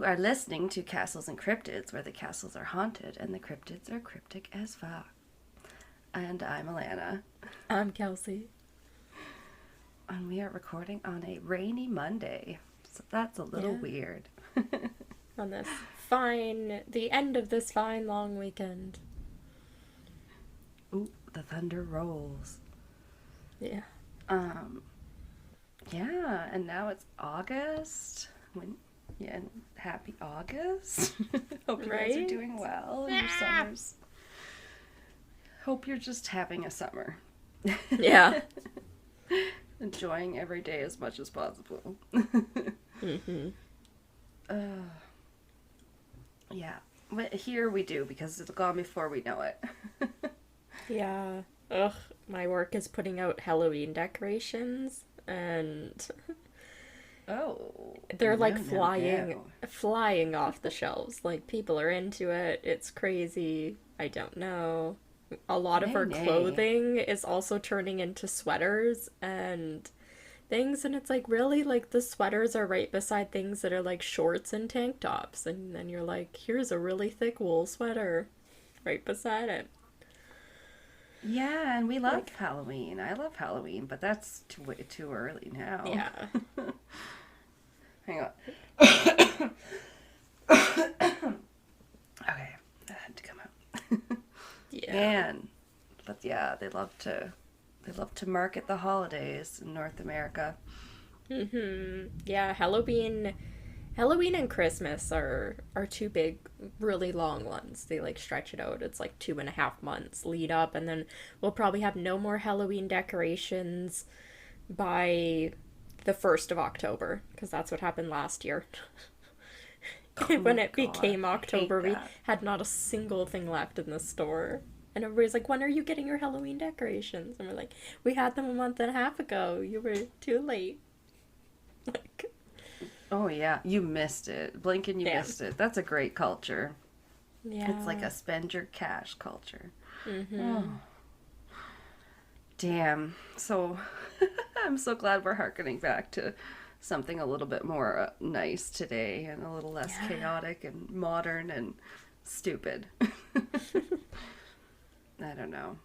You are listening to Castles and Cryptids, where the castles are haunted and the cryptids are cryptic as fuck. And I'm Alanna. I'm Kelsey. And we are recording on a rainy Monday, so that's a little weird. On this the end of this fine long weekend. Ooh, the thunder rolls. Yeah. Yeah, and now it's August. And happy August. Hope you guys are doing well in your summers. Hope you're just having a summer. Yeah. Enjoying every day as much as possible. Mm-hmm. Yeah. But here we do, because it's gone before we know it. Yeah. Ugh, my work is putting out Halloween decorations, and they're like flying off the shelves. Like, people are into it. It's crazy. I don't know. A lot of our clothing is also turning into sweaters and things, and it's like, really, like, the sweaters are right beside things that are like shorts and tank tops, and then you're like, here's a really thick wool sweater right beside it. Yeah, and we love Halloween. I love Halloween, but that's way too early now. Yeah. Hang on. Okay, that had to come out. Yeah. Man, but yeah, they love to market the holidays in North America. Mm-hmm. Yeah, Halloween and Christmas are two big, really long ones. They like stretch it out. It's like 2.5 months lead up, and then we'll probably have no more Halloween decorations by the 1st of October, because that's what happened last year. When it became October, we had not a single thing left in the store. And everybody's like, when are you getting your Halloween decorations? And we're like, we had them a month and a half ago. You were too late. Like... Oh, yeah. You missed it. Blink and you missed it. That's a great culture. Yeah. It's like a spend your cash culture. Mm-hmm. Oh. Damn. So, I'm so glad we're hearkening back to something a little bit more nice today and a little less chaotic and modern and stupid. I don't know.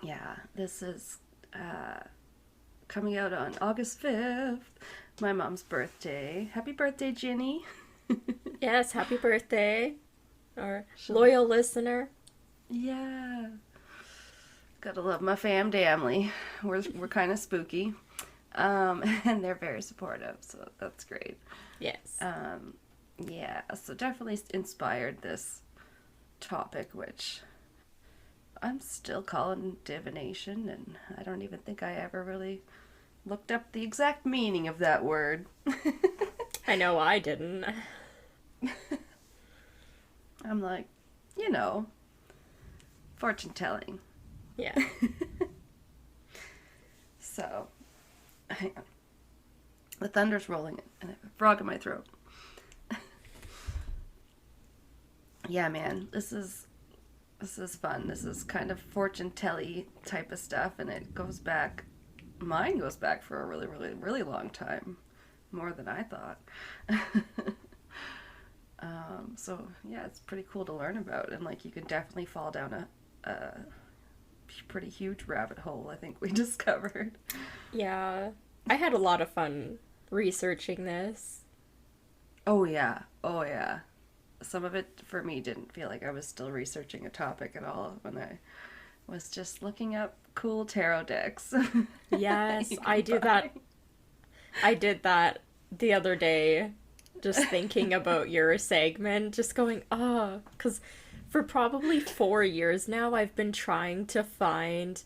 Yeah, this is coming out on August 5th. My mom's birthday. Happy birthday, Ginny. Yes, happy birthday. Our loyal listener. Yeah. Gotta love my family. We're kind of spooky. And they're very supportive, so that's great. Yes. Yeah, so definitely inspired this topic, which I'm still calling divination, and I don't even think I ever really looked up the exact meaning of that word. I know I didn't. I'm like, fortune telling. Yeah. So, hang on. The thunder's rolling and I have a frog in my throat. Yeah, man, this is fun. This is kind of fortune telly type of stuff, and it goes back. Mine goes back for a really, really, really long time, more than I thought. So yeah, it's pretty cool to learn about, and like you can definitely fall down a pretty huge rabbit hole. I think we discovered. Yeah, I had a lot of fun researching this. Oh yeah. Some of it for me didn't feel like I was still researching a topic at all when I was just looking up cool tarot decks. Yes, I did that. I did that the other day, just thinking about your segment, just going, because for probably 4 years now, I've been trying to find,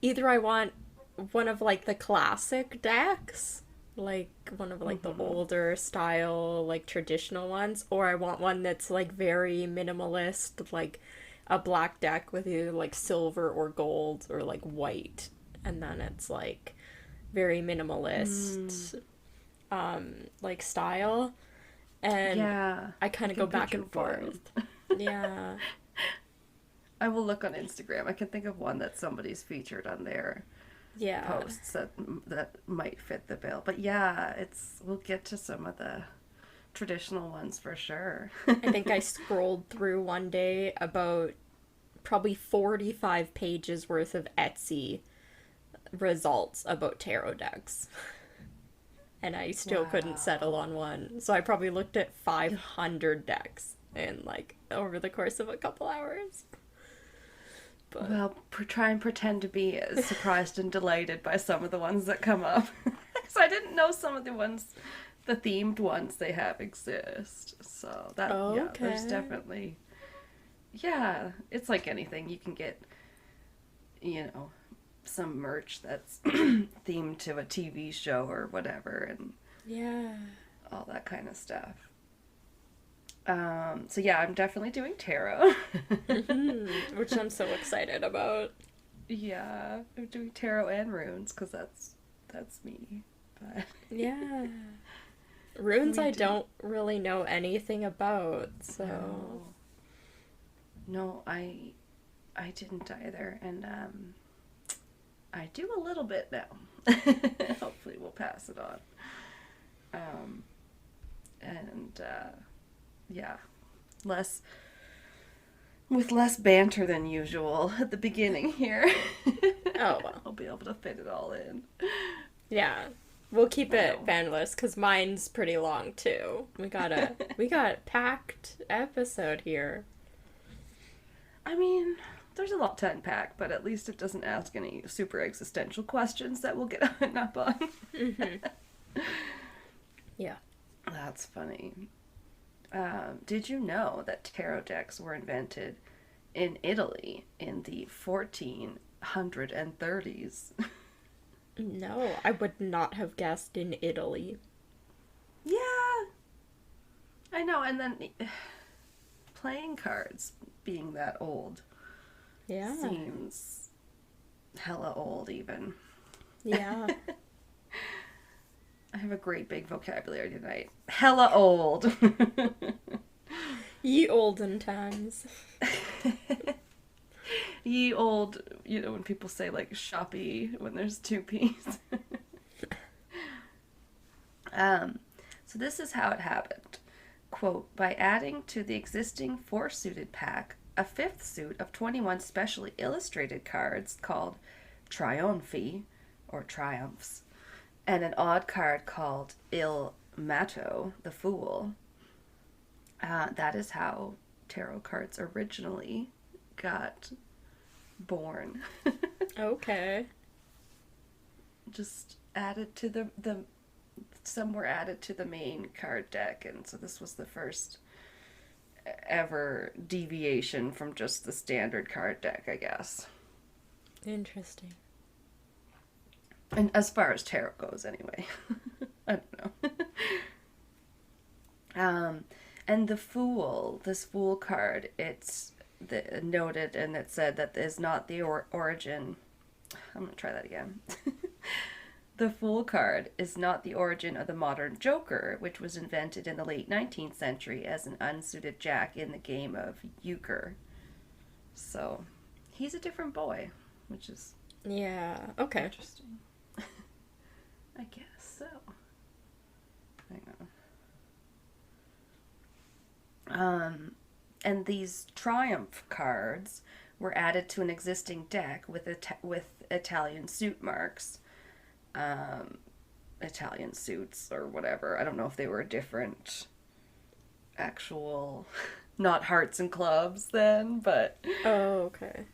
either I want one of like the classic decks, like one of like the older style, like traditional ones, or I want one that's like very minimalist, like a black deck with either like silver or gold or like white, and then it's like very minimalist like style, and I kind of go back and forth. Yeah. I will look on Instagram. I can think of one that somebody's featured on their posts that might fit the bill. But yeah, we'll get to some of the traditional ones for sure. I think I scrolled through one day about probably 45 pages worth of Etsy results about tarot decks. And I still couldn't settle on one. So I probably looked at 500 decks in like over the course of a couple hours. But... Well, try and pretend to be surprised and delighted by some of the ones that come up. Because I didn't know some of the ones, the themed ones they have exist. So that, yeah, there's definitely, yeah, it's like anything. You can get, you know, some merch that's themed to a TV show or whatever, and yeah, all that kind of stuff. So yeah, I'm definitely doing tarot. Which I'm so excited about. Yeah, I'm doing tarot and runes because that's me. But yeah, runes I don't really know anything about, so no, I didn't either, and I do a little bit now. Hopefully, we'll pass it on. Yeah, with less banter than usual at the beginning here. Oh, well. I'll be able to fit it all in. Yeah, we'll keep it bandless because mine's pretty long too. We got a packed episode here. I mean, there's a lot to unpack, but at least it doesn't ask any super existential questions that we'll get hung up on. Yeah. That's funny. Did you know that tarot decks were invented in Italy in the 1430s? No, I would not have guessed in Italy. Yeah. I know, and then playing cards being that old. Yeah. Seems hella old even. Yeah. I have a great big vocabulary tonight. Hella old. Ye olden times. Ye old, you know, when people say like shoppy when there's two P's. So this is how it happened. Quote, by adding to the existing 4-suited pack a 5th suit of 21 specially illustrated cards called Triumphi, or Triumphs, and an odd card called Il Matto, the Fool. That is how tarot cards originally got born. Okay. Just added to the some were added to the main card deck, and so this was the first ever deviation from just the standard card deck, I guess. Interesting. And as far as tarot goes, anyway. I don't know. And the Fool, this Fool card, it's noted, and it said that is not the origin. I'm going to try that again. The Fool card is not the origin of the modern Joker, which was invented in the late 19th century as an unsuited jack in the game of euchre. So, he's a different boy, which is okay. Interesting. I guess so. Hang on. And these Triumph cards were added to an existing deck with Italian suit marks. Italian suits or whatever. I don't know if they were different actual, not hearts and clubs then, but... Oh, okay.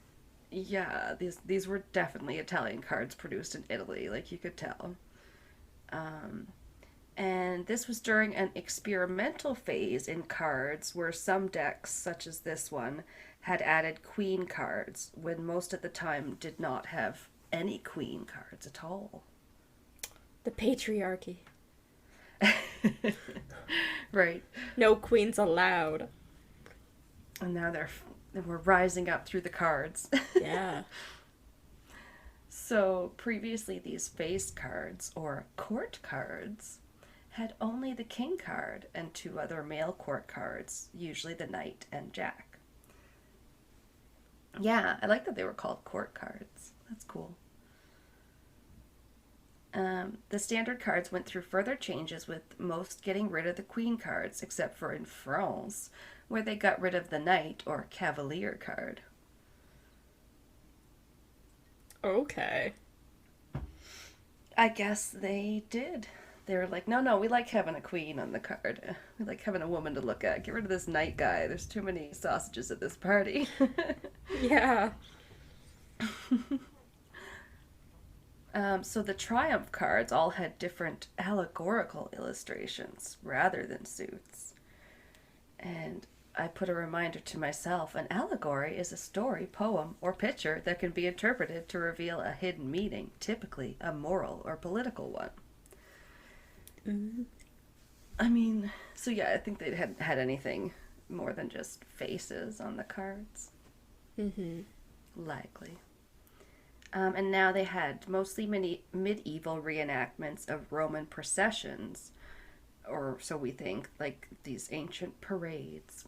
Yeah, these were definitely Italian cards produced in Italy, like you could tell. And this was during an experimental phase in cards where some decks, such as this one, had added queen cards, when most at the time did not have any queen cards at all. The patriarchy. Right. No queens allowed. And now we're rising up through the cards. Yeah. So previously these face cards, or court cards, had only the king card and 2 other male court cards, usually the knight and jack. Yeah, I like that they were called court cards. That's cool. The standard cards went through further changes, with most getting rid of the queen cards, except for in France, where they got rid of the knight or cavalier card. Okay. I guess they did. They were like, no, we like having a queen on the card. We like having a woman to look at. Get rid of this knight guy. There's too many sausages at this party. Yeah. So the Triumph cards all had different allegorical illustrations rather than suits. And I put a reminder to myself, an allegory is a story, poem, or picture that can be interpreted to reveal a hidden meaning, typically a moral or political one. Mm-hmm. I mean, so yeah, I think they hadn't had anything more than just faces on the cards. Mm-hmm. Likely. And now they had mostly medieval reenactments of Roman processions, or so we think, like these ancient parades.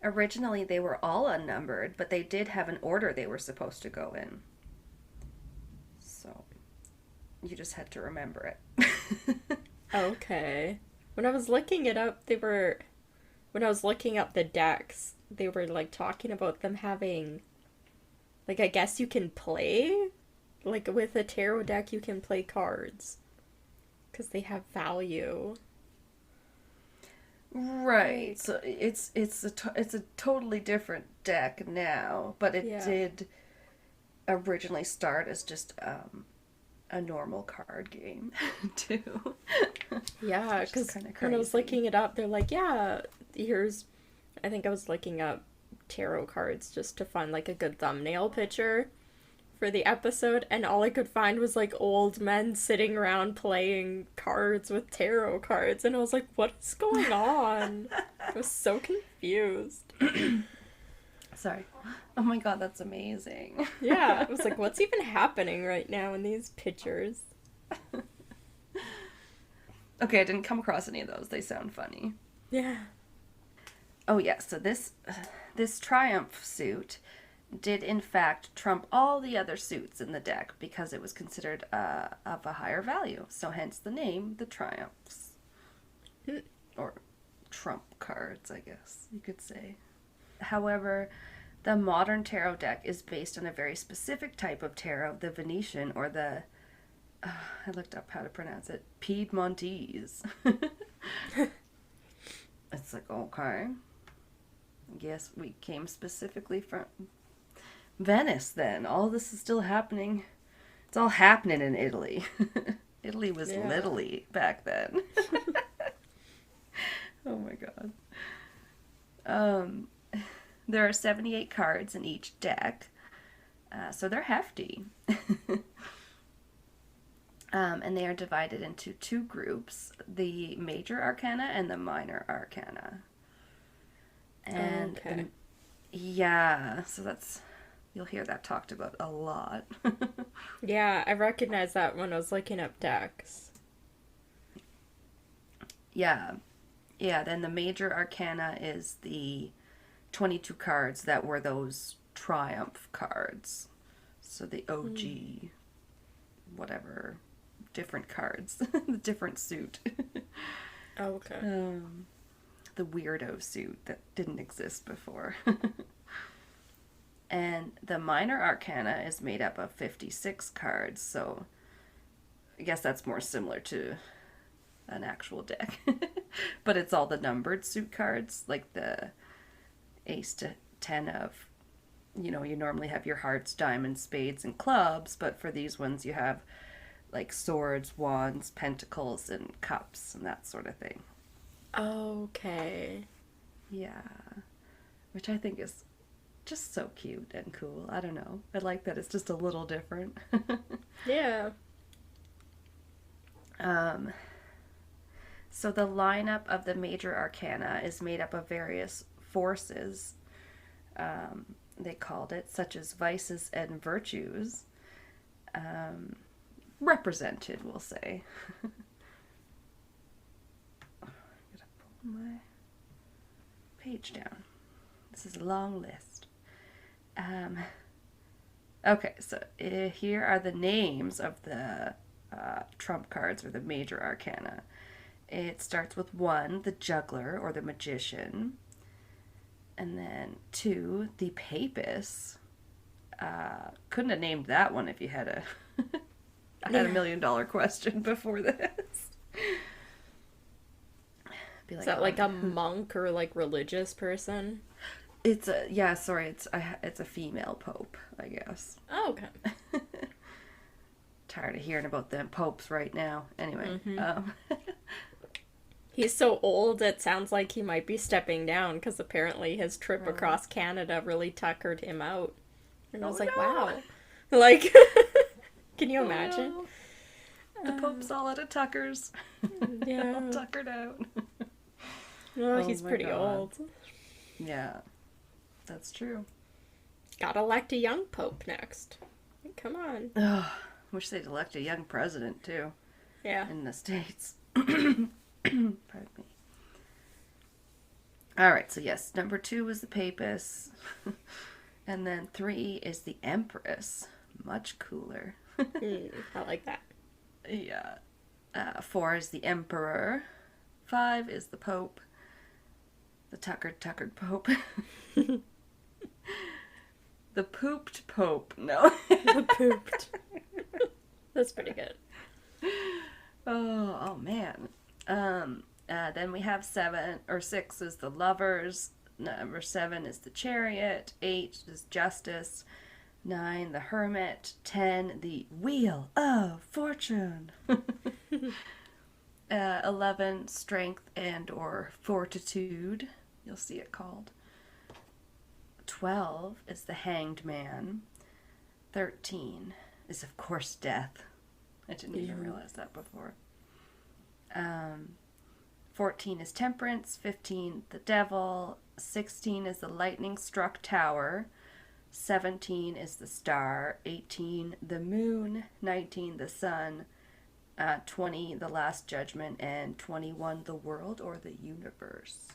Originally, they were all unnumbered, but they did have an order they were supposed to go in. So, you just had to remember it. Okay. When I was looking it up, when I was looking up the decks, they were like talking about them having, like, I guess you can play, like with a tarot deck you can play cards because they have value. Right. Like, So it's a totally different deck now, but it yeah. did originally start as just a normal card game too. Yeah, Which is because kind of when I was crazy. looking it up, they're like, yeah, here's, I think I was looking up tarot cards just to find like a good thumbnail picture for the episode, and all I could find was like old men sitting around playing cards with tarot cards, and I was like, what is going on? I was so confused. Sorry. Oh my god, that's amazing. Yeah, I was like, what's even happening right now in these pictures? Okay, I didn't come across any of those. They sound funny. Yeah. Oh yeah, so this Triumph suit did in fact trump all the other suits in the deck because it was considered of a higher value. So hence the name, the Triumphs. Or trump cards, I guess you could say. However, the modern tarot deck is based on a very specific type of tarot, the Venetian, or the I looked up how to pronounce it, Piedmontese. It's like, okay, yes, we came specifically from Venice then. All this is still happening. It's all happening in Italy. Italy was Yeah. Littly back then. Oh my god. Um, there are 78 cards in each deck, so they're hefty. And they are divided into two groups, the Major Arcana and the Minor Arcana. And Okay. yeah, so that's, you'll hear that talked about a lot. Yeah, I recognized that when I was looking up decks. Yeah. Yeah, then the Major Arcana is the 22 cards that were those Triumph cards. So the OG, whatever, different cards, the different suit. Okay. The weirdo suit that didn't exist before. And the Minor Arcana is made up of 56 cards, so I guess that's more similar to an actual deck. But it's all the numbered suit cards, like the ace to 10 of, you normally have your hearts, diamonds, spades, and clubs, but for these ones you have like swords, wands, pentacles, and cups, and that sort of thing. Okay. Yeah. Which I think is just so cute and cool. I don't know. I like that it's just a little different. Yeah. So the lineup of the Major Arcana is made up of various forces, they called it, such as vices and virtues. Represented, we'll say. I'm gonna pull my page down. This is a long list. Okay, so here are the names of the trump cards or the major arcana. It starts with 1, the juggler or the magician. And then 2, the papist. Couldn't have named that one if you had I had $1 million question before this. Be like, is that like a monk or like religious person? It's a it's a female pope, I guess. Oh, okay. Tired of hearing about them popes right now. Anyway, he's so old it sounds like he might be stepping down because apparently his trip across Canada really tuckered him out. And I was like, wow. Like, can you imagine? No. The Pope's all out of tuckers. Yeah. All tuckered out. Well, he's pretty old. Yeah. That's true. Gotta elect a young Pope next. Come on. Ugh, wish they'd elect a young president, too. Yeah. In the States. Pardon me. Alright, so yes, number 2 was the papist. And then 3 is the empress. Much cooler. I like that. Yeah. 4 is the emperor. 5 is the pope. The tuckered pope. The pooped pope. No. The pooped. That's pretty good. Oh man. Then we have 6 is the lovers. Number 7 is the chariot. 8 is justice. 9 the hermit. 10 the wheel of fortune. 11 strength and or fortitude. You'll see it called. 12 is the hanged man. 13 is of course death. I didn't even realize that before. 14 is temperance. 15 the devil. 16 is the lightning struck tower. 17 is the star. 18 the moon. 19 the sun. 20 the last judgment. And 21 the world or the universe.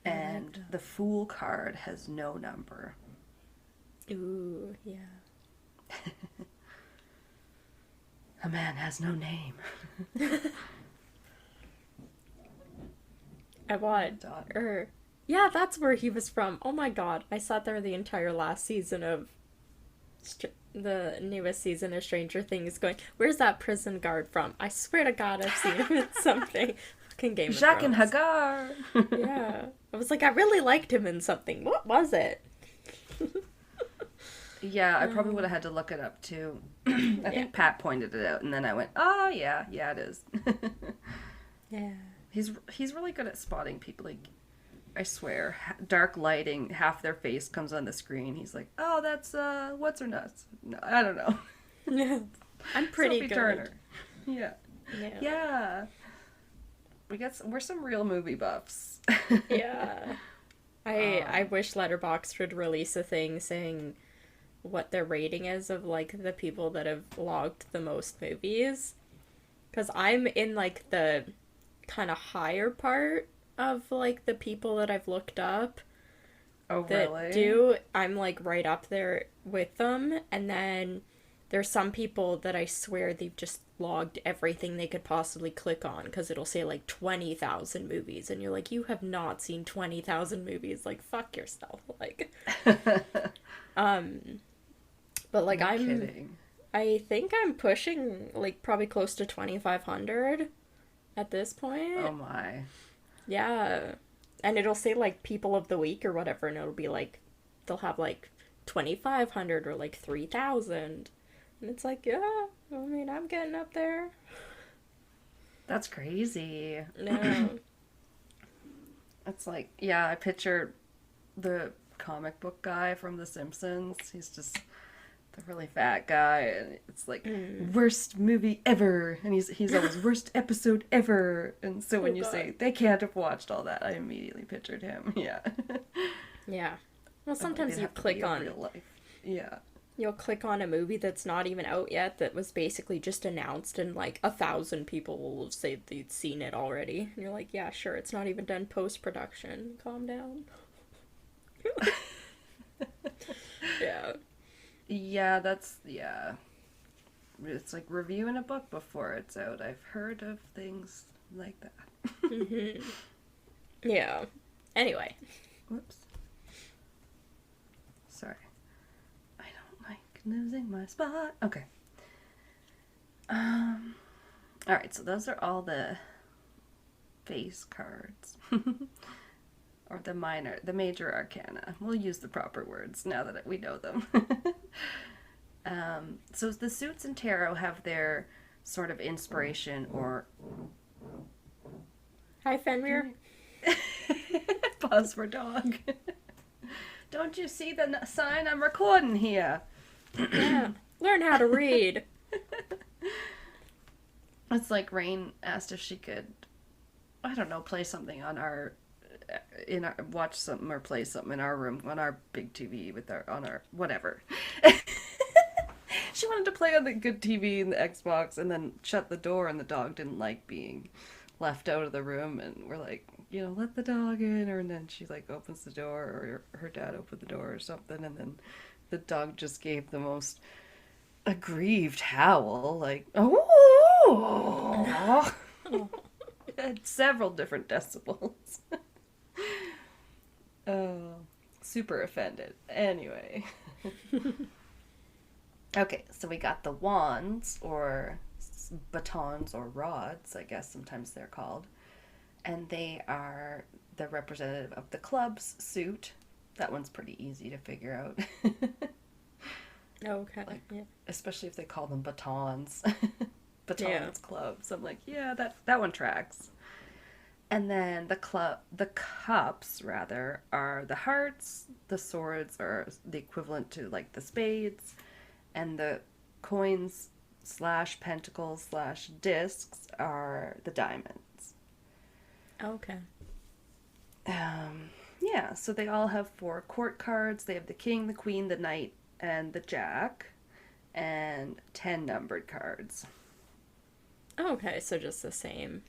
And the fool card has no number. Ooh, yeah. A man has no name. Yeah, that's where he was from. Oh my god, I sat there the entire last season of the newest season of Stranger Things going, where's that prison guard from? I swear to god I've seen him in something. Fucking Game of Jacques Thrones. and Hagar. Yeah. I was like, I really liked him in something. What was it? Yeah, I probably would have had to look it up too. I think Pat pointed it out, and then I went, "Oh yeah, it is." Yeah. He's really good at spotting people. Like, I swear, dark lighting, half their face comes on the screen. He's like, "Oh, that's what's her nuts?" No, I don't know. Yeah. I'm pretty Sophie good. Turner. Yeah. Yeah. We're some real movie buffs. Yeah. I wish Letterboxd would release a thing saying what their rating is of like the people that have logged the most movies, because I'm in like the kind of higher part of like the people that I've looked up. Oh, that really? I'm like right up there with them, and then there's some people that I swear they've just logged everything they could possibly click on, because it'll say like 20,000 movies, and you're like, you have not seen 20,000 movies, like fuck yourself, like. But like No kidding. I think I'm pushing like probably close to 2,500 at this point. Oh my. Yeah. And it'll say like people of the week or whatever, and it'll be like they'll have like 2,500 or like 3,000. And it's like, yeah, I mean, I'm getting up there. That's crazy. No. It's like, yeah, I picture the comic book guy from The Simpsons. He's just the really fat guy, and it's like worst movie ever, and he's always worst episode ever. And so when you say they can't have watched all that, I immediately pictured him. Yeah. Yeah. Well, sometimes you click on real life. Yeah. You'll click on a movie that's not even out yet, that was basically just announced, and like 1,000 people will say they'd seen it already. And you're like, yeah, sure, it's not even done post-production. Calm down. Yeah. Yeah, yeah. It's like reviewing a book before it's out. I've heard of things like that. Mm-hmm. Yeah. Anyway. Whoops. Sorry. I don't like losing my spot. Okay. Alright, so those are all the face cards. Or the major arcana. We'll use the proper words now that we know them. So the suits in tarot have their sort of inspiration or... Hi, Fenrir. Pause for dog. Don't you see the sign? I'm recording here. Yeah. Learn how to read. It's like Rain asked if she could, I don't know, play something on watch something or play something in our room on our big TV on our whatever. She wanted to play on the good TV and the Xbox, and then shut the door, and the dog didn't like being left out of the room, and we're like, let the dog in, and then she like opens the door, or her dad opened the door or something, and then the dog just gave the most aggrieved howl, like, oh. At several different decibels. Oh, super offended. Anyway. Okay, so we got the wands, or batons, or rods, I guess sometimes they're called. And they are the representative of the club's suit. That one's pretty easy to figure out. Okay. Like, yeah. especially if they call them batons. Batons clubs. I'm like, yeah, that one tracks. And then the cups rather are the hearts, the swords are the equivalent to like the spades, and the coins / pentacles / discs are the diamonds. Okay. Yeah, so they all have 4 court cards. They have the king, the queen, the knight, and the jack, and 10 numbered cards. Okay, so just the same.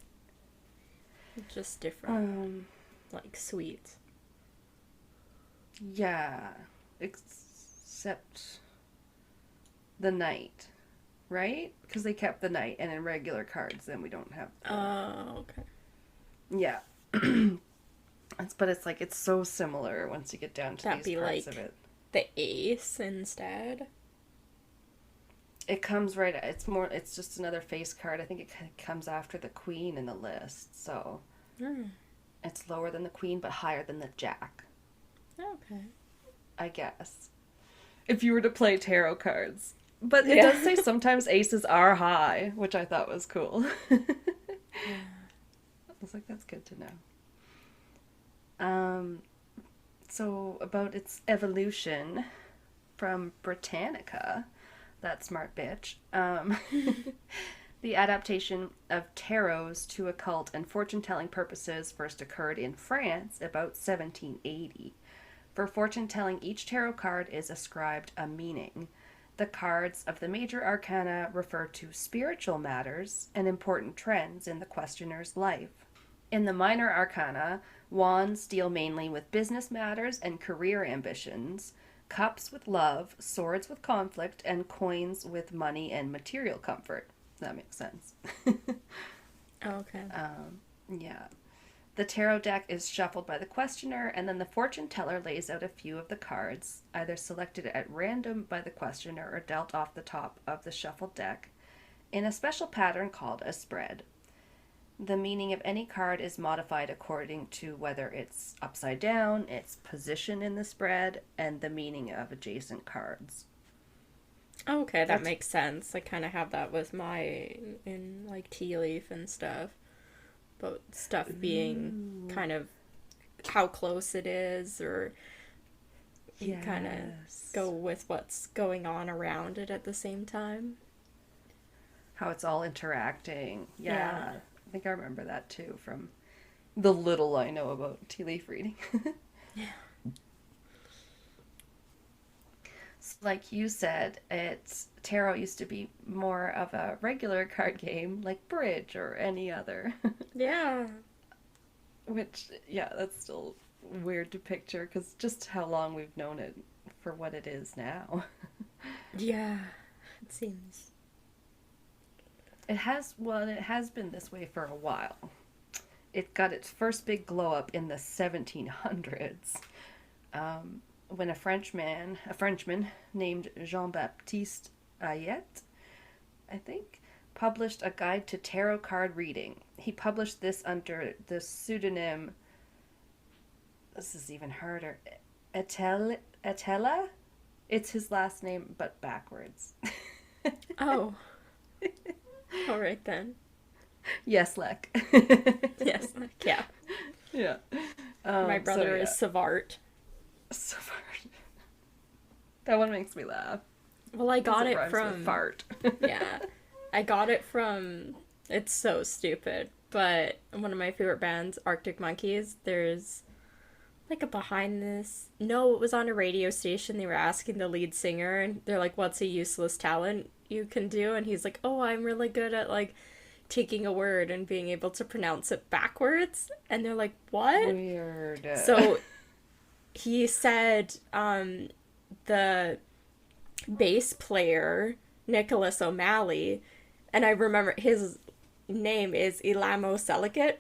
Just different, like, suites. Yeah, except the knight, right? Because they kept the knight, and in regular cards, then we don't have. Oh, okay. Yeah, but it's like it's so similar once you get down to these parts like of it. The ace instead. It comes right. It's just another face card. I think it comes after the queen in the list, so it's lower than the queen but higher than the jack. Okay. I guess. If you were to play tarot cards. But it does say sometimes aces are high, which I thought was cool. I was like, that's good to know. So about its evolution from Britannica, that smart bitch. The adaptation of tarots to occult and fortune-telling purposes first occurred in France about 1780. For fortune-telling, each tarot card is ascribed a meaning. The cards of the major arcana refer to spiritual matters and important trends in the questioner's life. In the minor arcana, wands deal mainly with business matters and career ambitions, cups with love, swords with conflict, and coins with money and material comfort. That makes sense. Okay. Yeah. The tarot deck is shuffled by the questioner, and then the fortune teller lays out a few of the cards, either selected at random by the questioner or dealt off the top of the shuffled deck, in a special pattern called a spread. The meaning of any card is modified according to whether it's upside down, its position in the spread, and the meaning of adjacent cards. Okay, that makes sense. I kind of have that with in like tea leaf and stuff. But stuff being kind of how close it is, or you kind of go with what's going on around it at the same time. How it's all interacting. Yeah. I think I remember that too from the little I know about tea leaf reading. Yeah. So like you said, tarot used to be more of a regular card game, like bridge or any other. Yeah. Which, yeah, that's still weird to picture, because just how long we've known it for what it is now. Yeah, it seems. It has been this way for a while. It got its first big glow up in the 1700s, when a Frenchman named Jean-Baptiste Ayet, I think, published a guide to tarot card reading. He published this under the pseudonym, this is even harder, Atella? It's his last name, but backwards. Oh. All right then. Yes, Lek. Yes, yeah. Yeah. My brother is Savart. Savart. That one makes me laugh. Well, I got it from fart. Yeah. I got it from, it's so stupid, but one of my favorite bands, Arctic Monkeys, there's like a behind this. No, it was on a radio station. They were asking the lead singer, and they're like, "What's a useless talent you can do?" And he's like, "Oh, I'm really good at like taking a word and being able to pronounce it backwards." And they're like, "What?" Weird. So he said, the bass player Nicholas O'Malley, and I remember his name is Elamo Selikit,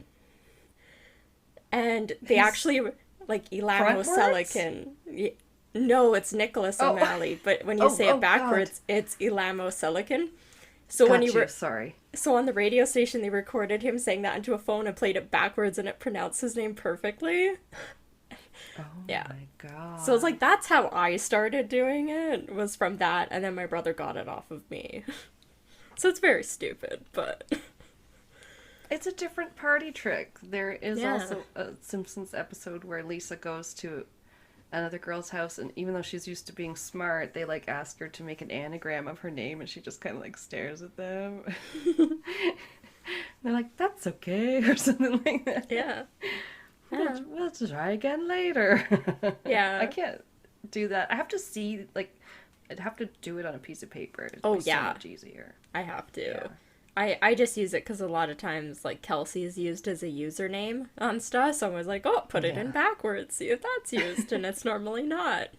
and they actually like Elamo Selikin. No, it's Nicholas O'Malley, but when you say it backwards, it's Elamo Selikin. So when you were sorry. So on the radio station, they recorded him saying that into a phone and played it backwards, and it pronounced his name perfectly. Oh yeah. My god. So it's like, that's how I started doing it, was from that, and then my brother got it off of me. So it's very stupid, but it's a different party trick. There is also a Simpsons episode where Lisa goes to another girl's house, and even though she's used to being smart, they like ask her to make an anagram of her name, and she just kind of like stares at them. They're like, "That's okay," or something like that. Yeah. We'll try again later. Yeah. I can't do that. I have to see, like, I'd have to do it on a piece of paper. It'd be so much easier. I have to. Yeah. I just use it because a lot of times, like, Kelsey is used as a username on stuff, so I was like, oh, put it in backwards, see if that's used, and it's normally not.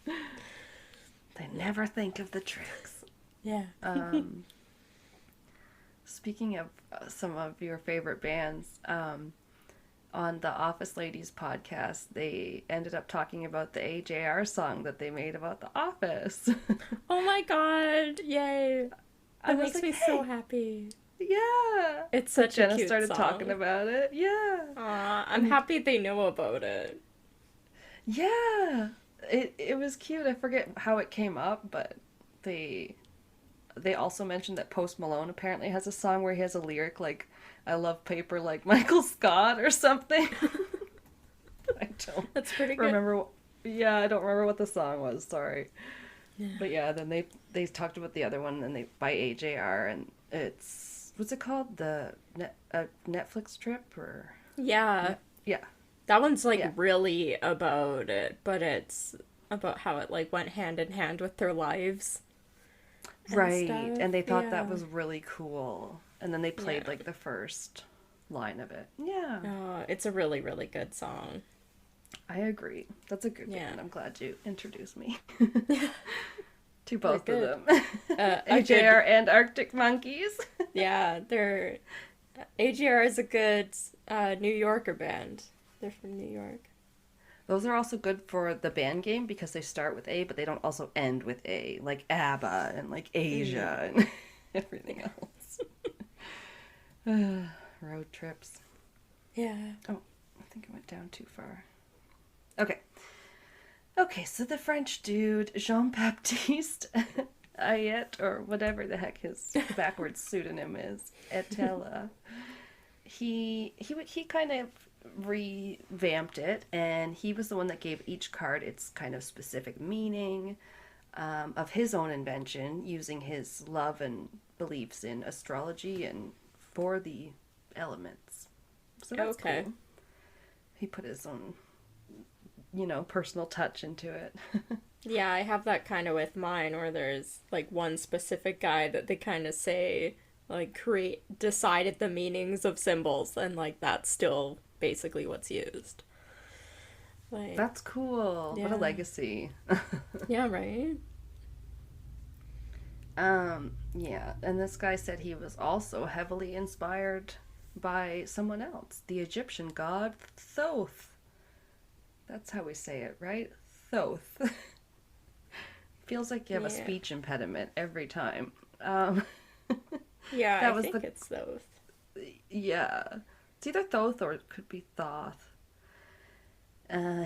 They never think of the tricks. Yeah. Speaking of some of your favorite bands, on the Office Ladies podcast, they ended up talking about the AJR song that they made about The Office. Oh my god, yay. That makes me so happy. Yeah. It's such a cute started song. talking about it. Yeah. I'm happy they know about it. Yeah. It was cute. I forget how it came up, but they also mentioned that Post Malone apparently has a song where he has a lyric like, "I love paper like Michael Scott" or something. I don't That's pretty good. remember. Yeah, I don't remember what the song was. Sorry. Yeah. But yeah, then they talked about the other one, and they by AJR, and it's, what's it called, the Netflix trip, or yeah. That one's like really about it, but it's about how it like went hand in hand with their lives. Right, and they thought that was really cool. And then they played like the first line of it. Yeah. It's a really, really good song. I agree. That's a good band. I'm glad you introduced me to both of them. AJR and Arctic Monkeys. Yeah, AJR is a good New Yorker band. They're from New York. Those are also good for the band game because they start with A, but they don't also end with A, like ABBA and like Asia and everything else. Road trips. Yeah. Oh, I think I went down too far. Okay, so the French dude, Jean-Baptiste Ayet, or whatever the heck his backwards pseudonym is, Etella, he kind of revamped it, and he was the one that gave each card its kind of specific meaning, of his own invention, using his love and beliefs in astrology and for the elements. So that's cool. He put his own, personal touch into it. Yeah, I have that kind of with mine, where there's like one specific guy that they kind of say like decided the meanings of symbols, and like that's still basically what's used. Like, that's cool. Yeah. What a legacy. Yeah, right? Yeah, and this guy said he was also heavily inspired by someone else, the Egyptian god Thoth. That's how we say it, right? Thoth. Feels like you have a Yeah. speech impediment every time. Um, Yeah, I that was think the it's those. yeah. It's either Thoth or it could be Thoth.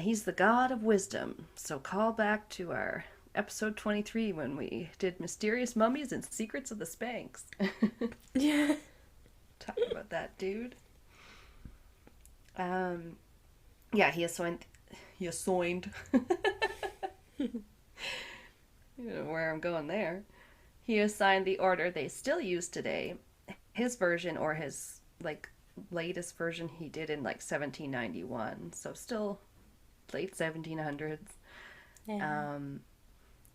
He's the god of wisdom, so call back to our episode 23 when we did Mysterious Mummies and Secrets of the Spanx. Yeah. Talk about that dude. Um, yeah, he assigned. He assigned. You know where I'm going there. He assigned the order they still use today. His version, or his like latest version, he did in like 1791. So still late 1700s. Yeah.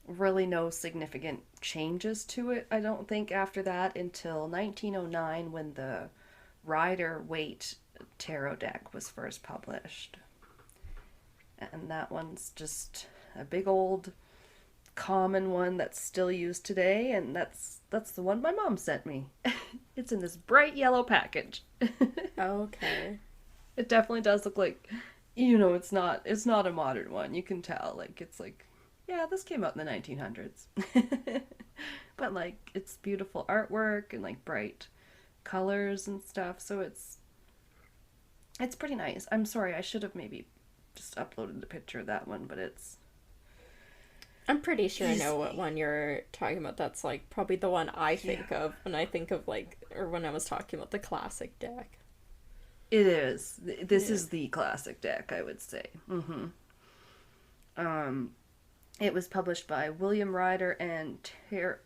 Really no significant changes to it, I don't think, after that until 1909 when the Rider Waite tarot deck was first published. And that one's just a big old common one that's still used today, and that's the one my mom sent me. It's in this bright yellow package. Okay. It definitely does look like, it's not a modern one. You can tell, like, it's like, yeah, this came out in the 1900s. But like it's beautiful artwork and like bright colors and stuff, so it's pretty nice. I'm sorry, I should have maybe just uploaded the picture of that one, but I'm pretty sure I easy. know what one you're talking about. That's like probably the one I think of when I think of like, or when I was talking about the classic deck. It is. This Yeah. is the classic deck, I would say. Um, it was published by William Ryder and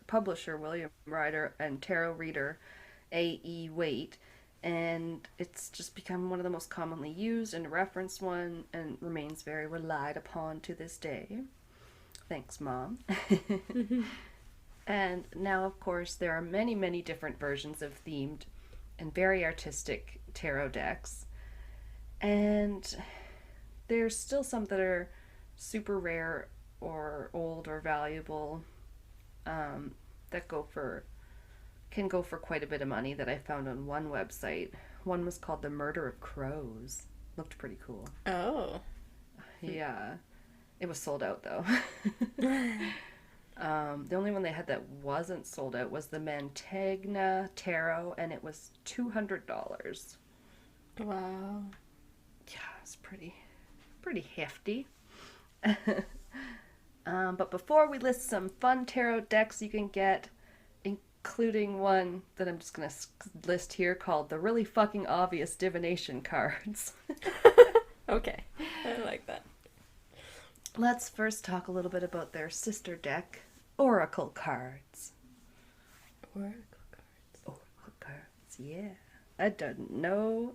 publisher William Ryder and tarot reader A.E. Waite, and it's just become one of the most commonly used and referenced one, and remains very relied upon to this day. Thanks, Mom. And now, of course, there are many, many different versions of themed and very artistic tarot decks. And there's still some that are super rare or old or valuable, that can go for quite a bit of money that I found on one website. One was called The Murder of Crows. Looked pretty cool. Oh. Yeah. It was sold out though. The only one they had that wasn't sold out was the Mantegna Tarot, and it was $200. Wow. Yeah, it's pretty hefty. But before we list some fun tarot decks you can get, including one that I'm just gonna list here called the really fucking obvious divination cards. Okay. I like that. Let's first talk a little bit about their sister deck, Oracle cards. Oracle Oracle cards, yeah. I didn't know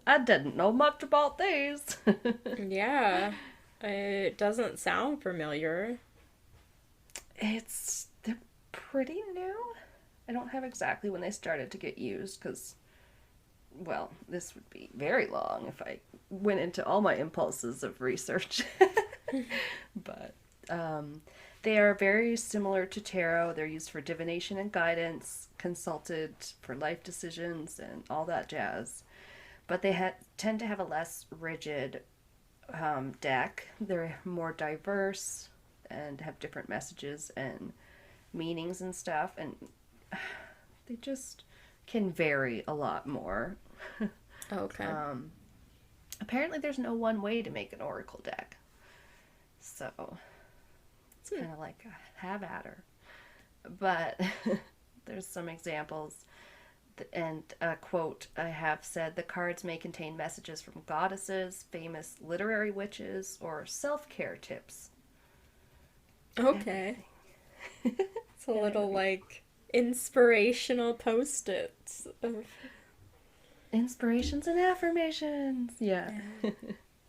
much about these. cards. Yeah. It doesn't sound familiar. They're pretty new. I don't have exactly when they started to get used because, well, this would be very long if I went into all my impulses of research. But they are very similar to tarot. They're used for divination and guidance, consulted for life decisions, and all that jazz. But they tend to have a less rigid deck. They're more diverse and have different messages and meanings and stuff, and they just can vary a lot more. Okay. Apparently, there's no one way to make an oracle deck, so it's kind of like a have at her. But there's some examples. And a quote I have said, the cards may contain messages from goddesses, famous literary witches, or self-care tips. Okay. It's a little like inspirational post-its of Inspirations and affirmations. Yeah.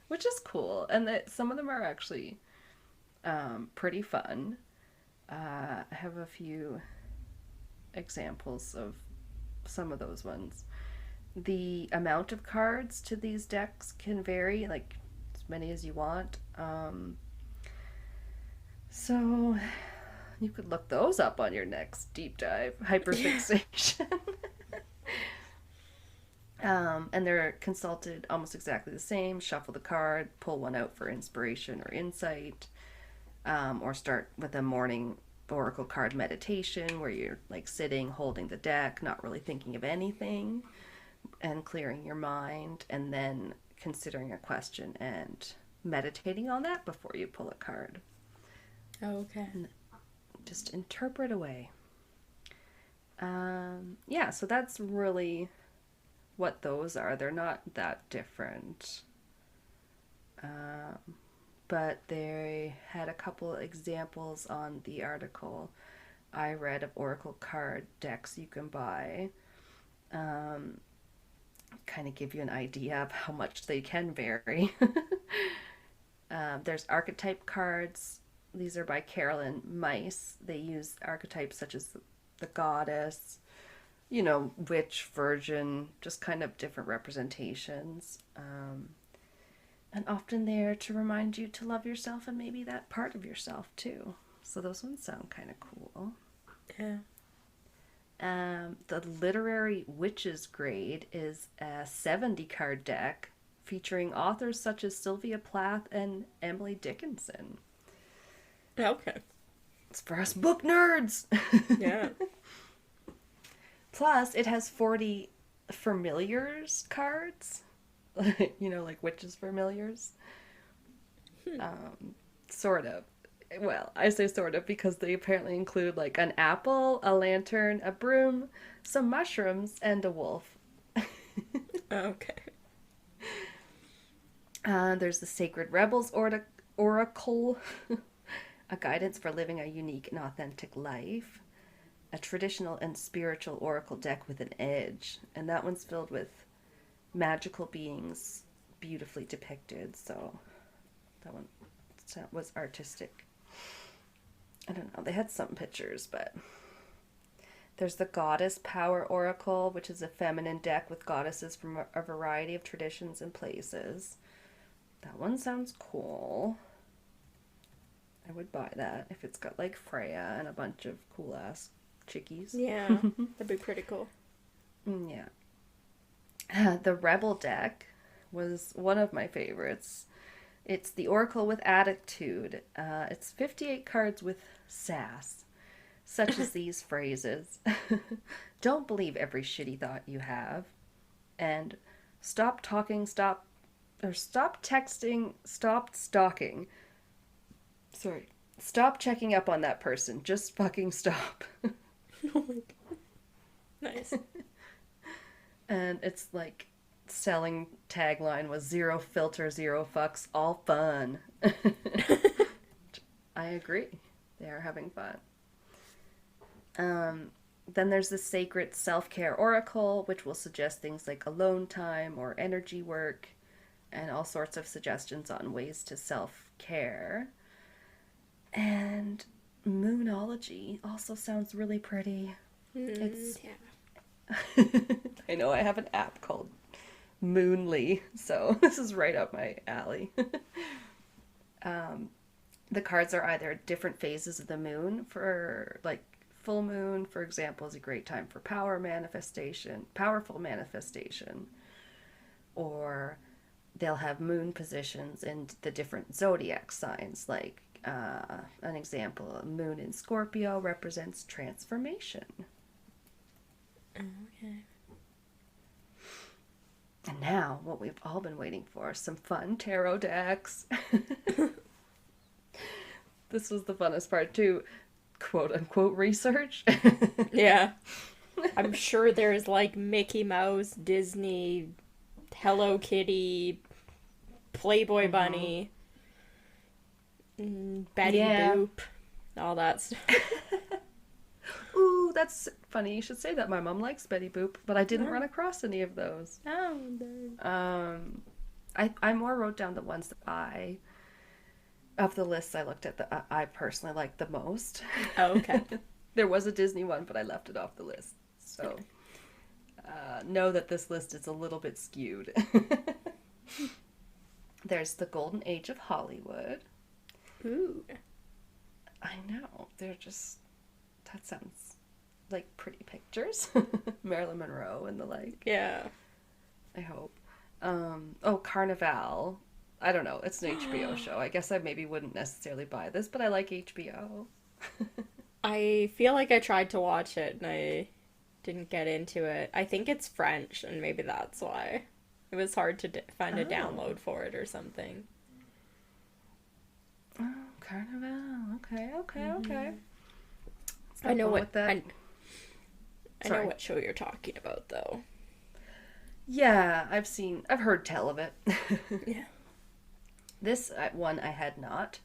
Which is cool. And that some of them are actually pretty fun. I have a few examples of some of those ones. The amount of cards to these decks can vary, like as many as you want. So You could look those up on your next deep dive. Hyperfixation. And they're consulted almost exactly the same. Shuffle the card, pull one out for inspiration or insight, or start with a morning oracle card meditation where you're like sitting, holding the deck, not really thinking of anything, and clearing your mind, and then considering a question and meditating on that before you pull a card. Okay. And just interpret away. Yeah, so that's really what those are. They're not that different. But they had a couple examples on the article I read of oracle card decks you can buy. Kind of give you an idea of how much they can vary. There's archetype cards. These are by Carolyn Mice. They use archetypes such as the goddess, witch, virgin, just kind of different representations. And often there to remind you to love yourself and maybe that part of yourself too. So those ones sound kind of cool. Yeah. The Literary Witches grade is a 70 card deck featuring authors such as Sylvia Plath and Emily Dickinson. Okay. It's for us book nerds! Yeah. Plus, it has 40 familiars cards. Like witches familiars. Sort of. Well, I say sort of because they apparently include like an apple, a lantern, a broom, some mushrooms, and a wolf. Okay. There's the Sacred Rebels Oracle, a guidance for living a unique and authentic life. A traditional and spiritual oracle deck with an edge. And that one's filled with magical beings beautifully depicted. So that one was artistic. I don't know. They had some pictures, but there's the Goddess Power Oracle, which is a feminine deck with goddesses from a variety of traditions and places. That one sounds cool. I would buy that if it's got like Freya and a bunch of cool ass chickies. Yeah, that'd be pretty cool. Yeah. The Rebel deck was one of my favorites. It's the Oracle with Attitude. It's 58 cards with sass, such as these phrases. Don't believe every shitty thought you have. And stop texting, stop stalking. Sorry. Stop checking up on that person. Just fucking stop. Oh my god. Nice. And it's like selling tagline was zero filter, zero fucks, all fun. I agree. They are having fun. Then there's the Sacred Self-Care Oracle, which will suggest things like alone time or energy work and all sorts of suggestions on ways to self-care. And Moonology also sounds really pretty. It's yeah. I know I have an app called Moonly, so this is right up my alley. The cards are either different phases of the moon. For like full moon, for example, is a great time for powerful manifestation. Or they'll have moon positions in the different zodiac signs, like an example, a moon in Scorpio represents transformation. Okay. And now, what we've all been waiting for, some fun tarot decks. This was the funnest part too, quote unquote research. Yeah. I'm sure there's like Mickey Mouse, Disney, Hello Kitty, Playboy Bunny, Betty Boop, all that stuff. Ooh, that's funny. You should say that. My mom likes Betty Boop, but I didn't run across any of those. Oh, I more wrote down the ones that of the lists I looked at, I personally liked the most. oh, okay. There was a Disney one, but I left it off the list. So know that this list is a little bit skewed. There's the Golden Age of Hollywood. Ooh. I know. They're just, that sounds like pretty pictures. Marilyn Monroe and the like. Yeah. I hope. Oh, Carnival. I don't know. It's an HBO show. I guess I maybe wouldn't necessarily buy this, but I like HBO. I feel like I tried to watch it and I didn't get into it. I think it's French, and maybe that's why. It was hard to find a download for it or something. Oh, Carnival. Okay. I know what that. I know what show you're talking about, though. Yeah, I've heard tell of it. Yeah. This one I had not.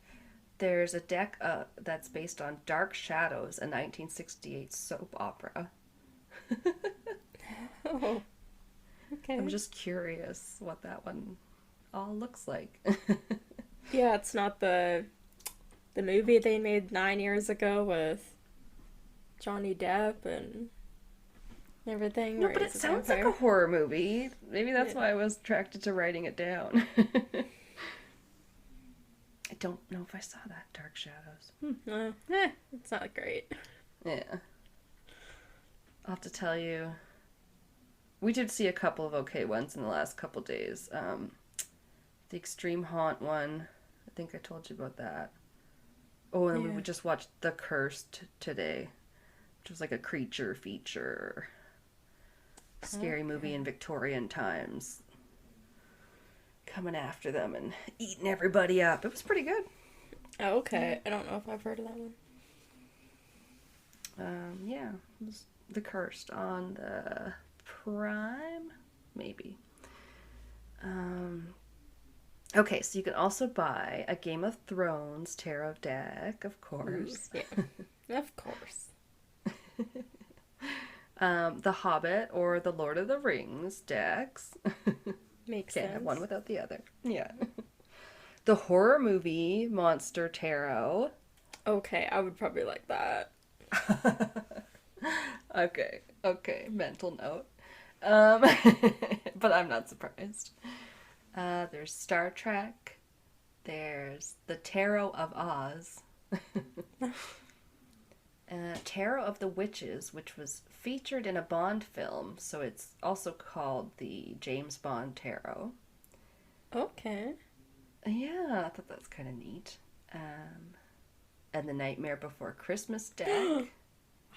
There's a deck that's based on Dark Shadows, a 1968 soap opera. Oh, okay. I'm just curious what that one all looks like. Yeah, it's not the movie they made 9 years ago with Johnny Depp and everything. No, but it sounds like a horror movie. Maybe that's why I was attracted to writing it down. I don't know if I saw that, Dark Shadows. It's not great. Yeah. I'll have to tell you. We did see a couple of okay ones in the last couple days. The Extreme Haunt one. I think I told you about that. Oh, and we just watched The Cursed today, which was like a creature feature. Scary movie in Victorian times. Coming after them and eating everybody up. It was pretty good. Oh, okay. I don't know if I've heard of that one. Yeah. It was The Cursed on the Prime? Maybe. Okay, so you can also buy a Game of Thrones tarot deck, of course. Yeah, of course. The Hobbit or the Lord of the Rings decks. Makes Can't sense. have one without the other. Yeah. The horror movie Monster Tarot. Okay, I would probably like that. Okay. Mental note. But I'm not surprised. There's Star Trek. There's the Tarot of Oz. Tarot of the Witches, which was featured in a Bond film, so it's also called the James Bond Tarot. Okay. Yeah, I thought that's kind of neat. And the Nightmare Before Christmas deck.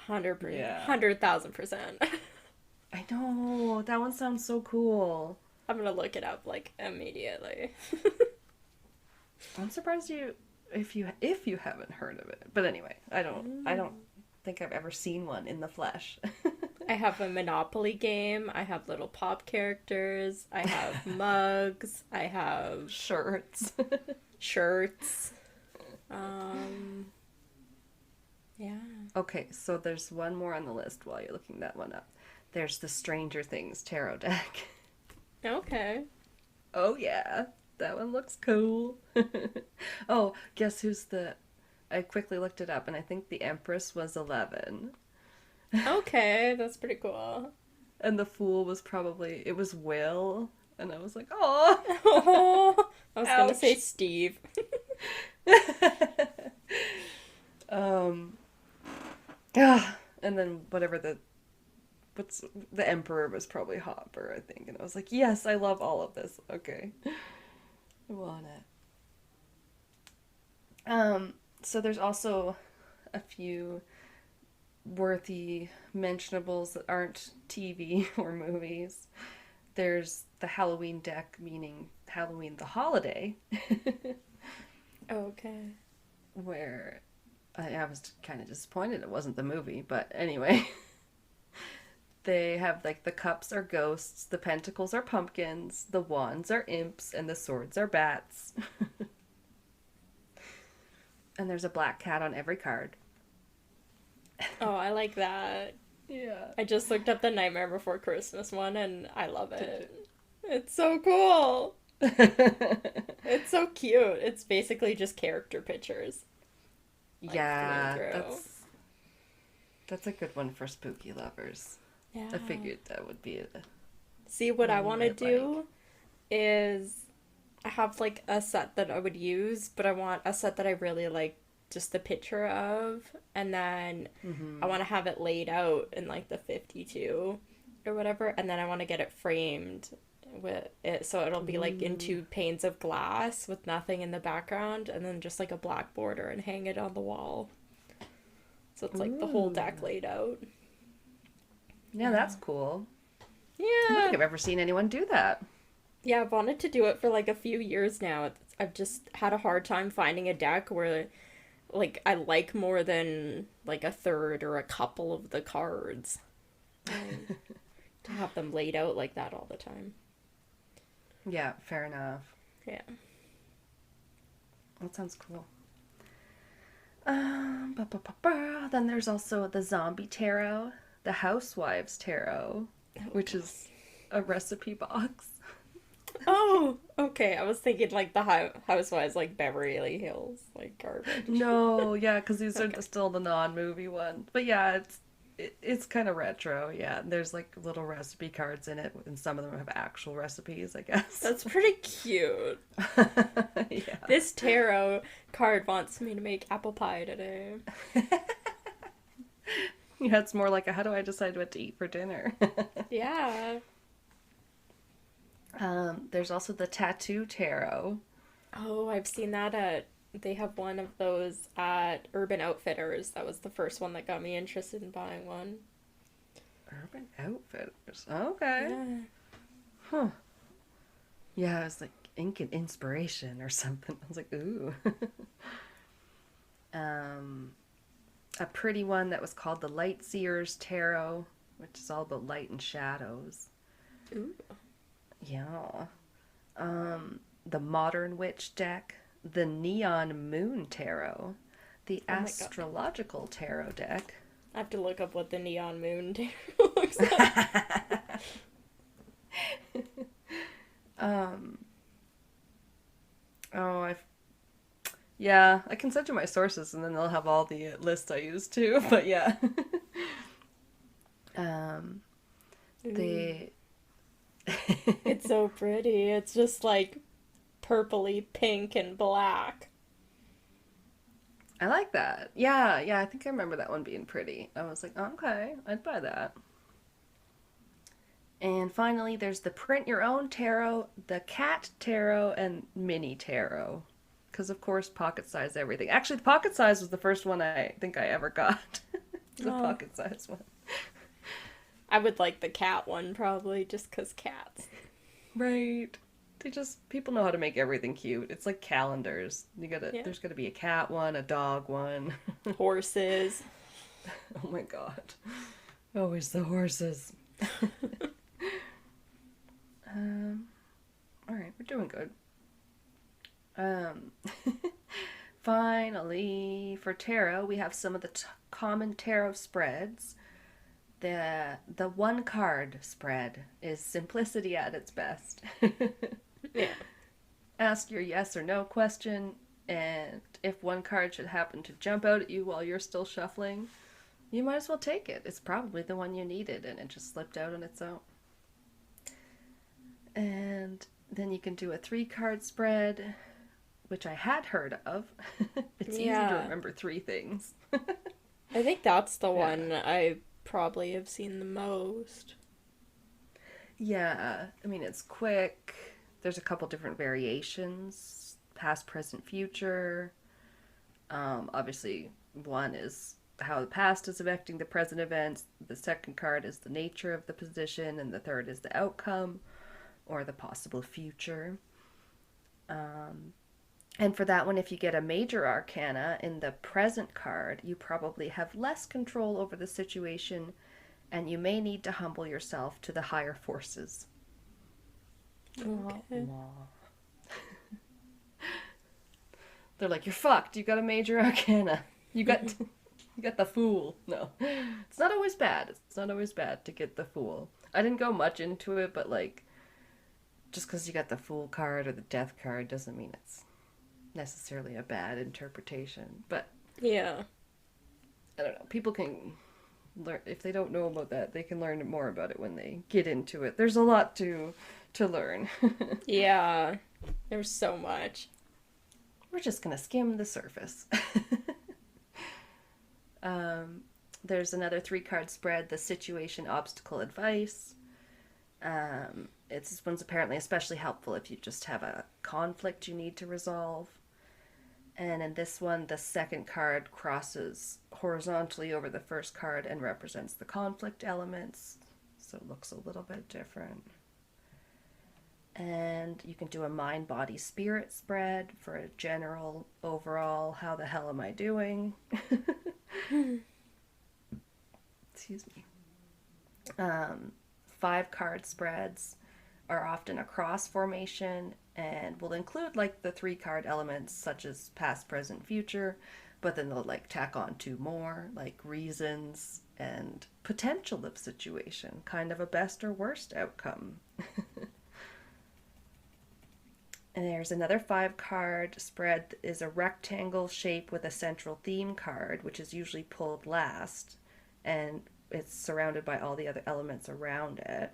100%. Yeah. 100,000%. I know, that one sounds so cool. I'm gonna look it up, like, immediately. I'm surprised if you haven't heard of it. But anyway, I don't think I've ever seen one in the flesh. I have a Monopoly game. I have little pop characters. I have mugs. I have shirts. Yeah. Okay, so there's one more on the list while you're looking that one up. There's the Stranger Things tarot deck. Okay. Oh yeah, that one looks cool. Oh, guess who's I quickly looked it up and I think the Empress was 11. Okay, that's pretty cool. And the Fool was it was Will. And I was like, oh. I was gonna say Steve. And then the Emperor was probably Hopper, I think. And I was like, yes, I love all of this. Okay. I want it. So there's also a few worthy mentionables that aren't TV or movies. There's the Halloween deck, meaning Halloween the holiday. Okay. Where I was kind of disappointed it wasn't the movie, but anyway. They have, like, the cups are ghosts, the pentacles are pumpkins, the wands are imps, and the swords are bats. And there's a black cat on every card. Oh, I like that. Yeah. I just looked up the Nightmare Before Christmas one, and I love it. It's so cool. It's so cute. It's basically just character pictures. Yeah, that's a good one for spooky lovers. Yeah. I figured that would be it. See, what I want to do is I have, like, a set that I would use, but I want a set that I really, like, just the picture of, and then Mm-hmm. I want to have it laid out in like the 52 or whatever, and then I want to get it framed with it so it'll be like in Ooh. 2 panes of glass with nothing in the background, and then just like a black border and hang it on the wall. So it's like the whole Ooh. deck laid out. Yeah, that's cool. I don't think Yeah. I've ever seen anyone do that. Yeah, I've wanted to do it for like a few years now. I've just had a hard time finding a deck where like I like more than like a third or a couple of the cards. Um, to have them laid out like that all the time. Yeah, fair enough. Yeah. That sounds cool. Then there's also the Zombie Tarot, the Housewives Tarot, which is a recipe box. Oh, okay. I was thinking like the Housewives, like Beverly Hills, like garbage. No, yeah, because these are Okay. still the non-movie ones. But yeah, it's kind of retro. Yeah, there's like little recipe cards in it, and some of them have actual recipes, I guess. That's pretty cute. Yeah. This tarot card wants me to make apple pie today. Yeah, it's more like a how do I decide what to eat for dinner? Yeah. There's also the Tattoo Tarot. Oh, I've seen that at. They have one of those at Urban Outfitters. That was the first one that got me interested in buying one. Urban Outfitters. Okay. Yeah. Huh. Yeah, it was like ink and inspiration or something. I was like, ooh. um, a pretty one that was called the Light Seers Tarot, which is all about light and shadows. Ooh. Yeah. The Modern Witch deck, the Neon Moon Tarot, the Oh my god. Astrological Tarot deck. I have to look up what the neon moon tarot looks like. um. Oh, yeah, I can send you my sources, and then they'll have all the lists I use too. But yeah. um. Ooh. The. It's so pretty. It's just like purpley pink and black. I like that. Yeah, yeah, I think I remember that one being pretty. I was like, oh, okay, I'd buy that. And finally, there's the Print Your Own Tarot, the Cat Tarot, and Mini Tarot. Because, of course, pocket size everything. Actually, the pocket size was the first one I think I ever got. The Oh. pocket size one. I would like the cat one probably just 'cause cats. Right. People know how to make everything cute. It's like calendars. Yeah. There's gotta be a cat one, a dog one. Horses. Oh my god. Always the horses. Um, all right, we're doing good. Um, Finally, for tarot, we have some of the common tarot spreads. The one card spread is simplicity at its best. Yeah. Ask your yes or no question, and if one card should happen to jump out at you while you're still shuffling, you might as well take it. It's probably the one you needed, and it just slipped out on its own. And then you can do a 3-card spread, which I had heard of. It's easy to Yeah. remember 3 things. I think that's the Yeah. one I probably have seen the most. Yeah, I mean, it's quick. There's a couple different variations, past, present, future. Obviously, one is how the past is affecting the present events. The second card is the nature of the position, and the third is the outcome or the possible future. And for that one, if you get a major arcana in the present card, you probably have less control over the situation, and you may need to humble yourself to the higher forces. Okay. They're like, you're fucked. You got a major arcana. You got you got the fool. No, it's not always bad. It's not always bad to get the fool. I didn't go much into it, but like, just because you got the fool card or the death card doesn't mean it's necessarily a bad interpretation. But Yeah. I don't know. People can learn if they don't know about that. They can learn more about it when they get into it. There's a lot to learn. Yeah. There's so much. We're just gonna skim the surface. There's another 3-card spread, the Situation, Obstacle, Advice. This one's apparently especially helpful if you just have a conflict you need to resolve. And in this one, the second card crosses horizontally over the first card and represents the conflict elements. So it looks a little bit different. And you can do a mind, body, spirit spread for a general, overall, how the hell am I doing? Excuse me. 5-card spreads are often a cross formation and will include like the 3-card elements such as past, present, future, but then they'll like tack on 2 more, like reasons and potential of situation, kind of a best or worst outcome. And there's another 5-card spread that is a rectangle shape with a central theme card, which is usually pulled last, and it's surrounded by all the other elements around it.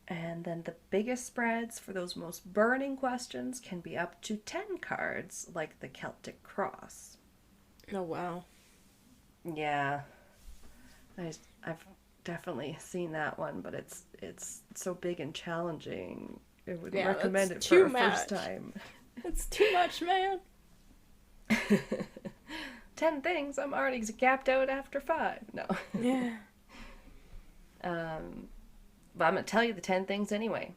And then the biggest spreads for those most burning questions can be up to 10 cards, like the Celtic Cross. Oh, wow. Yeah. I've definitely seen that one, but it's so big and challenging. I wouldn't recommend it for a first time. It's too much, man. 10 things, I'm already gapped out after 5. No. Yeah. But I'm going to tell you the 10 things anyway.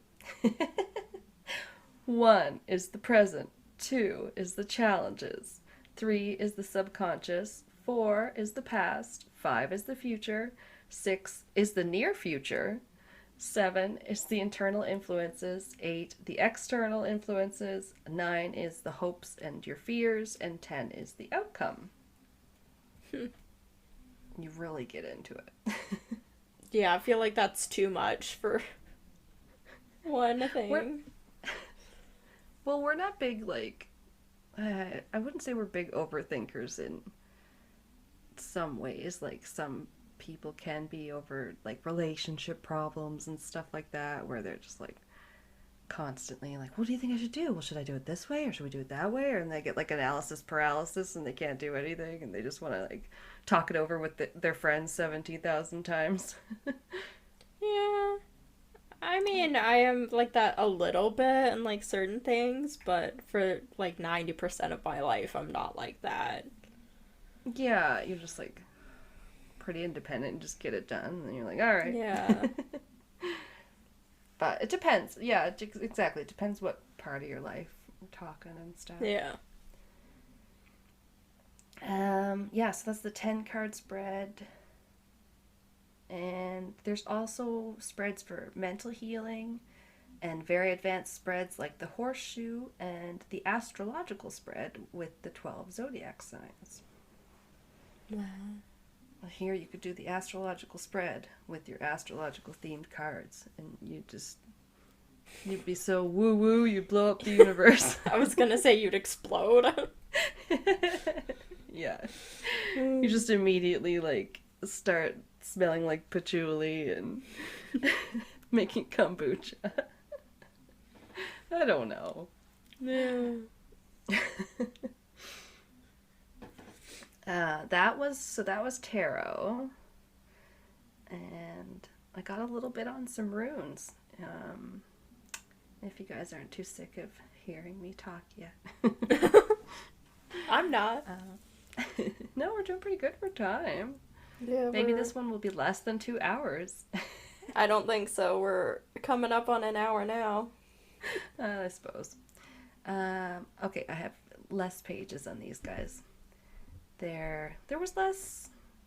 1 is the present. 2 is the challenges. 3 is the subconscious. 4 is the past. 5 is the future. 6 is the near future. 7 is the internal influences. 8, the external influences. 9 is the hopes and your fears. And 10 is the outcome. You really get into it. Yeah, I feel like that's too much for one thing. We're not big, like, I wouldn't say we're big overthinkers in some ways. Like, some people can be over, like, relationship problems and stuff like that, where they're just, like, constantly, like, what do you think I should do? Well, should I do it this way, or should we do it that way? And they get, like, analysis paralysis, and they can't do anything, and they just want to, like, talk it over with their friends 17,000 times. Yeah. I mean, I am like that a little bit in like certain things, but for like 90% of my life, I'm not like that. Yeah, you're just like pretty independent and just get it done, and you're like, all right. Yeah. But it depends. Yeah, exactly. It depends what part of your life we're talking and stuff. Yeah. Yeah, so that's the 10-card spread. And there's also spreads for mental healing and very advanced spreads like the horseshoe and the astrological spread with the 12 zodiac signs. Wow. Well, here you could do the astrological spread with your astrological themed cards, and you'd be so woo-woo, you'd blow up the universe. I was gonna say you'd explode. Yeah. You just immediately, like, start smelling like patchouli and making kombucha. I don't know. Yeah. That was tarot. And I got a little bit on some runes. If you guys aren't too sick of hearing me talk yet. I'm not. No, we're doing pretty good for time. Yeah, Maybe this one will be less than 2 hours. I don't think so. We're coming up on an hour now. I suppose. Okay, I have less pages on these guys. There was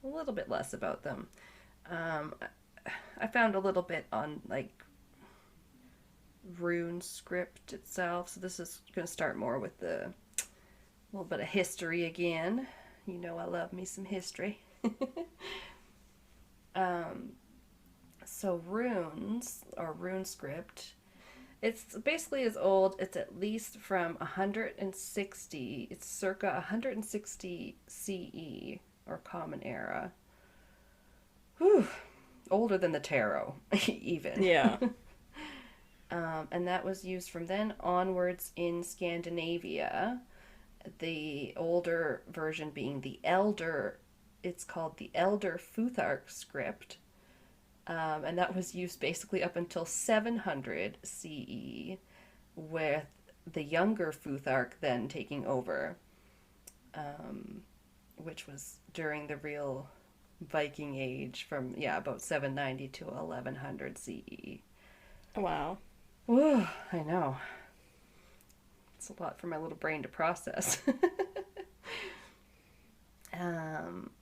a little bit less about them. I found a little bit on, like, Rune Script itself. So this is going to start more with the little bit of history again. You know I love me some history. So runes, or Rune Script, it's basically as old, it's at least from 160, it's circa 160 CE, or Common Era. Whew, older than the tarot, even. Yeah. And that was used from then onwards in Scandinavia. The older version being the Elder, it's called the Elder Futhark script. And that was used basically up until 700 CE, with the younger Futhark then taking over, which was during the real Viking Age from, about 790 to 1100 CE. Wow. Whew, I know. It's a lot for my little brain to process.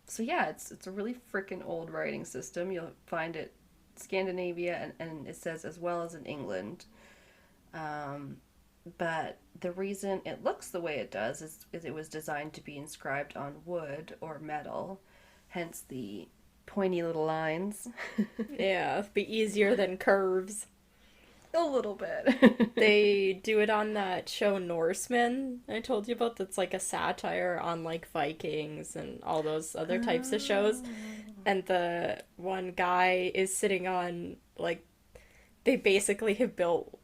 So yeah, it's a really freaking old writing system. You'll find it Scandinavia and it says as well as in England. But the reason it looks the way it does is it was designed to be inscribed on wood or metal, hence the pointy little lines. Yeah, it'd be easier than curves. A little bit. They do it on that show Norseman I told you about, that's like a satire on like Vikings and all those other types of shows. And the one guy is sitting on, like, they basically have built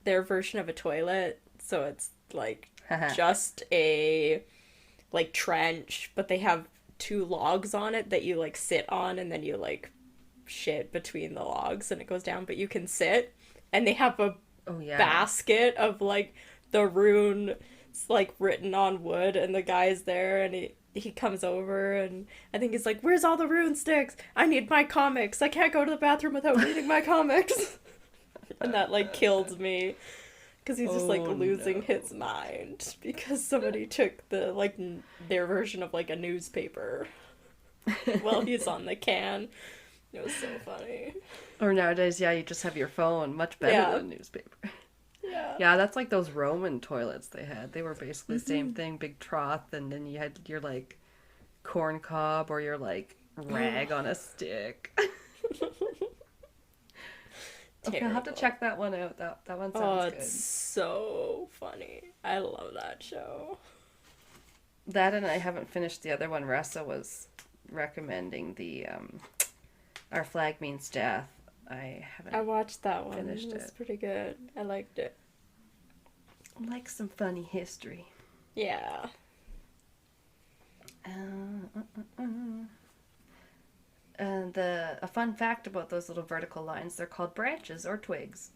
their version of a toilet, so it's like just a like trench, but they have two logs on it that you like sit on, and then you like shit between the logs and it goes down, but you can sit. And they have a basket of like the rune like written on wood, and the guy's there, and he comes over, and I think he's like, "Where's all the rune sticks? I need my comics. I can't go to the bathroom without reading my comics." And that like killed me, because he's just like losing his mind because somebody took the like their version of like a newspaper while he's on the can. It was so funny. Or nowadays, you just have your phone, much better than a newspaper. Yeah. Yeah, that's like those Roman toilets they had. They were basically the same thing, big trough, and then you had your like corn cob or your like rag on a stick. Okay, I'll have to check that one out. That one sounds good. It's so funny. I love that show. That, and I haven't finished the other one. Ressa was recommending the Our Flag Means Death. I watched that one. Finished it was pretty good. I liked it. I like some funny history. Yeah. And a fun fact about those little vertical lines, they're called branches or twigs.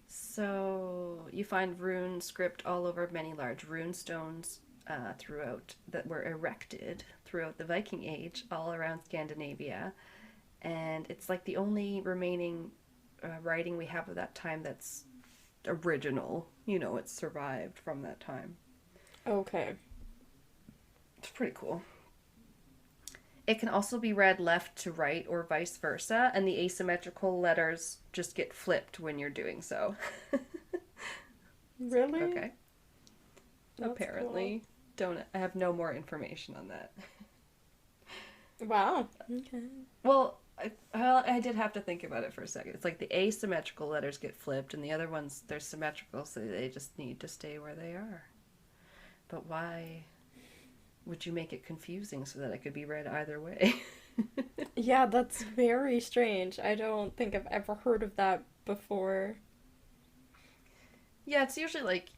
So you find rune script all over many large rune stones throughout that were erected throughout the Viking Age all around Scandinavia, and it's like the only remaining writing we have of that time that's original. It's survived from that time. Okay. It's pretty cool. It can also be read left to right or vice versa, and the asymmetrical letters just get flipped when you're doing so. Really? Okay. That's apparently. Cool. I have no more information on that. Wow. Okay. Well, I did have to think about it for a second. It's like the asymmetrical letters get flipped, and the other ones, they're symmetrical, so they just need to stay where they are. But why would you make it confusing so that it could be read either way? Yeah, that's very strange. I don't think I've ever heard of that before. Yeah, it's usually like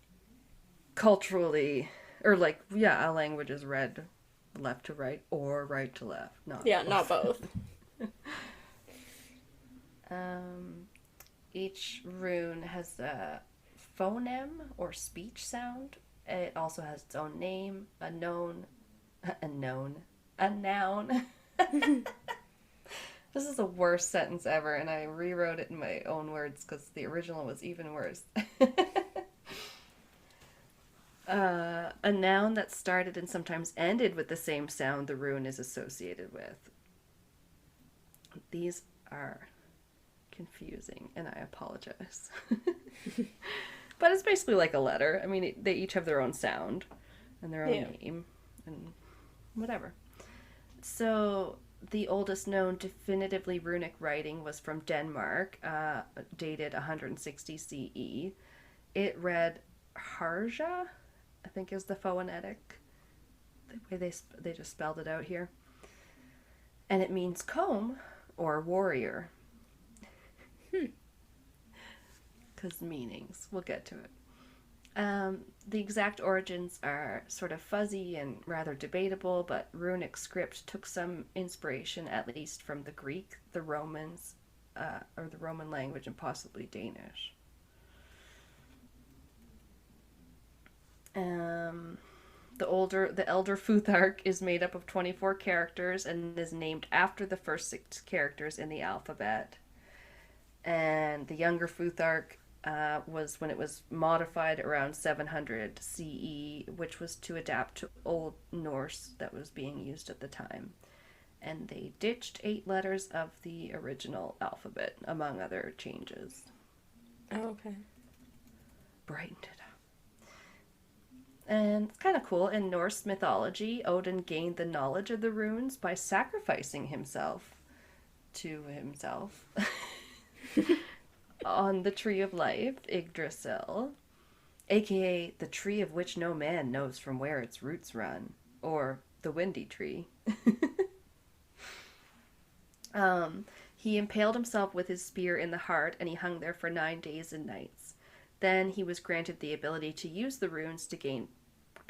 culturally, or like, a language is read left to right or right to left. Not both. Each rune has a phoneme or speech sound. It also has its own name, a noun. This is the worst sentence ever, and I rewrote it in my own words because the original was even worse. A noun that started and sometimes ended with the same sound the rune is associated with. These are confusing, and I apologize. But it's basically like a letter. I mean, they each have their own sound and their own name and whatever. So the oldest known definitively runic writing was from Denmark, dated 160 CE. It read Harja, I think is the phonetic, the way they just spelled it out here. And it means comb or warrior. because meanings. We'll get to it. The exact origins are sort of fuzzy and rather debatable, but runic script took some inspiration, at least from the Greek, the Romans, or the Roman language, and possibly Danish. The elder Futhark is made up of 24 characters and is named after the first 6 characters in the alphabet. And the younger Futhark was when it was modified around 700 CE, which was to adapt to Old Norse that was being used at the time. And they ditched 8 letters of the original alphabet, among other changes. Oh, okay. Brightened it up. And it's kind of cool. In Norse mythology, Odin gained the knowledge of the runes by sacrificing himself to himself on the Tree of Life, Yggdrasil, aka the tree of which no man knows from where its roots run, or the windy tree. He impaled himself with his spear in the heart, and he hung there for 9 days and nights. Then he was granted the ability to use the runes to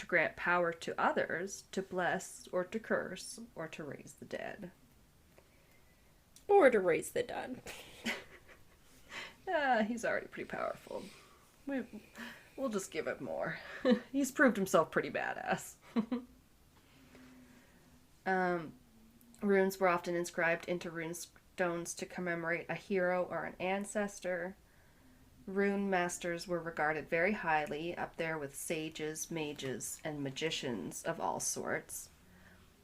grant power to others, to bless, or to curse, or to raise the dead. Or to raise the dead. He's already pretty powerful. We'll just give it more. He's proved himself pretty badass. Runes were often inscribed into rune stones to commemorate a hero or an ancestor. Rune masters were regarded very highly, up there with sages, mages, and magicians of all sorts.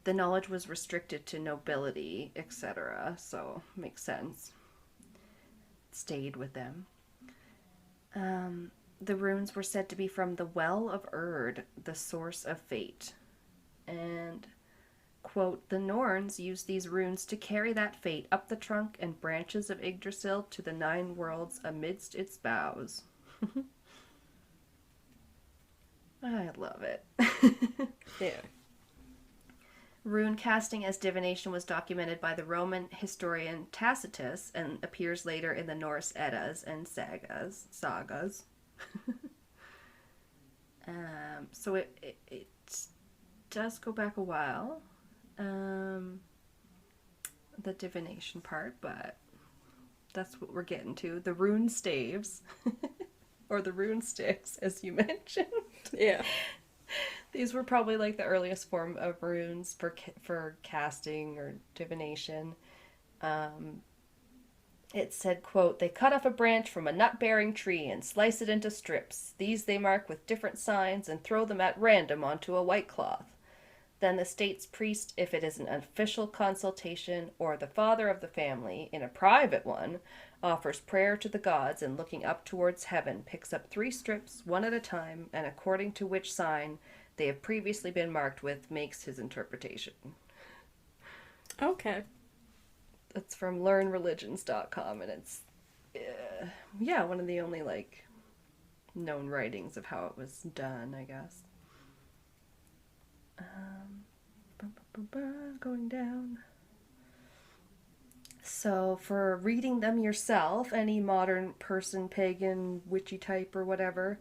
The knowledge was restricted to nobility, etc., so makes sense. It stayed with them. The runes were said to be from the Well of Erd, the source of fate. And, quote, the Norns used these runes to carry that fate up the trunk and branches of Yggdrasil to the 9 worlds amidst its boughs. I love it. Yeah. Rune casting as divination was documented by the Roman historian Tacitus and appears later in the Norse Eddas and sagas. So it does go back a while, the divination part, but that's what we're getting to. The rune staves, or the rune sticks, as you mentioned. Yeah. These were probably like the earliest form of runes for casting or divination. It said, quote, they cut off a branch from a nut-bearing tree and slice it into strips. These they mark with different signs and throw them at random onto a white cloth. Then the state's priest, if it is an official consultation, or the father of the family, in a private one, offers prayer to the gods and looking up towards heaven, picks up 3 strips, one at a time, and according to which sign they have previously been marked with, makes his interpretation. Okay. It's from learnreligions.com, and it's, one of the only, known writings of how it was done, I guess. Going down. So, for reading them yourself, any modern person, pagan, witchy type, or whatever,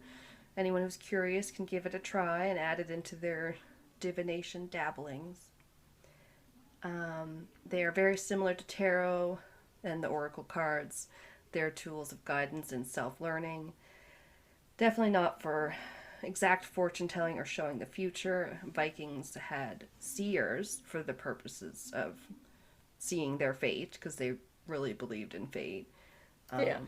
anyone who's curious can give it a try and add it into their divination dabblings. They are very similar to tarot and the oracle cards. They're tools of guidance and self-learning. Definitely not for exact fortune telling or showing the future. Vikings had seers for the purposes of seeing their fate, because they really believed in fate. Yeah,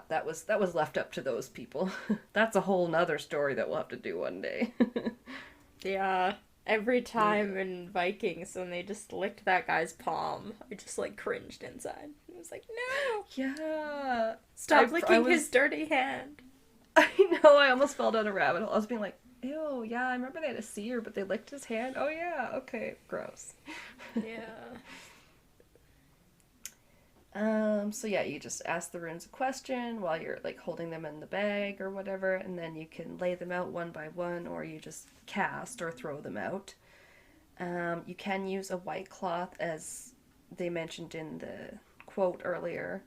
that was left up to those people. That's a whole nother story that we'll have to do one day. Yeah. Every time in Vikings when they just licked that guy's palm, I just cringed inside. I was like, no! Yeah. Stop licking his dirty hand. I know, I almost fell down a rabbit hole. I was being like, ew, yeah, I remember they had a seer, but they licked his hand. Oh yeah, okay, gross. Yeah. So yeah, you just ask the runes a question while you're holding them in the bag or whatever, and then you can lay them out one by one, or you just cast or throw them out. You can use a white cloth, as they mentioned in the quote earlier.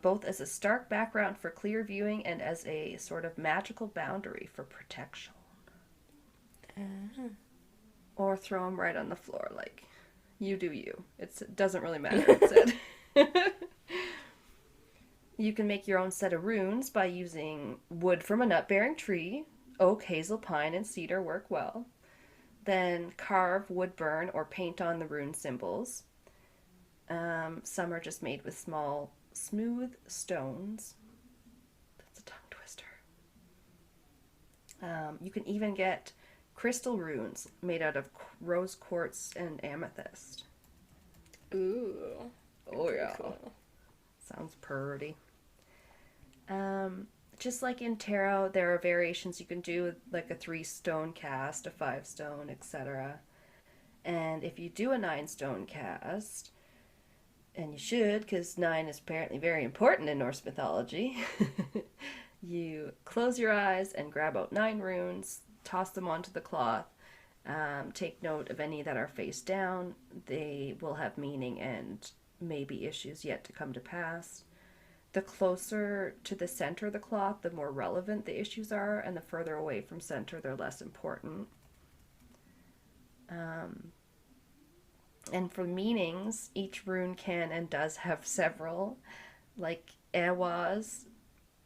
both as a stark background for clear viewing and as a sort of magical boundary for protection. Or throw them right on the floor, like, you do you. It doesn't really matter, it said. You can make your own set of runes by using wood from a nut-bearing tree. Oak, hazel, pine, and cedar work well. Then carve, wood burn, or paint on the rune symbols. Some are just made with small, smooth stones. That's a tongue twister. You can even get crystal runes made out of rose quartz and amethyst. Ooh. Oh yeah. Cool. Sounds pretty. Just like in tarot, there are variations you can do, like a 3-stone cast, a 5-stone, etc. And if you do a 9-stone cast, and you should, because 9 is apparently very important in Norse mythology, you close your eyes and grab out 9 runes, toss them onto the cloth, take note of any that are face down. They will have meaning and maybe issues yet to come to pass. The closer to the center of the cloth, the more relevant the issues are, and the further away from center, they're less important. And for meanings, each rune can and does have several. Like Ewa's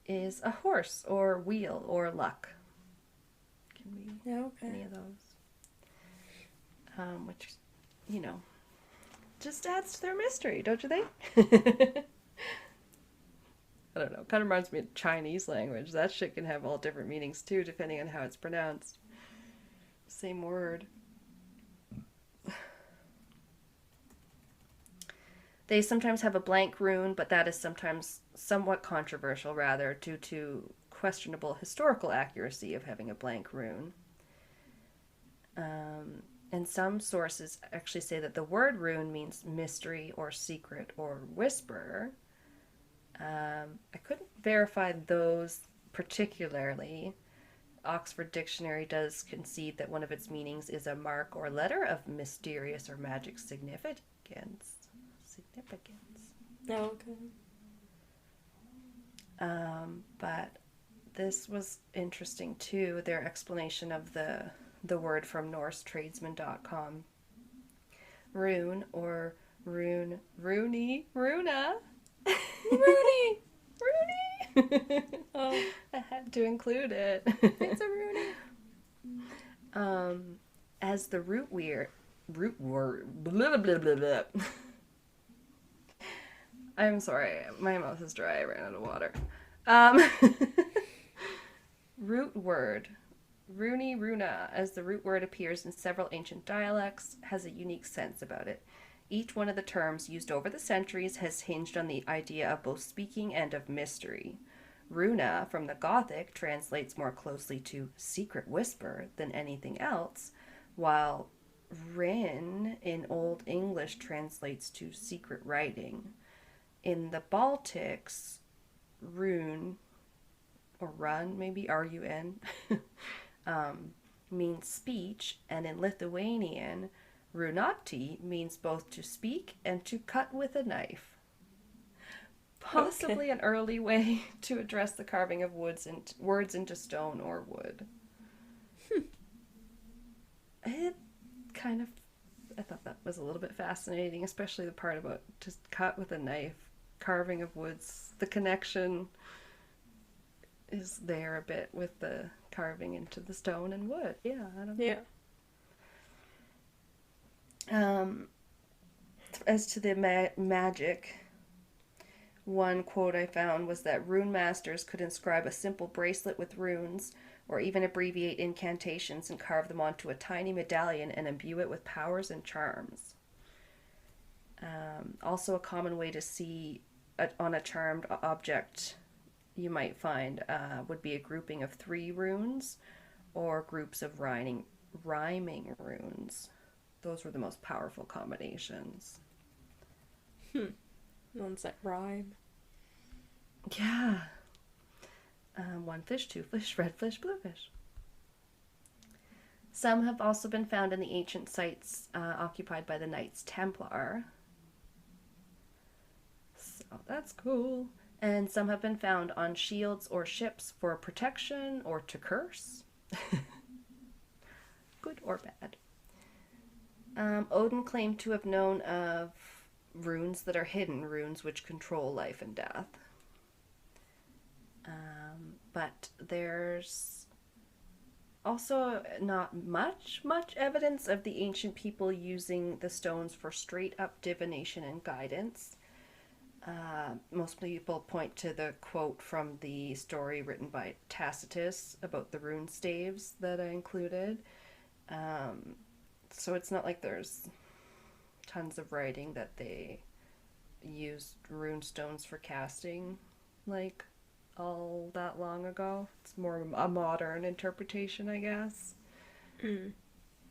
is a horse or wheel or luck. Can be any of those. Which, just adds to their mystery, don't you think? I don't know. Kind of reminds me of Chinese language. That shit can have all different meanings too, depending on how it's pronounced. Same word. They sometimes have a blank rune, but that is sometimes somewhat controversial, rather, due to questionable historical accuracy of having a blank rune. And some sources actually say that the word rune means mystery or secret or whisper. I couldn't verify those particularly. Oxford Dictionary does concede that one of its meanings is a mark or letter of mysterious or magic significance. Okay. But this was interesting too, their explanation of the word from NorseTradesman.com. Rune, or rune, runa. Rooney! Rooney! Oh, I had to include it. it's a Rooney. As the root word, blah, blah, blah, blah. I'm sorry, my mouth is dry, I ran out of water. Root word. Runi runa, as the root word appears in several ancient dialects, has a unique sense about it. Each one of the terms used over the centuries has hinged on the idea of both speaking and of mystery. Runa, from the Gothic, translates more closely to secret whisper than anything else, while Rin in Old English translates to secret writing. In the Baltics, rune, or run, maybe R-U-N, means speech, and in Lithuanian, runati means both to speak and to cut with a knife. Possibly an early way to address the carving of words into stone or wood. I thought that was a little bit fascinating, especially the part about just cut with a knife, carving of woods. The connection is there a bit with the carving into the stone and wood. Yeah, I don't know. Yeah. As to the magic, one quote I found was that rune masters could inscribe a simple bracelet with runes, or even abbreviate incantations and carve them onto a tiny medallion and imbue it with powers and charms. Also, a common way to see on a charmed object you might find would be a grouping of 3 runes, or groups of rhyming runes. Those were the most powerful combinations. Ones that rhyme. Yeah. 1 fish, 2 fish, red fish, blue fish. Some have also been found in the ancient sites occupied by the Knights Templar. So that's cool. And some have been found on shields or ships for protection or to curse. Good or bad. Odin claimed to have known of runes that are hidden, runes which control life and death. But there's also not much evidence of the ancient people using the stones for straight up divination and guidance. Most people point to the quote from the story written by Tacitus about the rune staves that I included. So it's not like there's tons of writing that they used rune stones for casting, like, all that long ago. It's more a modern interpretation, I guess.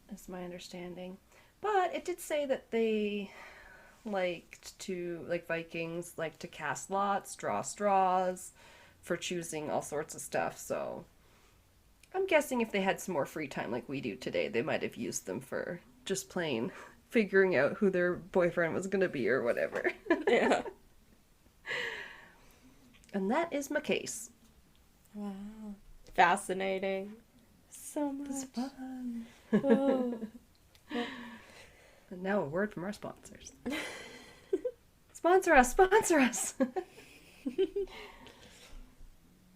That's my understanding. But it did say that they Vikings liked to cast lots, draw straws for choosing all sorts of stuff. So I'm guessing if they had some more free time like we do today, they might have used them for just plain figuring out who their boyfriend was going to be or whatever. Yeah. And that is my case. Wow. Fascinating. So much. It's fun. Oh. And now a word from our sponsors. Sponsor us, sponsor us.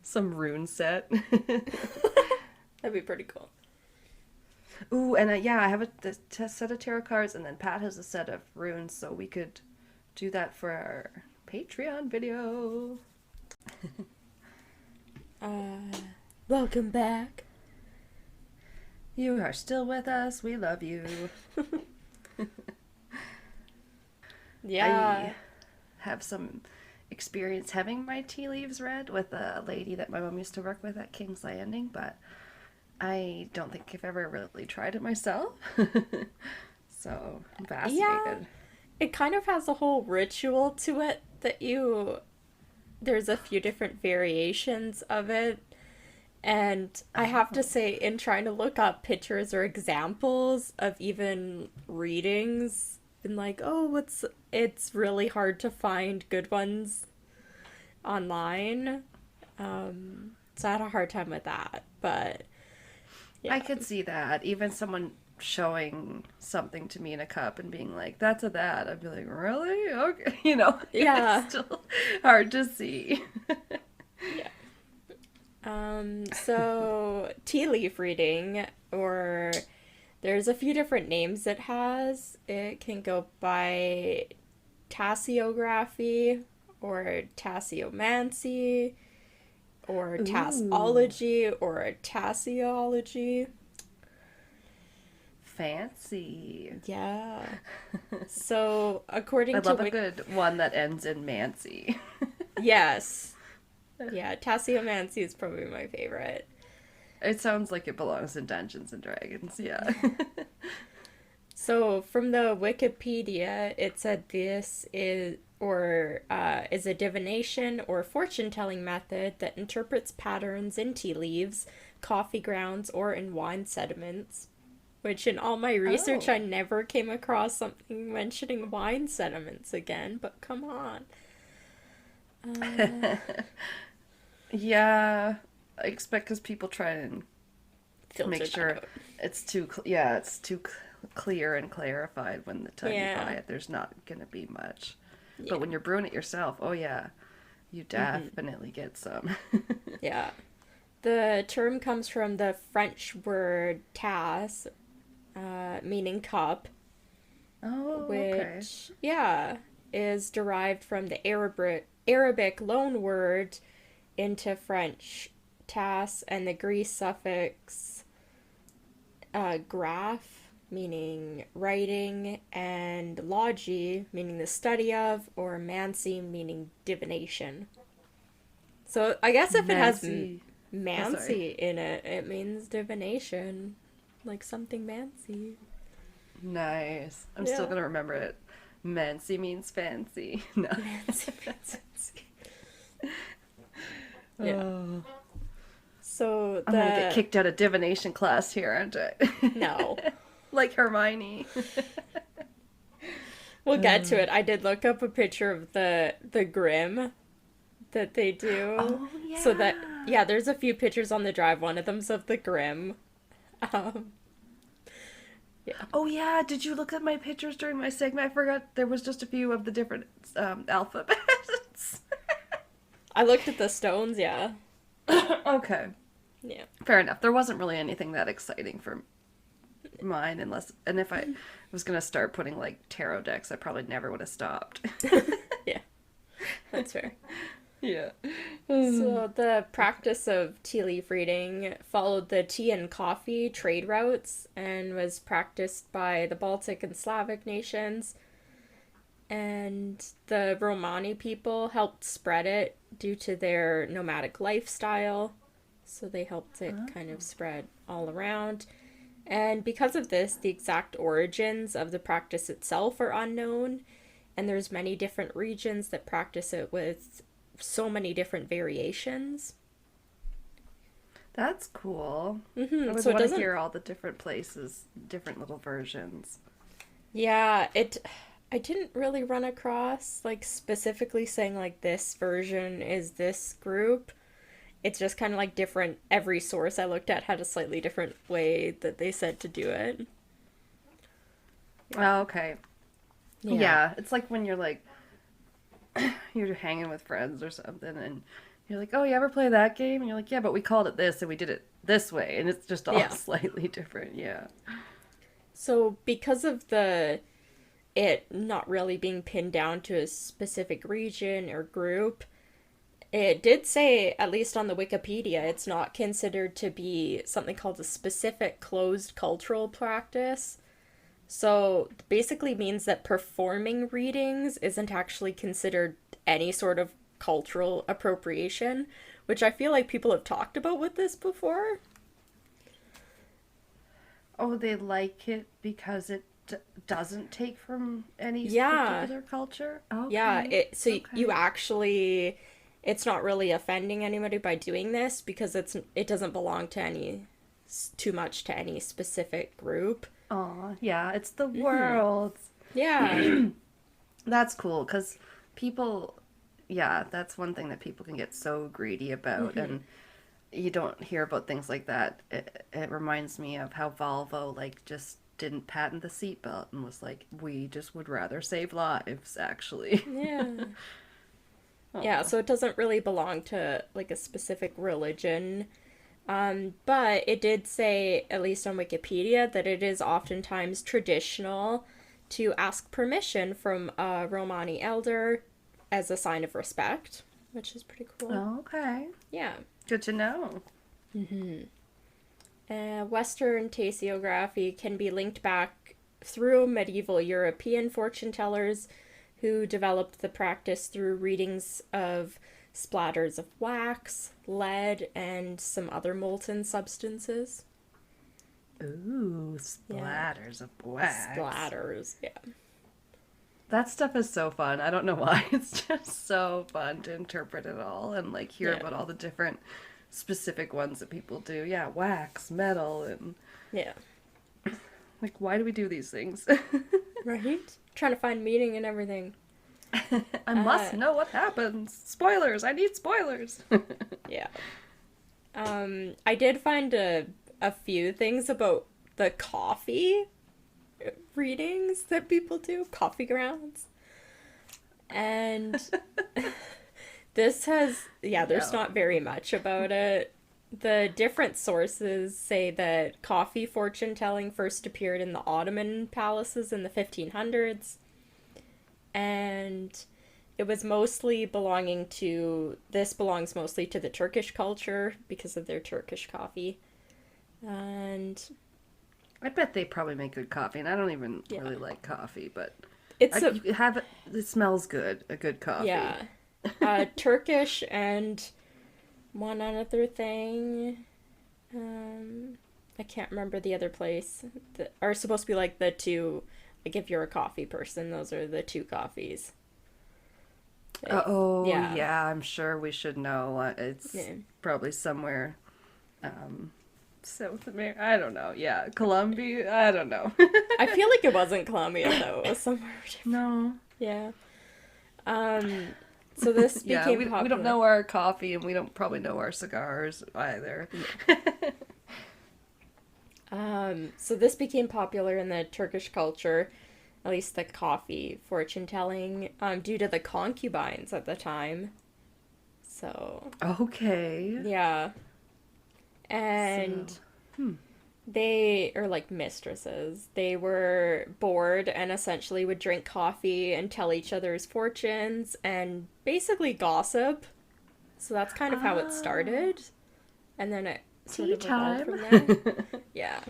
Some rune set. That'd be pretty cool. Ooh, and I have a set of tarot cards, and then Pat has a set of runes, so we could do that for our Patreon video. Welcome back. You are still with us. We love you. Yeah. I have some experience having my tea leaves read with a lady that my mom used to work with at King's Landing, but I don't think I've ever really tried it myself. So I'm fascinated. Yeah. It kind of has a whole ritual to it that there's a few different variations of it. And I have to say, in trying to look up pictures or examples of even readings, been like, it's really hard to find good ones online. So I had a hard time with that, but yeah. I could see that. Even someone showing something to me in a cup and being like, that's a that. I'd be like, really? Okay. Yeah. It's still hard to see. Yeah. So tea leaf reading, or there's a few different names it has. It can go by tasseography, or tasseomancy, or tassology, or tasseology. Fancy. Yeah. So, according to... I love a good one that ends in mancy. Yes. Yeah, tasseomancy is probably my favorite. It sounds like it belongs in Dungeons and Dragons, yeah. So, from the Wikipedia, it said this is a divination or fortune-telling method that interprets patterns in tea leaves, coffee grounds, or in wine sediments. Which, in all my research, I never came across something mentioning wine sediments again, but come on. Yeah, I expect because people try and Filter make sure out. it's too clear and clarified when the time you buy it. There's not gonna be much, but when you're brewing it yourself, you definitely get some. Yeah, the term comes from the French word tasse, meaning cup. Oh, which is derived from the Arabic loan word into French tasse, and the Greek suffix graph, meaning writing, and logy, meaning the study of, or mancy, meaning divination. So I guess if it has mancy in it, it means divination. Like something mancy. Nice. I'm still gonna remember it. Mancy means fancy. No. Mancy means fancy. Yeah. Oh. So I'm gonna get kicked out of divination class here, aren't I? No. Like Hermione. We'll get to it. I did look up a picture of the Grim that they do. Oh, So that, yeah. yeah, there's a few pictures on the drive. One of them's of the Grim. Um, yeah. Oh, yeah. Did you look at my pictures during my segment? I forgot there was just a few of the different alphabets. I looked at the stones, yeah. Okay. Yeah. Fair enough. There wasn't really anything that exciting for mine, and if I was going to start putting, like, tarot decks, I probably never would have stopped. Yeah. That's fair. Yeah. So the practice of tea leaf reading followed the tea and coffee trade routes and was practiced by the Baltic and Slavic nations. And the Romani people helped spread it due to their nomadic lifestyle. So they helped it kind of spread all around. And because of this, the exact origins of the practice itself are unknown. And there's many different regions that practice it with so many different variations. That's cool. Mm-hmm. I would So it want to doesn't. hear all the different places, different little versions. Yeah, it. I didn't really run across like specifically saying like this version is this group. It's just kind of like different. Every source I looked at had a slightly different way that they said to do it. Oh, okay. Yeah, it's like when you're like, you're hanging with friends or something, and you're like, oh, you ever play that game? And you're like, yeah, but we called it this, and we did it this way, and it's just all Yeah. slightly different, yeah. So because of the it not really being pinned down to a specific region or group, it did say, at least on the Wikipedia, it's not considered to be something called a specific closed cultural practice. So basically means that performing readings isn't actually considered any sort of cultural appropriation, which I feel like people have talked about with this before. Oh, they like it because it doesn't take from any Yeah. particular culture? Okay. Yeah, Okay. you actually it's not really offending anybody by doing this because it doesn't belong to any too much to any specific group. Aw, yeah, it's the world. Yeah. That's cool, because people, yeah, that's one thing that people can get so greedy about, and you don't hear about things like that. It reminds me of how Volvo, like, just didn't patent the seatbelt and was like, we just would rather save lives, actually. Yeah. Yeah, so it doesn't really belong to like a specific religion. But it did say, at least on Wikipedia, that it is oftentimes traditional to ask permission from a Romani elder as a sign of respect, which is pretty cool. Oh, okay. Yeah. Good to know. Western tasiography can be linked back through medieval European fortune tellers who developed the practice through readings of splatters of wax, lead, and some other molten substances. Ooh, splatters of wax. Splatters, yeah. That stuff is so fun. I don't know why. It's just so fun to interpret it all and like hear Yeah. about all the different specific ones that people do. Yeah, wax, metal, and Yeah. like why do we do these things? Right? Trying to find meaning and everything. I must know what happens. Spoilers. I need spoilers. Yeah. I did find a few things about the coffee readings that people do, coffee grounds. And this has, there's No. not very much about it. The different sources say that coffee fortune telling first appeared in the Ottoman palaces in the 1500s. And it was mostly belongs mostly to the Turkish culture because of their Turkish coffee. And I bet they probably make good coffee, and I don't even Yeah. really like coffee, but it's you have it. It smells good. A good coffee. yeah, Turkish and one other thing. I can't remember the other place that are supposed to be like the two. Like if you're a coffee person, those are the two coffees. Yeah. I'm sure we should know. It's Yeah. probably somewhere South America. I don't know. Yeah, Colombia. I don't know. I feel like it wasn't Colombia though. It was somewhere different. No. Yeah. So this Yeah, became we popular. don't know our coffee, and we don't probably know our cigars either. So this became popular in the Turkish culture, at least the coffee fortune telling, due to the concubines at the time. So Okay. yeah. And they are like mistresses. They were bored and essentially would drink coffee and tell each other's fortunes and basically gossip. So that's kind of how it started. And then it sort of evolved from there. Yeah.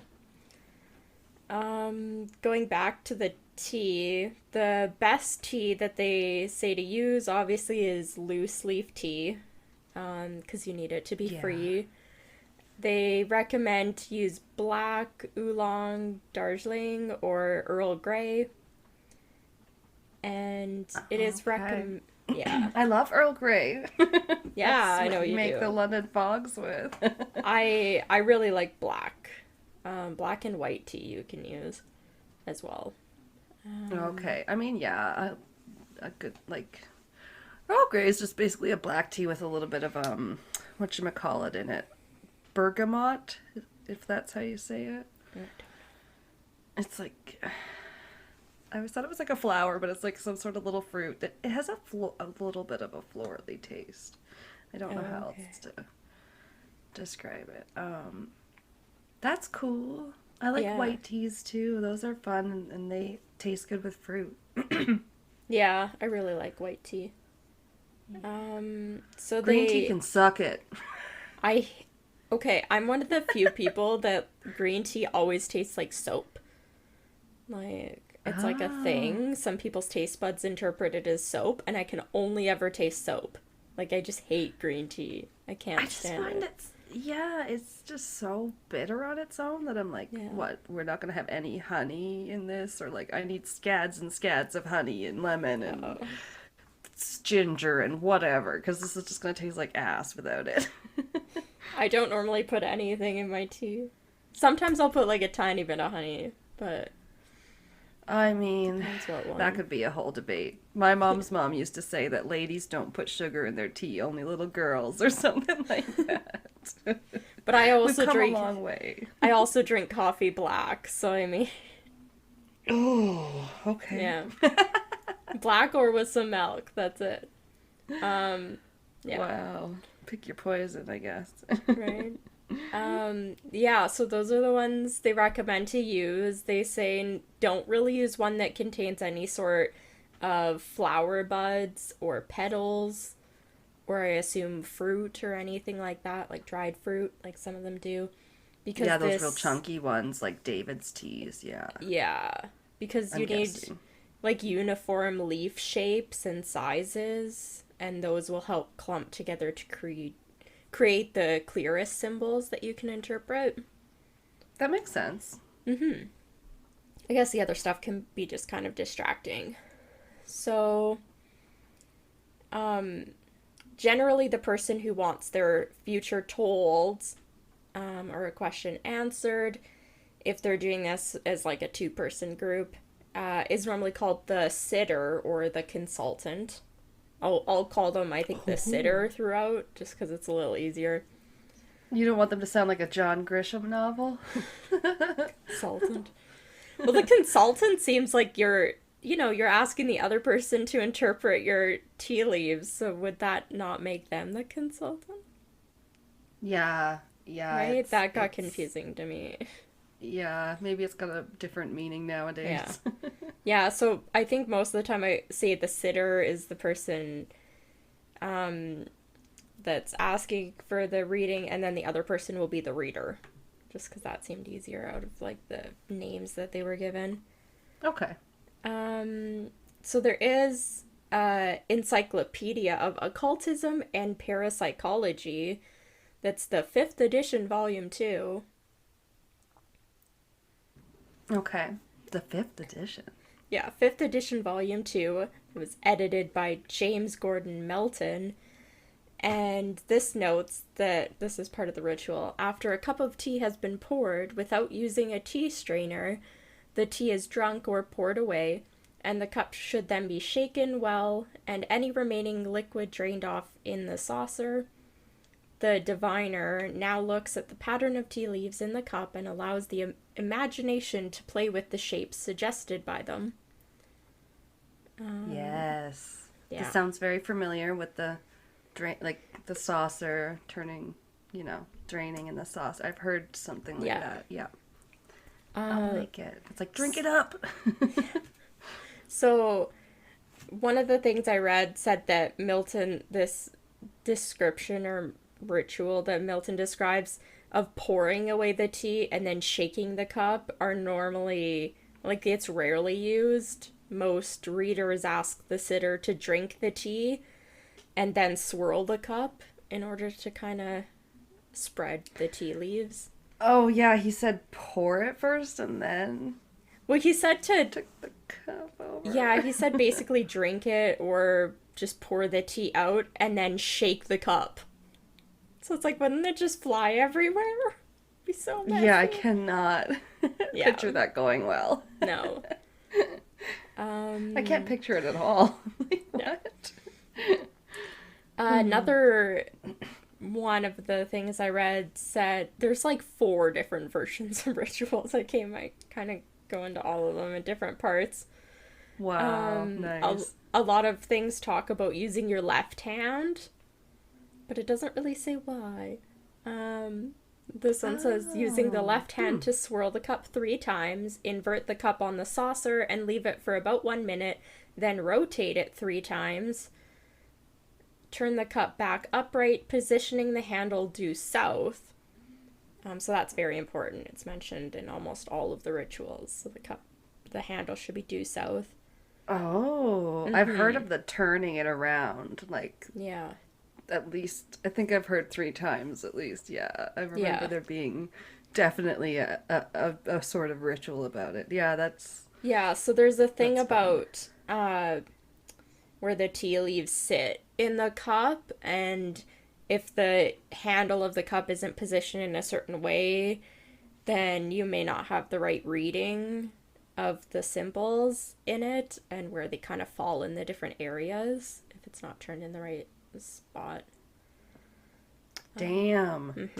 Going back to the tea, the best tea that they say to use obviously is loose leaf tea, because you need it to be free. They recommend to use black, oolong, Darjeeling, or Earl Grey. And it is yeah. I love Earl Grey. Yeah, I know you make do. the London fogs with. I really like black. Black and white tea you can use as well. Okay. I mean, yeah, a good, like, Earl Grey is just basically a black tea with a little bit of, whatchamacallit in it. Bergamot, if that's how you say it. It's like, I always thought it was like a flower, but it's like some sort of little fruit. It has a little bit of a florally taste. I don't know how else to describe it. That's cool. I like white teas too. Those are fun and they taste good with fruit. Yeah, I really like white tea. So Green tea can suck it. Okay, I'm one of the few people that green tea always tastes like soap. Like, it's like a thing. Some people's taste buds interpret it as soap, and I can only ever taste soap. Like, I just hate green tea. I can't stand it. It's just so bitter on its own that I'm like, what? We're not going to have any honey in this? Or, like, I need scads and scads of honey and lemon and ginger and whatever, because this is just going to taste like ass without it. I don't normally put anything in my tea. Sometimes I'll put, like, a tiny bit of honey, but... I mean, that could be a whole debate. My mom's mom used to say that ladies don't put sugar in their tea, only little girls, or something like that. But I also We've come drink a long way. I also drink coffee black, so I mean... Oh, okay. Yeah. Black or with some milk, that's it. Yeah. Wow. Pick your poison, I guess. Right. Yeah, so those are the ones they recommend to use. They say don't really use one that contains any sort of flower buds or petals, or I assume fruit or anything like that, like dried fruit, like some of them do. Because those real chunky ones, like David's teas, Yeah, because you need like uniform leaf shapes and sizes, and those will help clump together to create the clearest symbols that you can interpret. That makes sense. I guess the other stuff can be just kind of distracting. So, generally the person who wants their future told, or a question answered, if they're doing this as like a two-person group, is normally called the sitter or the consultant. I'll call them, I think, the sitter throughout, just because it's a little easier. You don't want them to sound like a John Grisham novel? Consultant. Well, the consultant seems like you're asking the other person to interpret your tea leaves, so would that not make them the consultant? Yeah. Right? That got confusing to me. Yeah, maybe it's got a different meaning nowadays. Yeah, so I think most of the time I say the sitter is the person that's asking for the reading, and then the other person will be the reader. Just because that seemed easier out of, like, the names that they were given. Okay. So there is Encyclopedia of Occultism and Parapsychology. That's the 5th edition, volume 2. Okay. The 5th edition. Yeah, 5th edition, volume 2. It was edited by James Gordon Melton. And this notes that this is part of the ritual. After a cup of tea has been poured without using a tea strainer, the tea is drunk or poured away, and the cup should then be shaken well, and any remaining liquid drained off in the saucer. The diviner now looks at the pattern of tea leaves in the cup and allows the imagination to play with the shapes suggested by them. Yes. Yeah. This sounds very familiar with the the saucer turning, draining in the saucer. I've heard something like that. Yeah. I'll make it. It's like, drink it up. So, one of the things I read said that this description or ritual that Milton describes of pouring away the tea and then shaking the cup are normally, it's rarely used. Most readers ask the sitter to drink the tea and then swirl the cup in order to kind of spread the tea leaves. Oh, yeah, he said pour it first and then... Well, he said to... took the cup over. Yeah, he said basically drink it or just pour the tea out and then shake the cup. So it's like, wouldn't it just fly everywhere? It'd be so messy. Yeah, I cannot picture that going well. No. I can't picture it at all. What? Another one of the things I read said there's 4 different versions of rituals. I kind of go into all of them in different parts. Wow, nice. A lot of things talk about using your left hand, but it doesn't really say why. This one says using the left hand to swirl the cup 3 times, invert the cup on the saucer and leave it for about 1 minute, then rotate it 3 times. Turn the cup back upright, positioning the handle due south. So that's very important. It's mentioned in almost all of the rituals. So the handle should be due south. Oh, I've heard of the turning it around, Yeah. At least, I think I've heard 3 times at least, yeah. I remember there being definitely a sort of ritual about it. Yeah, that's... Yeah, so there's a thing about where the tea leaves sit in the cup, and if the handle of the cup isn't positioned in a certain way, then you may not have the right reading of the symbols in it, and where they kind of fall in the different areas, if it's not turned in the right spot. Damn.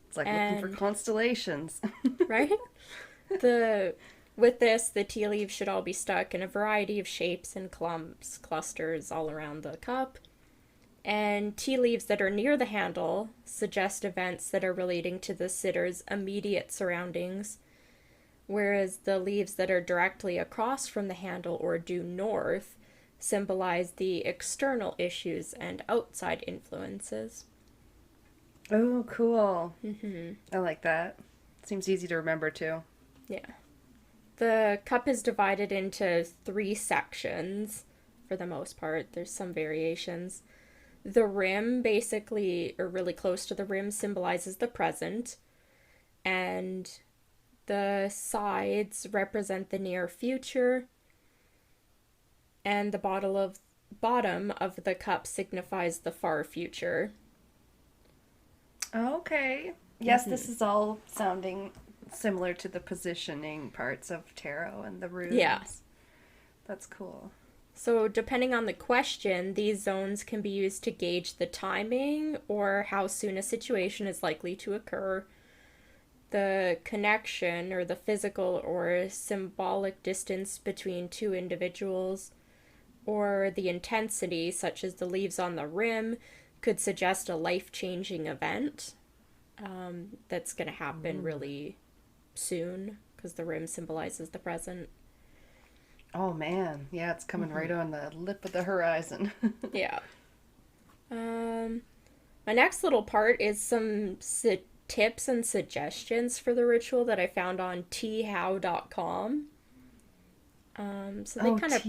It's like looking for constellations. Right? With this, the tea leaves should all be stuck in a variety of shapes and clumps, clusters all around the cup. And tea leaves that are near the handle suggest events that are relating to the sitter's immediate surroundings, whereas the leaves that are directly across from the handle or due north symbolize the external issues and outside influences. Oh, cool. I like that. Seems easy to remember, too. Yeah. The cup is divided into 3 sections, for the most part. There's some variations. The rim, basically, or really close to the rim, symbolizes the present, and the sides represent the near future, and the bottom of the cup signifies the far future. Okay. Yes, this is all sounding similar to the positioning parts of tarot and the runes. Yeah. That's cool. So depending on the question, these zones can be used to gauge the timing or how soon a situation is likely to occur, the connection or the physical or symbolic distance between 2 individuals, or the intensity, such as the leaves on the rim, could suggest a life-changing event that's going to happen really soon, because the rim symbolizes the present. Oh man, yeah, it's coming right on the lip of the horizon. Yeah. My next little part is some tips and suggestions for the ritual that I found on teahow.com. So they kind of...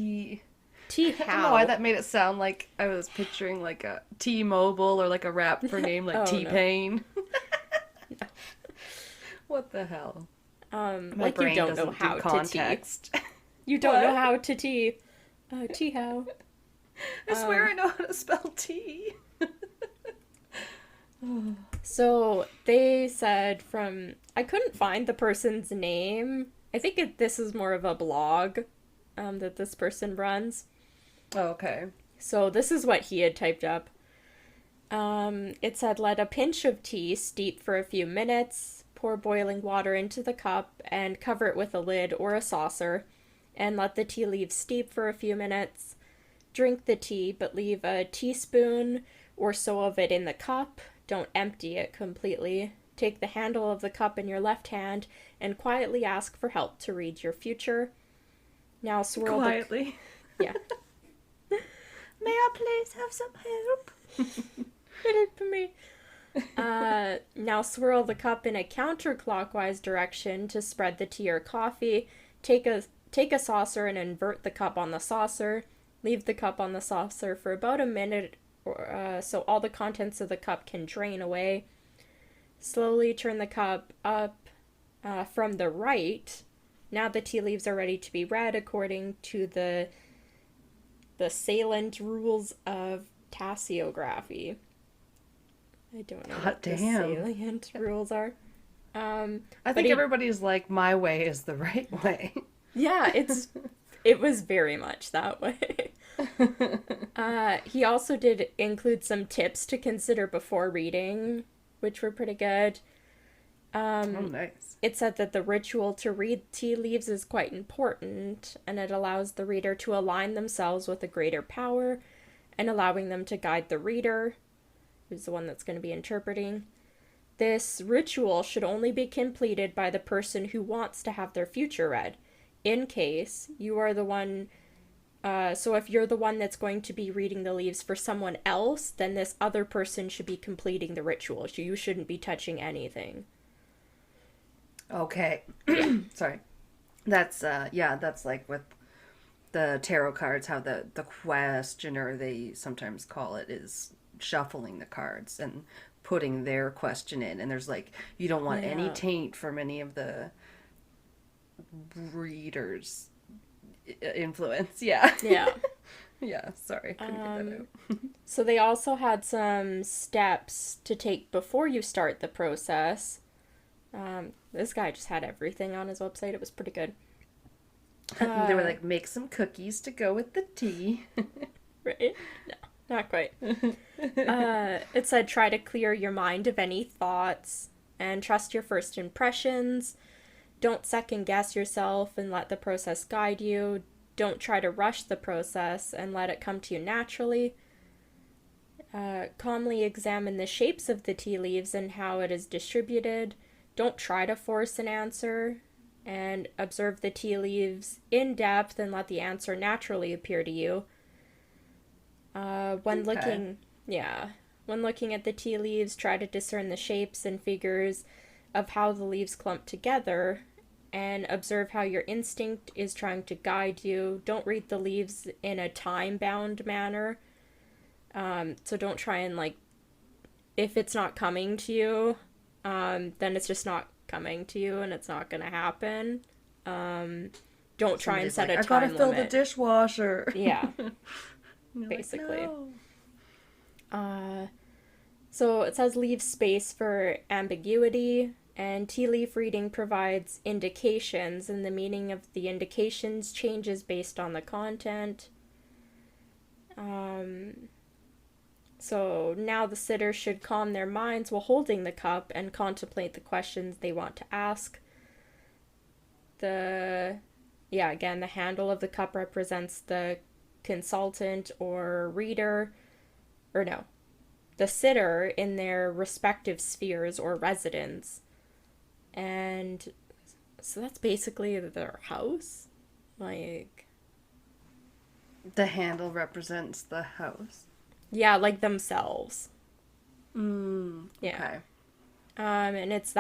T-How. I don't know why that made it sound like I was picturing like a T-Mobile or like a rapper name like T-Pain. No. What the hell? Like you don't know how to tea. You don't know how to tea. T-How. I swear I know how to spell tea. So they said I couldn't find the person's name. I think this is more of a blog that this person runs. Oh, okay. So this is what he had typed up. It said, let a pinch of tea steep for a few minutes, pour boiling water into the cup, and cover it with a lid or a saucer, and let the tea leaves steep for a few minutes. Drink the tea, but leave a teaspoon or so of it in the cup. Don't empty it completely. Take the handle of the cup in your left hand and quietly ask for help to read your future. Now swirl quietly. Yeah. May I please have some help? For me. Now swirl the cup in a counterclockwise direction to spread the tea or coffee. Take a saucer and invert the cup on the saucer. Leave the cup on the saucer for about a minute so all the contents of the cup can drain away. Slowly turn the cup up from the right. Now the tea leaves are ready to be read according to the salient rules of tasseography. I don't know what the salient rules are. I think everybody's like, my way is the right way. Yeah, it was very much that way. He also did include some tips to consider before reading, which were pretty good. Oh, nice. It said that the ritual to read tea leaves is quite important, and it allows the reader to align themselves with a greater power, and allowing them to guide the reader, who's the one that's going to be interpreting. This ritual should only be completed by the person who wants to have their future read. In case you are the one, so if you're the one that's going to be reading the leaves for someone else, then this other person should be completing the ritual. So you shouldn't be touching anything. Okay. Sorry. That's that's like with the tarot cards, how the questioner, they sometimes call it, is shuffling the cards and putting their question in. And there's like, you don't want any taint from any of the readers' influence. Yeah. Yeah. Yeah, sorry. Couldn't get that out. So they also had some steps to take before you start the process. This guy just had everything on his website. It was pretty good. They were like, make some cookies to go with the tea. Right? No, not quite. It said try to clear your mind of any thoughts and trust your first impressions. Don't second guess yourself and let the process guide you. Don't try to rush the process and let it come to you naturally. Calmly examine the shapes of the tea leaves and how it is distributed. Don't try to force an answer, and observe the tea leaves in depth and let the answer naturally appear to you. When looking at the tea leaves, try to discern the shapes and figures of how the leaves clump together, and observe how your instinct is trying to guide you. Don't read the leaves in a time-bound manner. So don't try and, like, if it's not coming to you, then it's just not coming to you and it's not going to happen. Don't try and set a time limit. I gotta fill the dishwasher. Yeah. Basically. Like, no. So it says leave space for ambiguity, and tea leaf reading provides indications, and the meaning of the indications changes based on the content. So now the sitter should calm their minds while holding the cup and contemplate the questions they want to ask. The handle of the cup represents the consultant or reader, the sitter in their respective spheres or residence. And so that's basically their house. Like, the handle represents the house. Yeah, like themselves. Yeah. Okay. And it's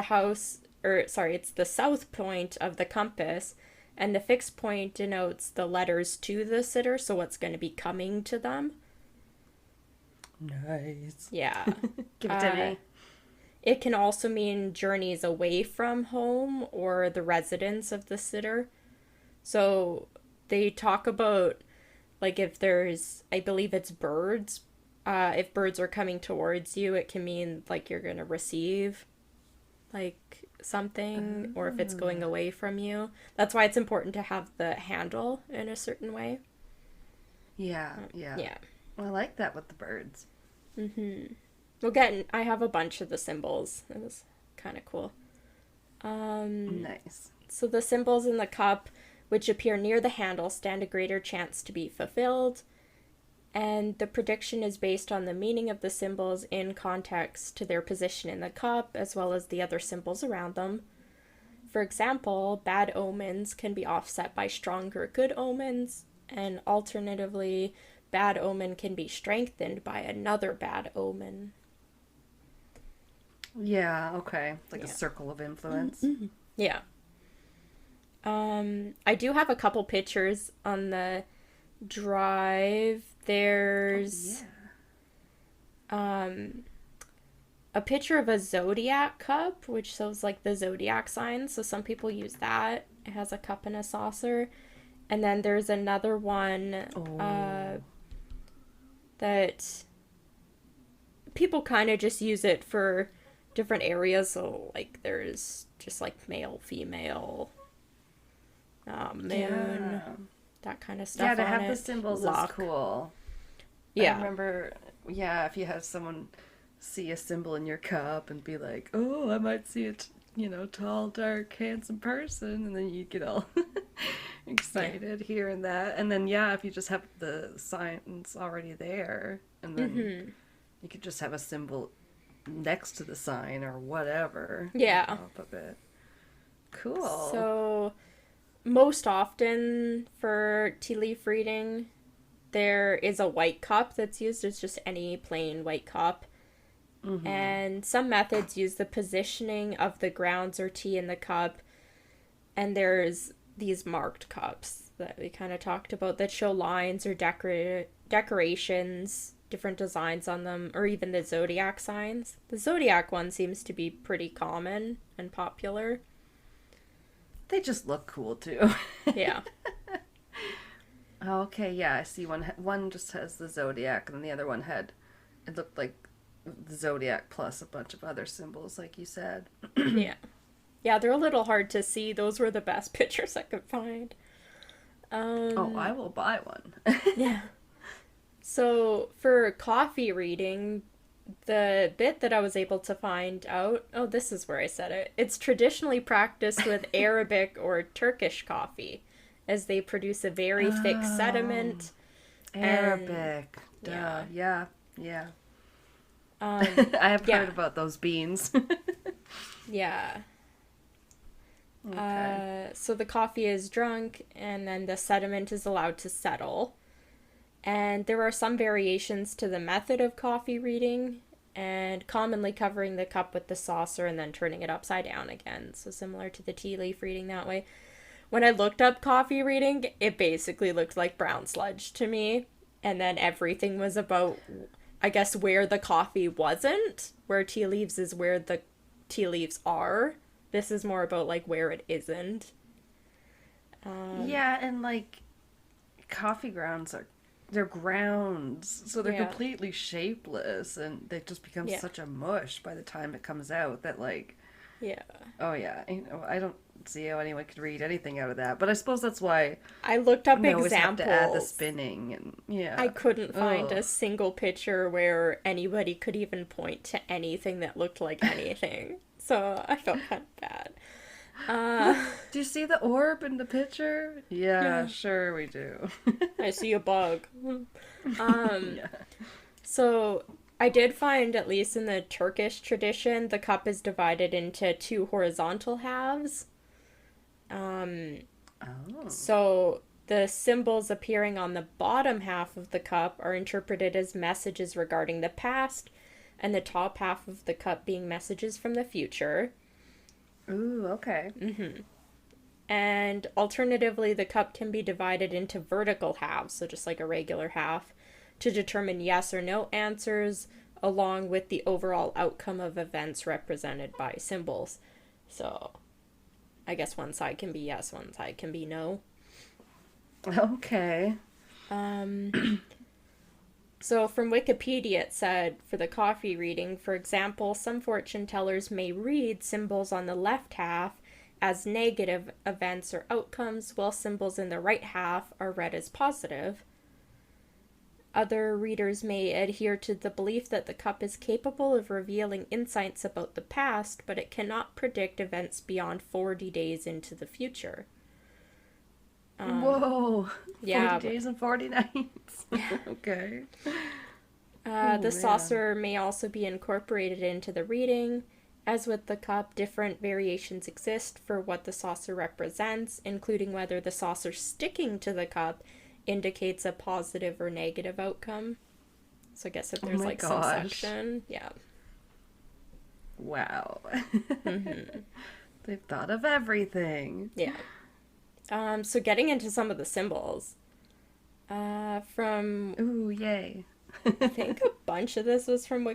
it's the south point of the compass, and the fixed point denotes the letters to the sitter, so what's going to be coming to them. Nice. Yeah. Give it to me. It can also mean journeys away from home or the residence of the sitter. So they talk about, like, if there's, I believe it's birds if birds are coming towards you, it can mean like you're gonna receive like something, or if it's going away from you. That's why it's important to have the handle in a certain way. Yeah, yeah. Yeah. I like that with the birds. I have a bunch of the symbols. It was kind of cool. Nice. So the symbols in the cup, which appear near the handle, stand a greater chance to be fulfilled. And the prediction is based on the meaning of the symbols in context to their position in the cup, as well as the other symbols around them. For example, bad omens can be offset by stronger good omens, and alternatively, bad omen can be strengthened by another bad omen. Yeah, okay. Like a circle of influence. Yeah. I do have a couple pictures on the drive. There's a picture of a zodiac cup, which shows like the zodiac signs. So some people use that. It has a cup and a saucer. And then there's another one that people kind of just use it for different areas. So like there's just like male, female, moon, that kind of stuff. Yeah, to on have it. the symbols Luck. is cool. Yeah. I remember, if you have someone see a symbol in your cup and be like, oh, I might see a tall, dark, handsome person, and then you get all excited hearing that. And then, if you just have the signs already there, and then you could just have a symbol next to the sign or whatever. Yeah. On top of it. Cool. So, most often for tea leaf reading, there is a white cup that's used. It's just any plain white cup. And some methods use the positioning of the grounds or tea in the cup. And there's these marked cups that we kind of talked about that show lines or decorations, different designs on them, or even the zodiac signs. The zodiac one seems to be pretty common and popular. They just look cool too. Yeah. Okay, yeah, I see one just has the zodiac, and then the other one it looked like the zodiac plus a bunch of other symbols, like you said. Yeah. Yeah, they're a little hard to see. Those were the best pictures I could find. I will buy one. Yeah. So, for coffee reading, the bit that I was able to find out... Oh, this is where I said it. It's traditionally practiced with Arabic or Turkish coffee, as they produce a very thick sediment. Arabic. Duh. Yeah. I have heard about those beans. Yeah. Okay. So the coffee is drunk, and then the sediment is allowed to settle. And there are some variations to the method of coffee reading, and commonly covering the cup with the saucer and then turning it upside down again. So similar to the tea leaf reading that way. When I looked up coffee reading, it basically looked like brown sludge to me. And then everything was about, I guess, where the coffee wasn't. Where tea leaves is where the tea leaves are. This is more about, like, where it isn't. Yeah, and, like, coffee grounds they're grounds, so they're completely shapeless, and they just become such a mush by the time it comes out that, like... Yeah. Oh, yeah. I don't see how anyone could read anything out of that, but I suppose that's why... I looked up they examples. always have to add the spinning, and, I couldn't find a single picture where anybody could even point to anything that looked like anything. So I felt kind of bad. Do you see the orb in the picture? Yeah, sure we do. I see a bug. So I did find, at least in the Turkish tradition, the cup is divided into two horizontal halves. So the symbols appearing on the bottom half of the cup are interpreted as messages regarding the past, and the top half of the cup being messages from the future. Ooh, okay. And alternatively, the cup can be divided into vertical halves, so just like a regular half, to determine yes or no answers, along with the overall outcome of events represented by symbols. So, I guess one side can be yes, one side can be no. Okay. So from Wikipedia it said, for the coffee reading, for example, some fortune tellers may read symbols on the left half as negative events or outcomes, while symbols in the right half are read as positive. Other readers may adhere to the belief that the cup is capable of revealing insights about the past, but it cannot predict events beyond 40 days into the future. Whoa! Yeah, 40 days and 40 nights. Okay. The saucer may also be incorporated into the reading. As with the cup, different variations exist for what the saucer represents, including whether the saucer sticking to the cup indicates a positive or negative outcome. So I guess if there's some section, yeah. Wow. They've thought of everything. Yeah. So getting into some of the symbols. Ooh, yay. I think a bunch of this was from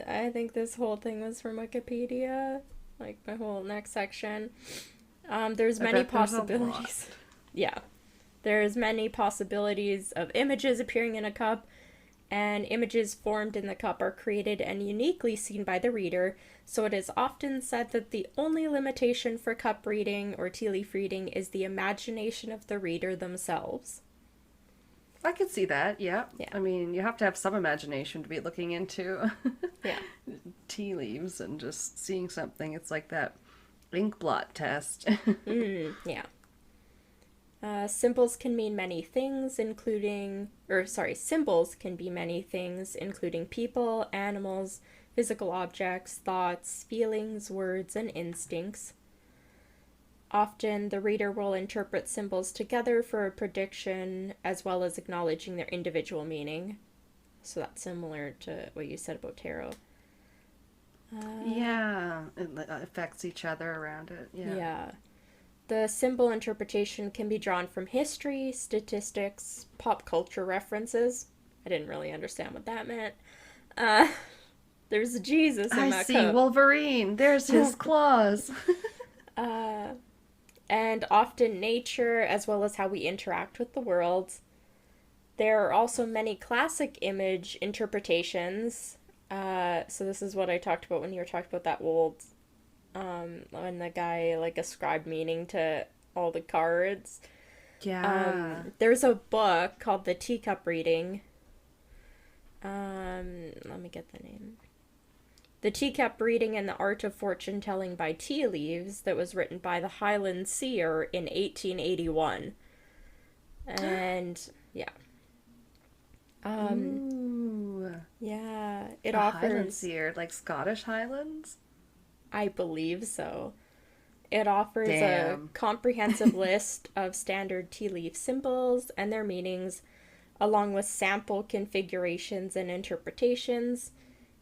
I think this whole thing was from Wikipedia. Like my whole next section. There's many possibilities. Yeah. There's many possibilities of images appearing in a cup, and images formed in the cup are created and uniquely seen by the reader, so it is often said that the only limitation for cup reading or tea leaf reading is the imagination of the reader themselves. I could see that, yeah. Yeah. I mean, you have to have some imagination to be looking into Yeah. tea leaves and just seeing something. It's like that ink blot test. Yeah. Symbols can mean many things, symbols can be many things, including people, animals, physical objects, thoughts, feelings, words, and instincts. Often, the reader will interpret symbols together for a prediction, as well as acknowledging their individual meaning. So that's similar to what you said about tarot. Yeah, it affects each other around it. Yeah. The symbol interpretation can be drawn from history, statistics, pop culture references. I didn't really understand what that meant. There's a Jesus in that see cup. Wolverine. There's his claws. And often nature, as well as how we interact with the world. There are also many classic image interpretations. So this is what I talked about when you were talking about that old, when the guy ascribed meaning to all the cards. Yeah. There's a book called The Teacup Reading. Let me get the name. The Teacup Reading and the Art of Fortune Telling by Tea Leaves, that was written by the Highland Seer in 1881. And, yeah. Ooh. Yeah, it offers... Highland Seer, like Scottish Highlands? I believe so. It offers a comprehensive list of standard tea leaf symbols and their meanings, along with sample configurations and interpretations.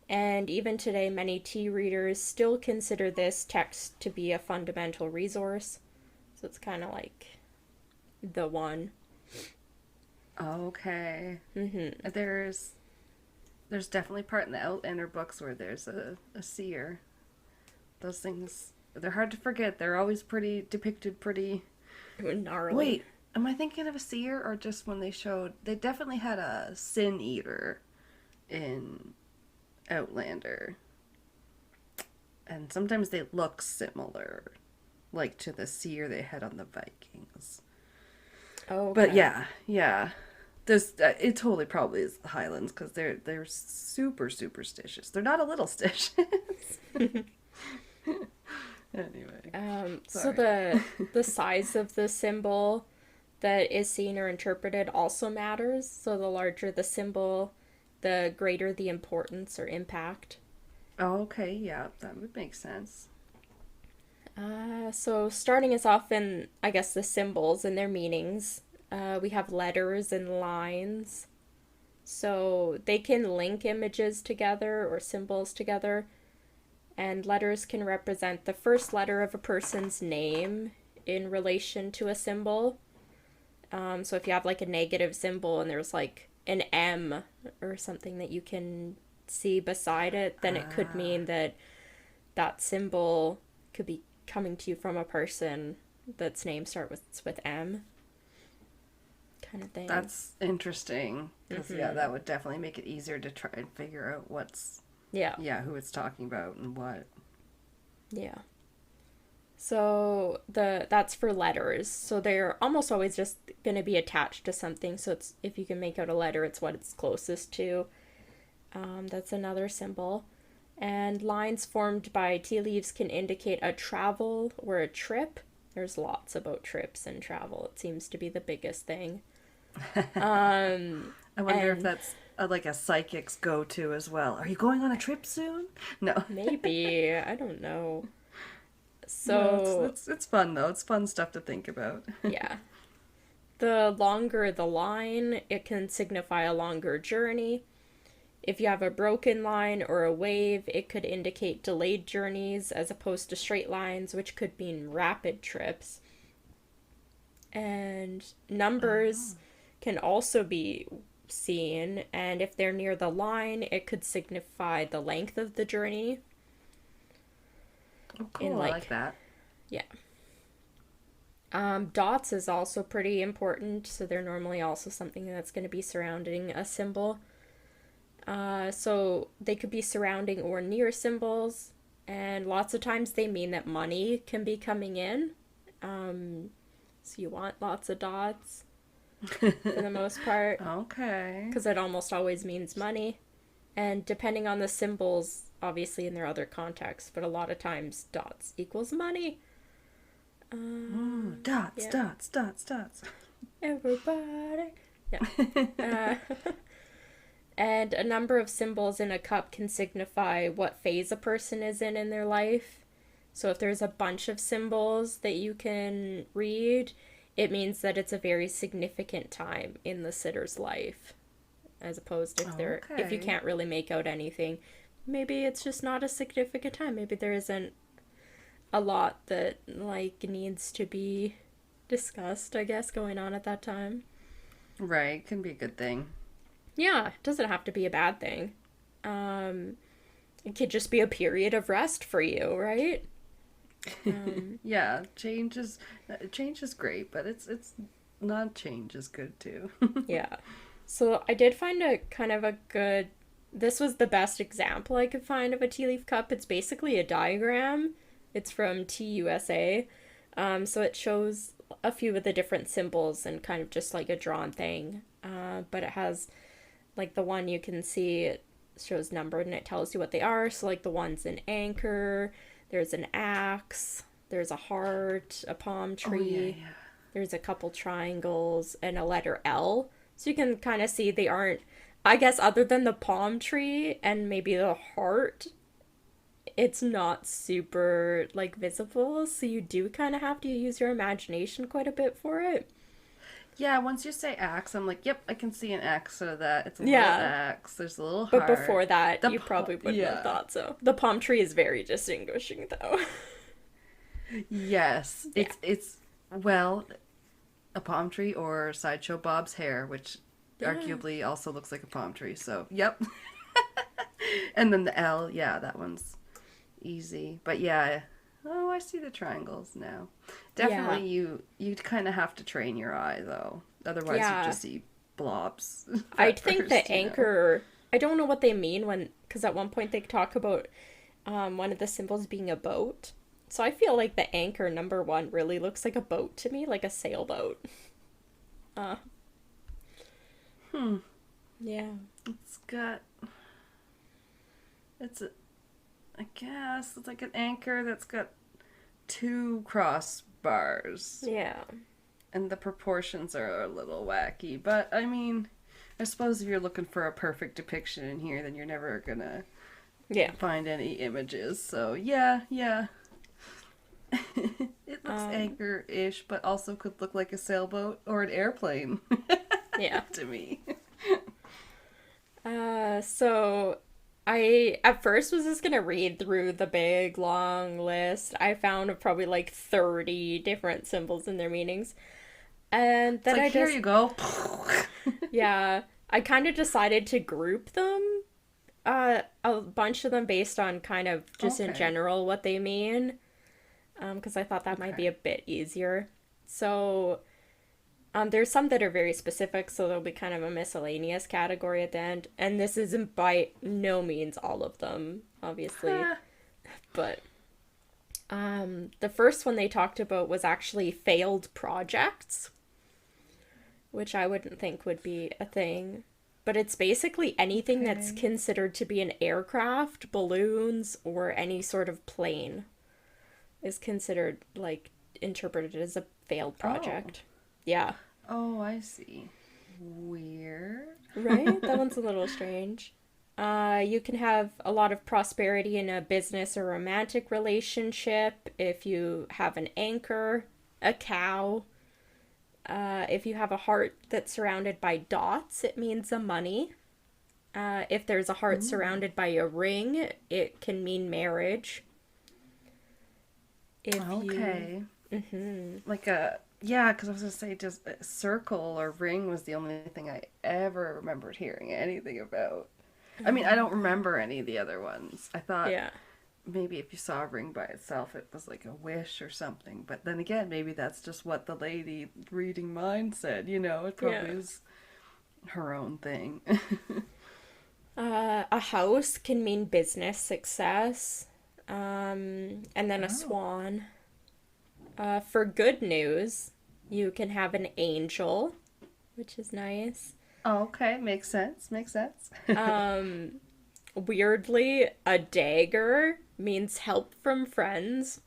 And even today, many tea readers still consider this text to be a fundamental resource. So it's kind of like the one. Okay. Mm-hmm. There's definitely part in the Outlander books where there's a seer. Those things, they're hard to forget. They're always depicted pretty gnarly. Wait, am I thinking of a seer or just when they definitely had a sin eater in Outlander. And sometimes they look similar, like to the seer they had on the Vikings. Oh, okay. But yeah. There's it totally probably is the Highlands because they're super superstitious. They're not a little stitious. Anyway. So the size of the symbol that is seen or interpreted also matters. So the larger the symbol, the greater the importance or impact. Oh, okay, yeah, that would make sense. So starting us off in, I guess, the symbols and their meanings, we have letters and lines. So they can link images together or symbols together. And letters can represent the first letter of a person's name in relation to a symbol. So if you have a negative symbol and there's an M or something that you can see beside it, then it could mean that symbol could be coming to you from a person that's name starts with M. kind of thing. That's interesting. Because, yeah, that would definitely make it easier to try and figure out who it's talking about and what. Yeah. So that's for letters. So they're almost always just going to be attached to something. So it's, if you can make out a letter, it's what it's closest to. That's another symbol. And lines formed by tea leaves can indicate a travel or a trip. There's lots about trips and travel. It seems to be the biggest thing. I wonder if that's like a psychic's go-to as well. Are you going on a trip soon? No. Maybe. I don't know. So no, it's fun though. It's fun stuff to think about. Yeah. The longer the line, it can signify a longer journey. If you have a broken line or a wave, it could indicate delayed journeys as opposed to straight lines, which could mean rapid trips. And numbers can also be seen, and if they're near the line, it could signify the length of the journey. Oh, cool. I like that. Yeah. Dots is also pretty important, so they're normally also something that's going to be surrounding a symbol. So they could be surrounding or near symbols, and lots of times they mean that money can be coming in. So you want lots of dots for the most part. Okay. Because it almost always means money. And depending on the symbols, obviously in their other contexts, but a lot of times dots equals money. Dots, yeah. dots. Everybody. Yeah. And a number of symbols in a cup can signify what phase a person is in their life. So if there's a bunch of symbols that you can read, it means that it's a very significant time in the sitter's life. As opposed to if you can't really make out anything, maybe it's just not a significant time. Maybe there isn't a lot that like needs to be discussed, I guess, going on at that time. Right, can be a good thing. Yeah, it doesn't have to be a bad thing. It could just be a period of rest for you, right? Yeah, change is great, but it's not change is good too. Yeah. So I did find a kind of a good, this was the best example I could find of a tea leaf cup. It's basically a diagram. It's from TUSA. So it shows a few of the different symbols and kind of just like a drawn thing. But it has like the one you can see, it shows numbered and it tells you what they are. So like the one's an anchor, there's an axe, there's a heart, a palm tree, there's a couple triangles, and a letter L. So you can kind of see they aren't, I guess, other than the palm tree and maybe the heart, it's not super, like, visible. So you do kind of have to use your imagination quite a bit for it. Yeah, once you say axe, I'm like, yep, I can see an axe of that. It's a little axe. There's a little heart. But before that, you probably wouldn't have thought so. The palm tree is very distinguishing, though. Yes. Yeah. It's well, a palm tree or Sideshow Bob's hair, which arguably also looks like a palm tree. So, yep. And then the L, yeah, that one's easy. But yeah, oh, I see the triangles now. Definitely you kind of have to train your eye, though. Otherwise, you just see blobs. I think the anchor, I don't know what they mean because at one point they talk about one of the symbols being a boat. So I feel like the anchor number 1 really looks like a boat to me, like a sailboat. Yeah. I guess it's like an anchor that's got 2 crossbars. Yeah. And the proportions are a little wacky, but I mean, I suppose if you're looking for a perfect depiction in here, then you're never gonna find any images. So yeah. It looks anchor-ish, but also could look like a sailboat or an airplane. Yeah. To me. So I at first was just gonna read through the big long list. I found probably like 30 different symbols and their meanings. And then here you go. Yeah. I kind of decided to group them. A bunch of them based on kind of just in general what they mean. Because I thought that might be a bit easier. So There's some that are very specific, so there'll be kind of a miscellaneous category at the end. And this isn't by no means all of them, obviously. But the first one they talked about was actually failed projects, which I wouldn't think would be a thing. But it's basically anything that's considered to be an aircraft, balloons, or any sort of plane is considered, like, interpreted as a failed project. Yeah. Oh, I see. Weird. Right? That one's a little strange. You can have a lot of prosperity in a business or romantic relationship if you have an anchor, a cow. If you have a heart that's surrounded by dots, it means a money. If there's a heart surrounded by a ring, it can mean marriage. Like a, yeah, because I was going to say just a circle or ring was the only thing I ever remembered hearing anything about. I mean, I don't remember any of the other ones. I thought maybe if you saw a ring by itself, it was like a wish or something. But then again, maybe that's just what the lady reading mine said. You know, it probably is her own thing. A house can mean business success. And then a swan. For good news, you can have an angel, which is nice. Oh, okay, makes sense. Weirdly, a dagger means help from friends.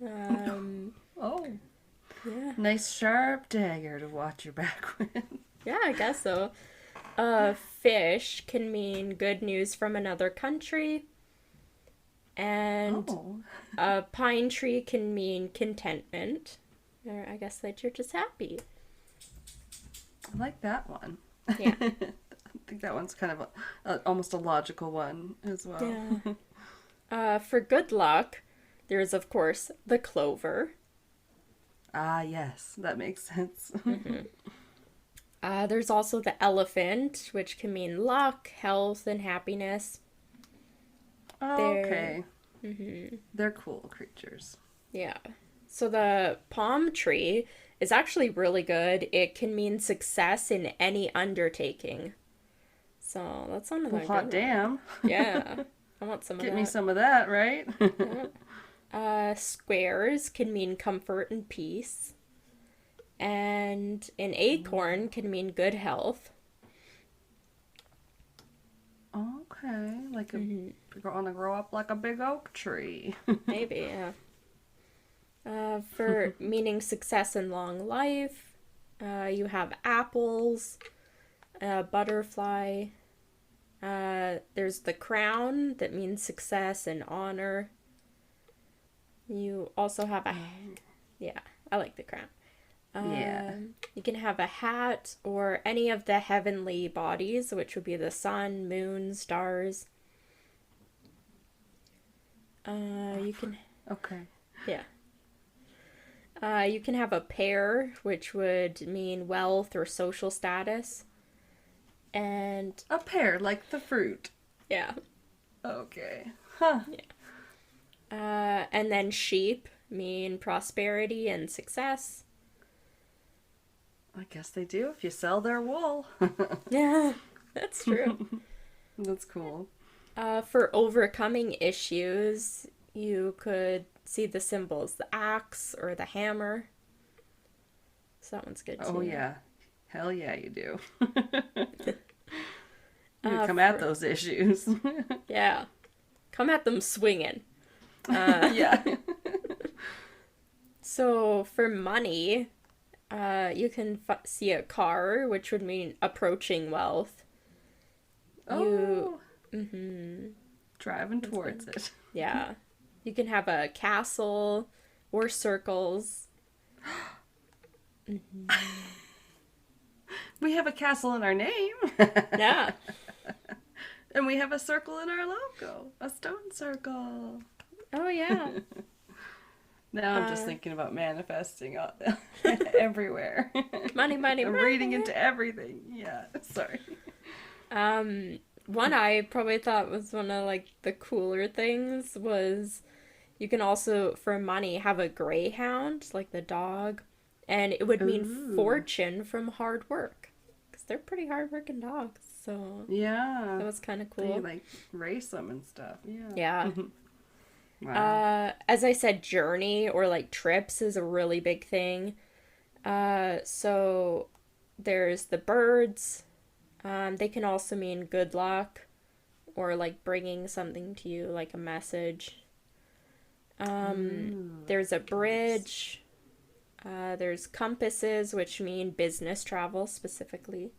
Oh. Yeah. Nice sharp dagger to watch your back with. Yeah, I guess so. Fish can mean good news from another country. And a pine tree can mean contentment. Or I guess that you're just happy. I like that one. Yeah. I think that one's kind of almost a logical one as well. Yeah. For good luck, there's, of course, the clover. Ah, yes. That makes sense. There's also the elephant, which can mean luck, health, and happiness. Oh, okay. They're cool creatures. Yeah. So the palm tree is actually really good. It can mean success in any undertaking. So that's one of the hot damn. Yeah. I want some of that. Get me some of that, right? Squares can mean comfort and peace. And an acorn can mean good health. Okay. Like you're going to grow up like a big oak tree. Maybe, yeah. For meaning success and long life, you have apples, butterfly. There's the crown that means success and honor. You also have a... Yeah, I like the crown. You can have a hat or any of the heavenly bodies, which would be the sun, moon, stars. You can... Okay. Yeah. You can have a pear, which would mean wealth or social status. And... A pear, like the fruit. Yeah. Okay. Huh. Yeah. And then sheep mean prosperity and success. I guess they do if you sell their wool. Yeah, that's true. That's cool. For overcoming issues, you could see the symbols, the axe or the hammer. So that one's good too. Oh yeah. Hell yeah, you do. You come at those issues. Yeah. Come at them swinging. Yeah. So for money, you can see a car, which would mean approaching wealth. Driving towards it. Yeah. You can have a castle or circles. We have a castle in our name. Yeah. And we have a circle in our logo. A stone circle. Oh, yeah. Now I'm just thinking about manifesting everywhere. Money, money, I'm money. reading into everything. Yeah, sorry. One I probably thought was one of, like, the cooler things was you can also, for money, have a greyhound, like the dog, And it would mean Ooh. fortune from hard work. Because they're pretty hard-working dogs, so... Yeah. That was kind of cool. They, like, race them and stuff. Yeah. Yeah. Wow. As I said, journey or, like, trips is a really big thing. So there's the birds. They can also mean good luck or, like, bringing something to you, like a message. There's a bridge. There's compasses, which mean business travel specifically.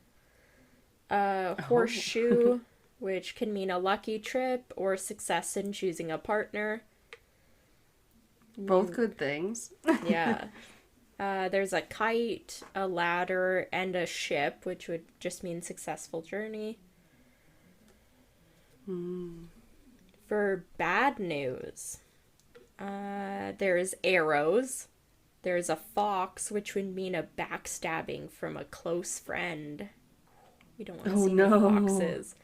Horseshoe, which can mean a lucky trip or success in choosing a partner. Both good things. Yeah. There's a kite, a ladder, and a ship, which would just mean successful journey. For bad news, there's arrows. There's a fox, which would mean a backstabbing from a close friend. You don't want to see no foxes.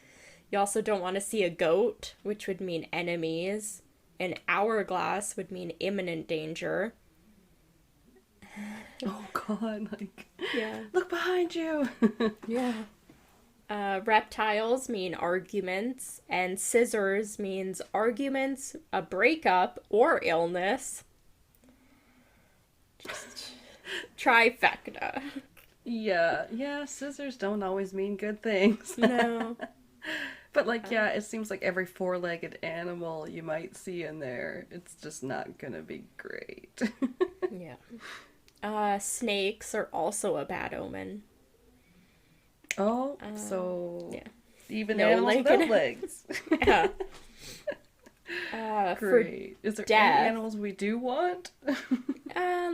You also don't want to see a goat, which would mean enemies. An hourglass would mean imminent danger. Oh god, like, yeah. Look behind you. Yeah. Reptiles mean arguments, and scissors means arguments, a breakup, or illness. Just trifecta. Yeah, scissors don't always mean good things. No. But, like, yeah, it seems like every four-legged animal you might see in there, it's just not gonna be great. Yeah. Snakes are also a bad omen. Oh, so yeah. even No animals leg without in- legs. Yeah. Great. Is there death. any animals we do want?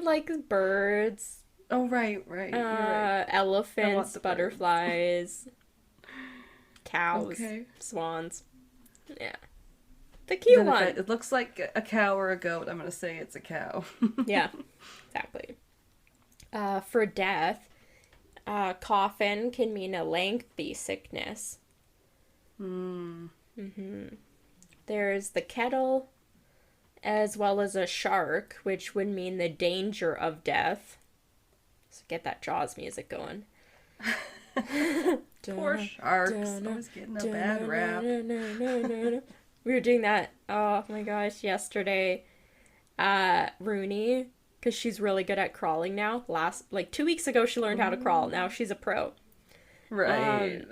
Like birds. Oh, right. You're right. Elephants, the butterflies, cows, Okay. swans. Yeah. The cute Then if one. it looks like a cow or a goat, I'm gonna say it's a cow. Yeah, exactly. For death, coffin can mean a lengthy sickness. There's the kettle, as well as a shark, which would mean the danger of death. So get that Jaws music going. Poor sharks. Always getting a bad rap. We were doing that, oh my gosh, yesterday. Rune, because she's really good at crawling now. 2 weeks ago, she learned how to crawl. Now she's a pro. Right.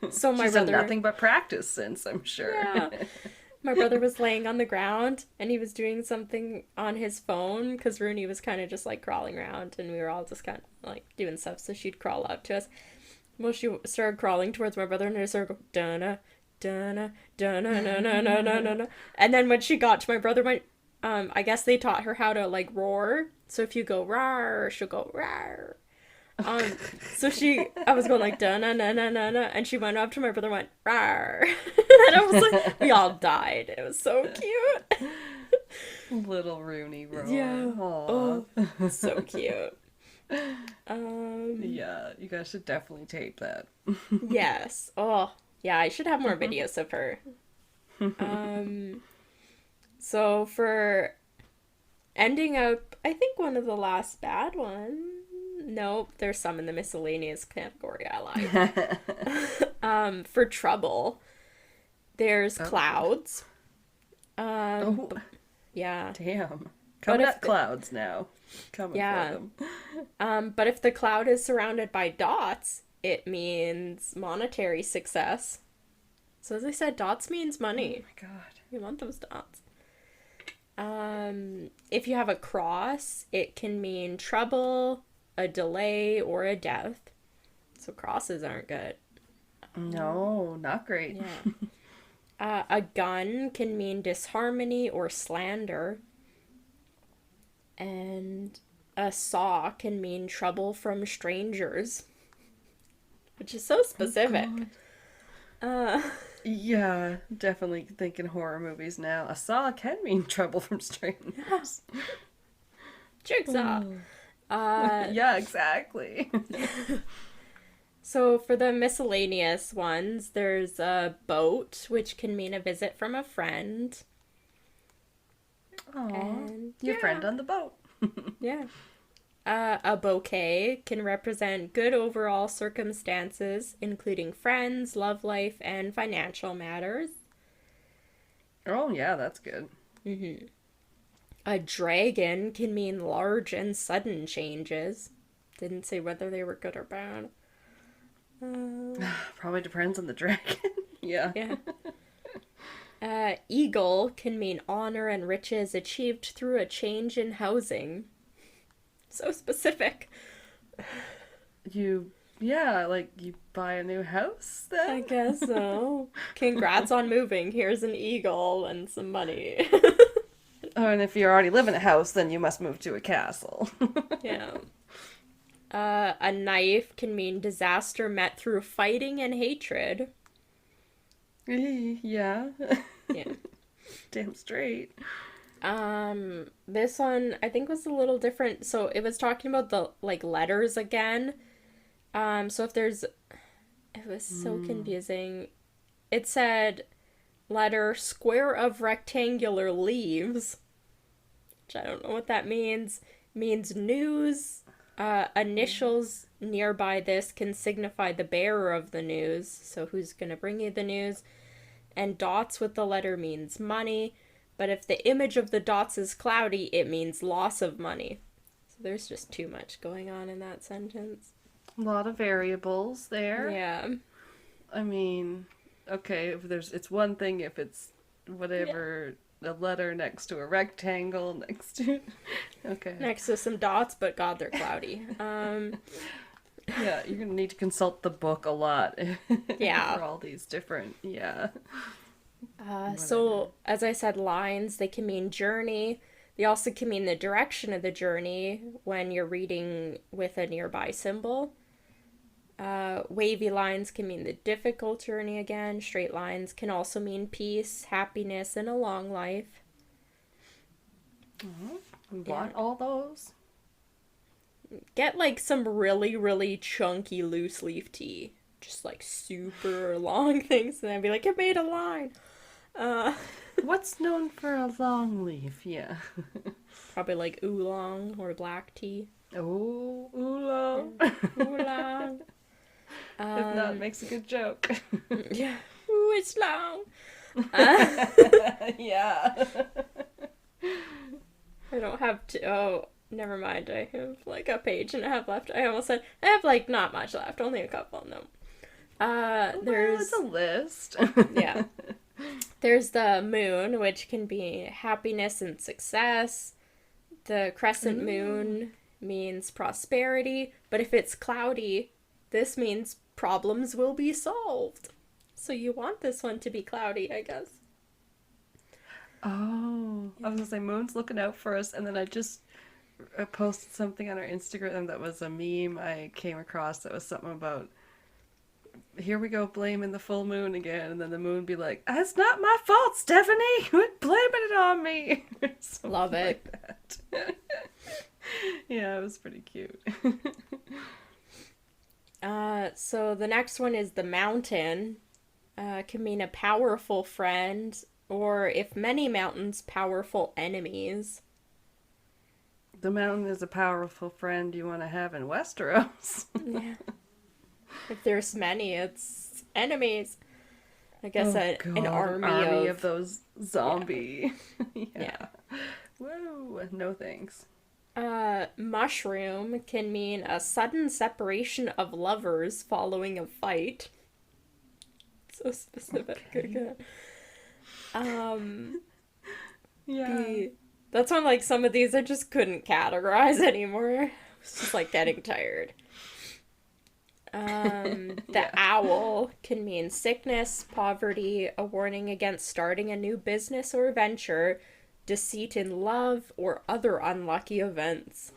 So my She's brother... done nothing but practice since, I'm sure. Yeah. My brother was laying on the ground, and he was doing something on his phone, because Rune was kind of just, like, crawling around, and we were all just kind of, like, doing stuff, so she'd crawl up to us. Well, she started crawling towards my brother, and I started going, dun-na, dun-na, dun-na, na-na, na-na. And then when she got to my brother, I guess they taught her how to, like, roar. So if you go rawr, she'll go rawr. So I was going like da-na-na-na-na-na, and she went up to my brother and went rawr. And I was like, we all died. It was so cute. Little Rooney roar. Yeah. Aww. Oh, so cute. Yeah, you guys should definitely tape that. Yes. Oh, yeah, I should have more videos of her. So for ending up, I think one of the last bad ones. Nope, there's some in the miscellaneous category. I lied. For trouble, there's clouds. Yeah. Damn. Coming at clouds now. Coming for them. But if the cloud is surrounded by dots, it means monetary success. So as I said, dots means money. Oh my god. You want those dots. If you have a cross, it can mean trouble, a delay, or a death. So crosses aren't good. No, not great. Yeah. A gun can mean disharmony or slander. And a saw can mean trouble from strangers. Which is so specific. Yeah, definitely thinking horror movies now. A saw can mean trouble from strangers. Jigsaw. Yeah, exactly. So for the miscellaneous ones, there's a boat, which can mean a visit from a friend. Aww. And your friend on the boat. Yeah. A bouquet can represent good overall circumstances, including friends, love life, and financial matters. Oh, yeah, that's good. Mm-hmm. A dragon can mean large and sudden changes. Didn't say whether they were good or bad. Probably depends on the dragon. Yeah. Yeah. Eagle can mean honor and riches achieved through a change in housing. So specific. Like you buy a new house then? I guess so. Congrats on moving. Here's an eagle and some money. Oh, and if you already live in a house, then you must move to a castle. Yeah. A knife can mean disaster met through fighting and hatred. Yeah. Yeah. Damn straight. This one I think was a little different. So it was talking about the letters again. So if there's, it was so confusing. It said letter square of rectangular leaves, which I don't know what that means. Means news. Initials nearby this can signify the bearer of the news. So who's gonna bring you the news? And dots with the letter means money. But if the image of the dots is cloudy, it means loss of money. So there's just too much going on in that sentence. A lot of variables there. Yeah. I mean, okay, it's one thing if it's whatever, a letter next to a rectangle next to... Okay. Next to some dots, but God, they're cloudy. Yeah, you're going to need to consult the book a lot. Yeah. For all these different, yeah. So, as I said, lines, they can mean journey. They also can mean the direction of the journey when you're reading with a nearby symbol. Wavy lines can mean the difficult journey again. Straight lines can also mean peace, happiness, and a long life. We want all those. Get some really, really chunky loose leaf tea. Just super long things, and then be like, it made a line. What's known for a long leaf? Yeah. Probably oolong or black tea. Oh, oolong. Oolong. If not, it makes a good joke. Yeah. Ooh, it's long. Yeah. I don't have to. Oh, never mind. I have a page and a half left. I almost said I have not much left. Only a couple. No. There's a list. Yeah. There's the moon, which can be happiness and success. The crescent moon means prosperity, but if it's cloudy, this means problems will be solved. So you want this one to be cloudy, I guess. Oh, I was gonna say Moon's looking out for us, and then I just posted something on our Instagram that was a meme I came across that was something about, here we go blaming the full moon again, and then the moon be like, it's not my fault, Stephanie, quit blaming it on me. Love it. Like that. Yeah, it was pretty cute. So the next one is the mountain. Can mean a powerful friend, or if many mountains, powerful enemies. The mountain is a powerful friend you want to have in Westeros. Yeah. If there's many, it's enemies. I guess an army of those zombie. Yeah. Yeah. Whoa, no thanks. Mushroom can mean a sudden separation of lovers following a fight. So specific. Okay. Yeah. That's when some of these I just couldn't categorize anymore. I was just getting tired. The owl can mean sickness, poverty, a warning against starting a new business or venture, deceit in love, or other unlucky events.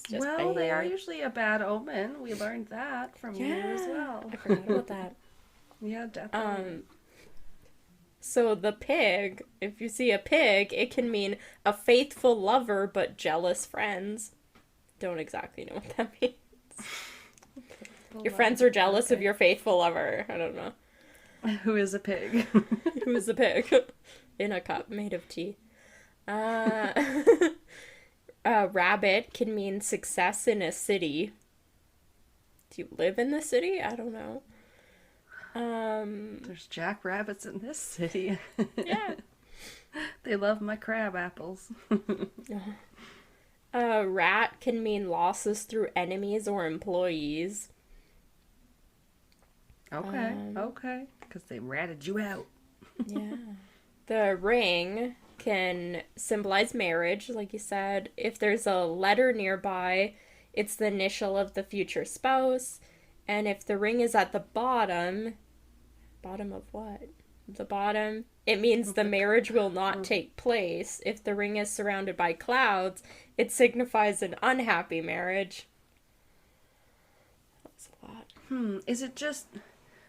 Well, they are usually a bad omen. We learned that from you as well. I forgot about that. Yeah, definitely. So the pig, if you see a pig, it can mean a faithful lover but jealous friends. Don't exactly know what that means. Your friends are jealous of your faithful lover. I don't know. Who is a pig? Who is a pig? In a cup made of tea. Rabbit can mean success in a city. Do you live in the city? I don't know. There's jackrabbits in this city. Yeah. They love my crab apples. Rat can mean losses through enemies or employees. Okay. Because they ratted you out. Yeah. The ring can symbolize marriage, like you said. If there's a letter nearby, it's the initial of the future spouse. And if the ring is at the bottom of what? The bottom, it means the marriage will not take place. If the ring is surrounded by clouds, it signifies an unhappy marriage. That's a lot. Is it just...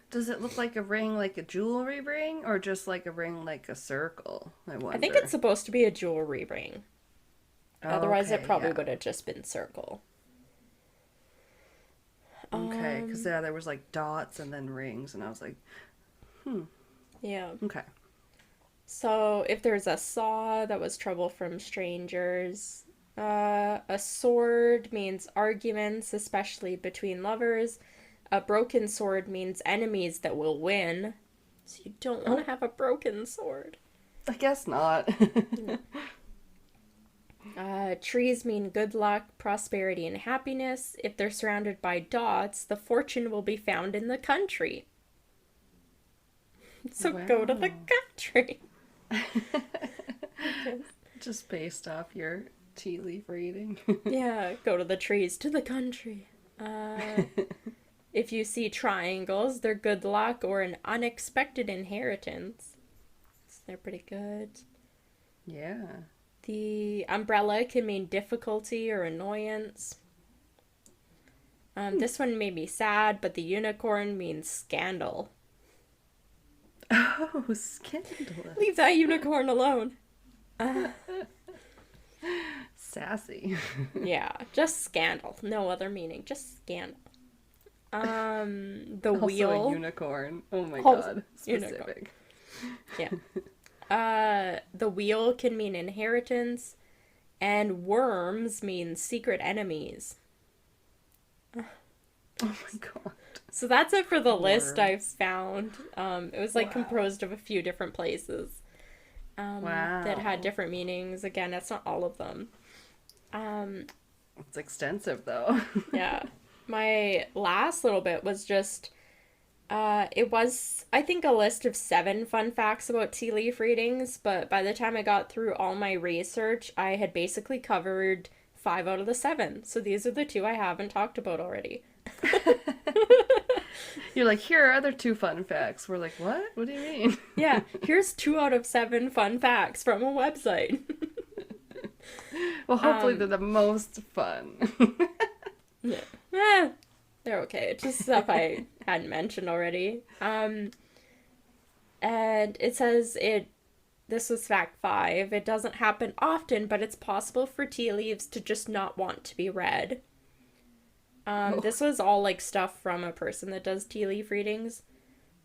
Does it look like a ring like a jewelry ring, or just like a ring like a circle? I wonder. I think it's supposed to be a jewelry ring. Otherwise, it probably would have just been circle. Okay, because there was like dots and then rings, and I was like, Yeah. Okay. So, if there's a saw, that was trouble from strangers. A sword means arguments, especially between lovers. A broken sword means enemies that will win. So you don't want to have a broken sword. I guess not. Trees mean good luck, prosperity, and happiness. If they're surrounded by dots, the fortune will be found in the country. So go to the country. Just based off your tea leaf reading. Yeah, go to the trees to the country. If you see triangles, they're good luck or an unexpected inheritance. So they're pretty good. Yeah. The umbrella can mean difficulty or annoyance. This one made me sad, but the unicorn means scandal. Oh, scandalous. Leave that unicorn alone. Sassy. Yeah, just scandal. No other meaning, just scandal. The also wheel. A unicorn. Oh my god. Specific. Unicorn. Yeah. The wheel can mean inheritance, and worms mean secret enemies. Oh my god. So that's it for the list I've found. It was composed of a few different places. That had different meanings. Again, that's not all of them. It's extensive though. Yeah. My last little bit was just, it was, I think, a list of 7 fun facts about tea leaf readings, but by the time I got through all my research, I had basically covered 5 out of the 7. So these are the 2 I haven't talked about already. You're like, here are other 2 fun facts. We're like, what? What do you mean? Yeah, here's 2 out of 7 fun facts from a website. Well, hopefully they're the most fun. Yeah. They're okay. It's just stuff I hadn't mentioned already. And it says this was fact 5. It doesn't happen often, but it's possible for tea leaves to just not want to be read. This was all stuff from a person that does tea leaf readings.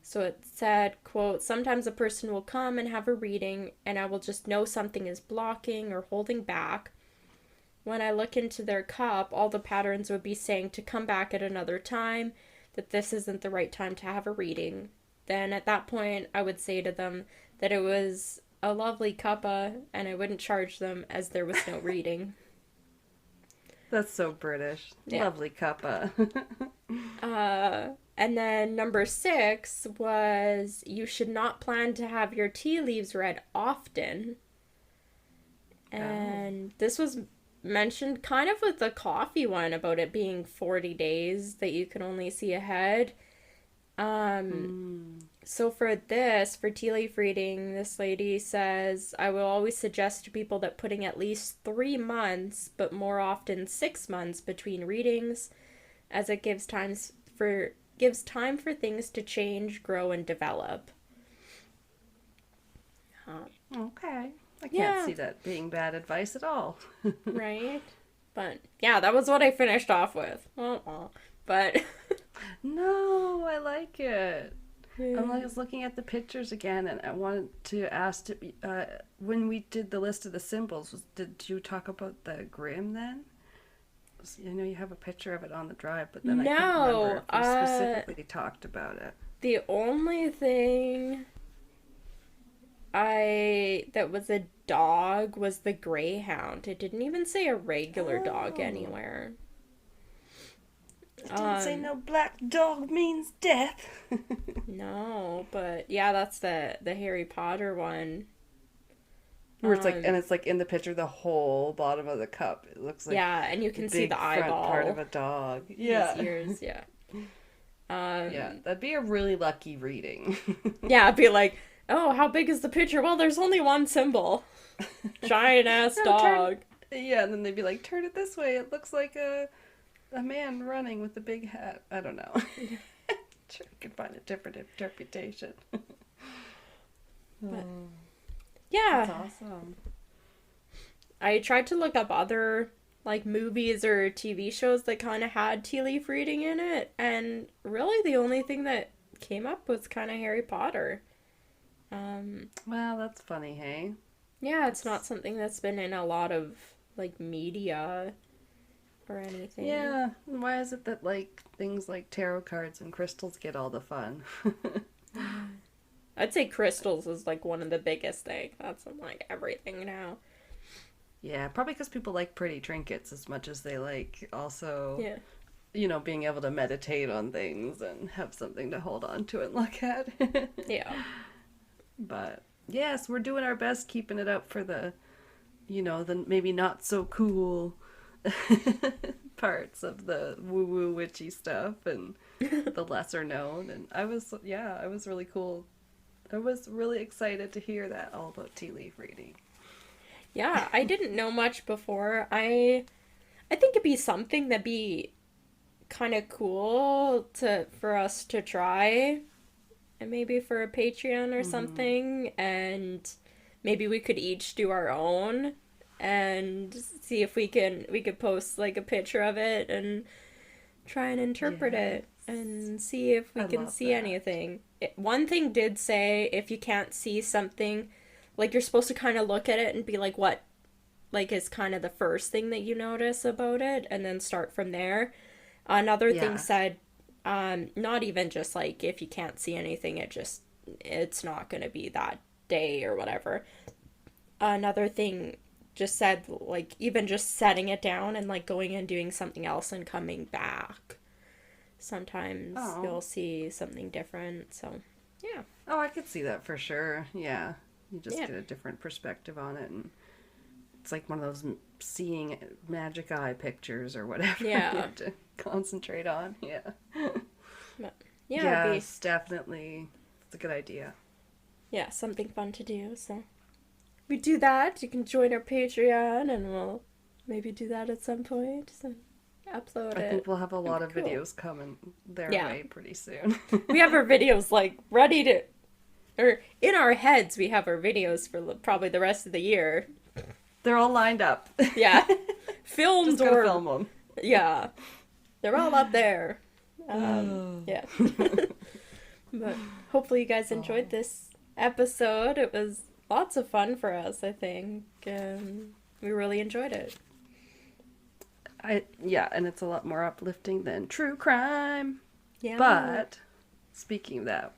So it said, quote, sometimes a person will come and have a reading and I will just know something is blocking or holding back. When I look into their cup, all the patterns would be saying to come back at another time, that this isn't the right time to have a reading. Then at that point, I would say to them that it was a lovely cuppa and I wouldn't charge them as there was no reading. That's so British. Yeah. Lovely cuppa. And then number 6 was you should not plan to have your tea leaves read often. And this was mentioned kind of with the coffee one about it being 40 days that you can only see ahead. So for tea leaf reading, this lady says, I will always suggest to people that putting at least 3 months, but more often 6 months between readings, as it gives time for things to change, grow, and develop. Okay. I can't see that being bad advice at all. Right? But, yeah, that was what I finished off with. But... No, I like it. I'm like, I was looking at the pictures again, and I wanted to ask, when we did the list of the symbols, did you talk about the Grim then? I know you have a picture of it on the drive, but then I couldn't remember if you specifically talked about it. The only thing that was a dog was the Greyhound. It didn't even say a regular dog anywhere. It didn't say no black dog means death. No, but yeah, that's the Harry Potter one. Where it's like, and it's like in the picture, the whole bottom of the cup. It looks like and you can see the eyeball, part of a dog. Yeah, his ears. Yeah. Yeah, that'd be a really lucky reading. Yeah, it'd be like, oh, how big is the picture? Well, there's only one symbol. Giant ass dog. Yeah, and then they'd be like, turn it this way. It looks like a man running with a big hat. I don't know. Sure, I could find a different interpretation. But, yeah. That's awesome. I tried to look up other like movies or TV shows that kind of had tea leaf reading in it, and really the only thing that came up was kind of Harry Potter. Well, that's funny, hey? Yeah, it's not something that's been in a lot of like media or anything. Yeah, why is it that like things like tarot cards and crystals get all the fun? I'd say crystals is like one of the biggest things. That's in like everything now. Yeah, probably because people like pretty trinkets as much as they like also, Yeah. you know, being able to meditate on things and have something to hold on to and look at. Yeah. But yes, we're doing our best keeping it up for the, you know, the maybe not so cool parts of the woo-woo witchy stuff and the lesser known. And I was really cool. I was really excited to hear that all about tea leaf reading. Yeah, I didn't know much before. I think it'd be something that'd be kind of cool for us to try, and maybe for a Patreon or something, and maybe we could each do our own and see if we could post like a picture of it and try and interpret it and see if we can see anything. One thing did say if you can't see something, like you're supposed to kind of look at it and be like, what, like is kind of the first thing that you notice about it, and then start from there. Another thing said, not even just like if you can't see anything, it's not going to be that day or whatever. Another thing just said like even just setting it down and like going and doing something else and coming back. Sometimes you'll see something different. So, yeah. Oh, I could see that for sure. Yeah. You just get a different perspective on it, and it's like one of those seeing magic eye pictures or whatever you have to concentrate on. Yeah. But, yes, definitely. It's a good idea. Yeah, something fun to do. So we do that. You can join our Patreon, and we'll maybe do that at some point. So upload it. I think we'll have a lot of videos coming their way pretty soon. We have our videos like ready to, or in our heads, we have our videos for probably the rest of the year. They're all lined up. Yeah. Filmed just or film them. Yeah. They're all up there. Yeah. But hopefully you guys enjoyed this episode. It was lots of fun for us, I think. We really enjoyed it. And it's a lot more uplifting than true crime. Yeah. But speaking of that,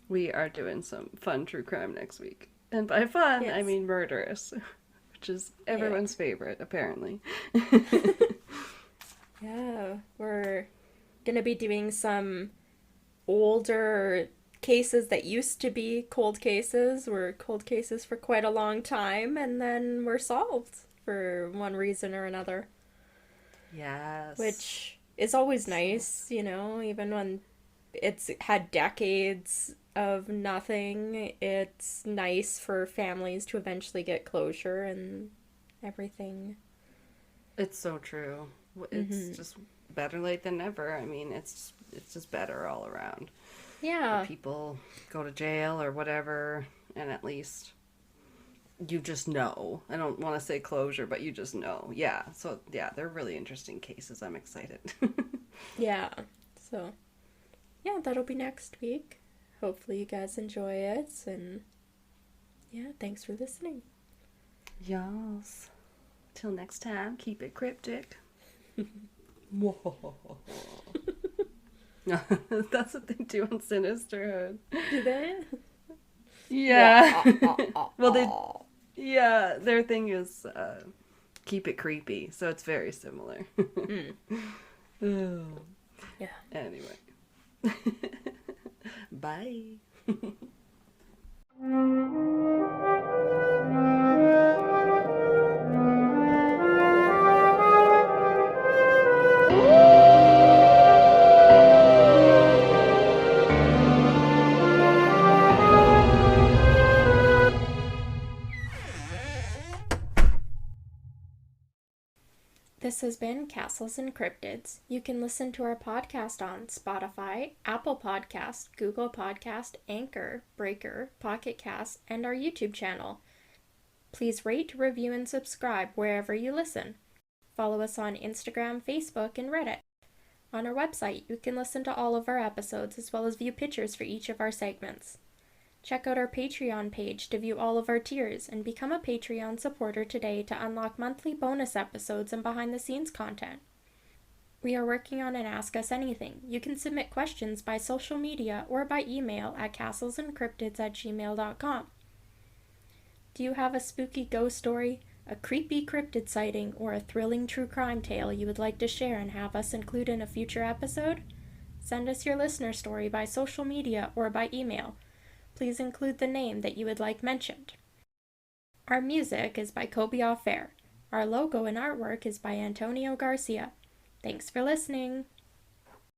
we are doing some fun true crime next week. And by fun, I mean murderous, which is everyone's favorite, apparently. Yeah, we're going to be doing some older cases that used to be cold cases. Were cold cases for quite a long time, and then were solved for one reason or another. Yes. Which is always nice, you know, even when it's had decades of nothing, it's nice for families to eventually get closure and everything. It's so true. It's just better late than never. I mean, it's just better all around. Yeah. When people go to jail or whatever, and at least you just know. I don't want to say closure, but you just know. Yeah. So, yeah, they're really interesting cases. I'm excited. Yeah. So, yeah, that'll be next week. Hopefully you guys enjoy it, and yeah, thanks for listening. Yes. Till next time, keep it cryptic. That's what they do on Sinisterhood. Do they? Yeah. Well, their thing is keep it creepy, so it's very similar. Yeah. Anyway. Bye. This has been Castles and Cryptids. You can listen to our podcast on Spotify, Apple Podcast, Google Podcast, Anchor, Breaker, Pocket Cast, and our YouTube channel. Please rate, review, and subscribe wherever you listen. Follow us on Instagram, Facebook, and Reddit. On our website, you can listen to all of our episodes as well as view pictures for each of our segments. Check out our Patreon page to view all of our tiers and become a Patreon supporter today to unlock monthly bonus episodes and behind-the-scenes content. We are working on an Ask Us Anything. You can submit questions by social media or by email at castlesandcryptids@gmail.com. Do you have a spooky ghost story, a creepy cryptid sighting, or a thrilling true crime tale you would like to share and have us include in a future episode? Send us your listener story by social media or by email. Please include the name that you would like mentioned. Our music is by Kobe Fair. Our logo and artwork is by Antonio Garcia. Thanks for listening.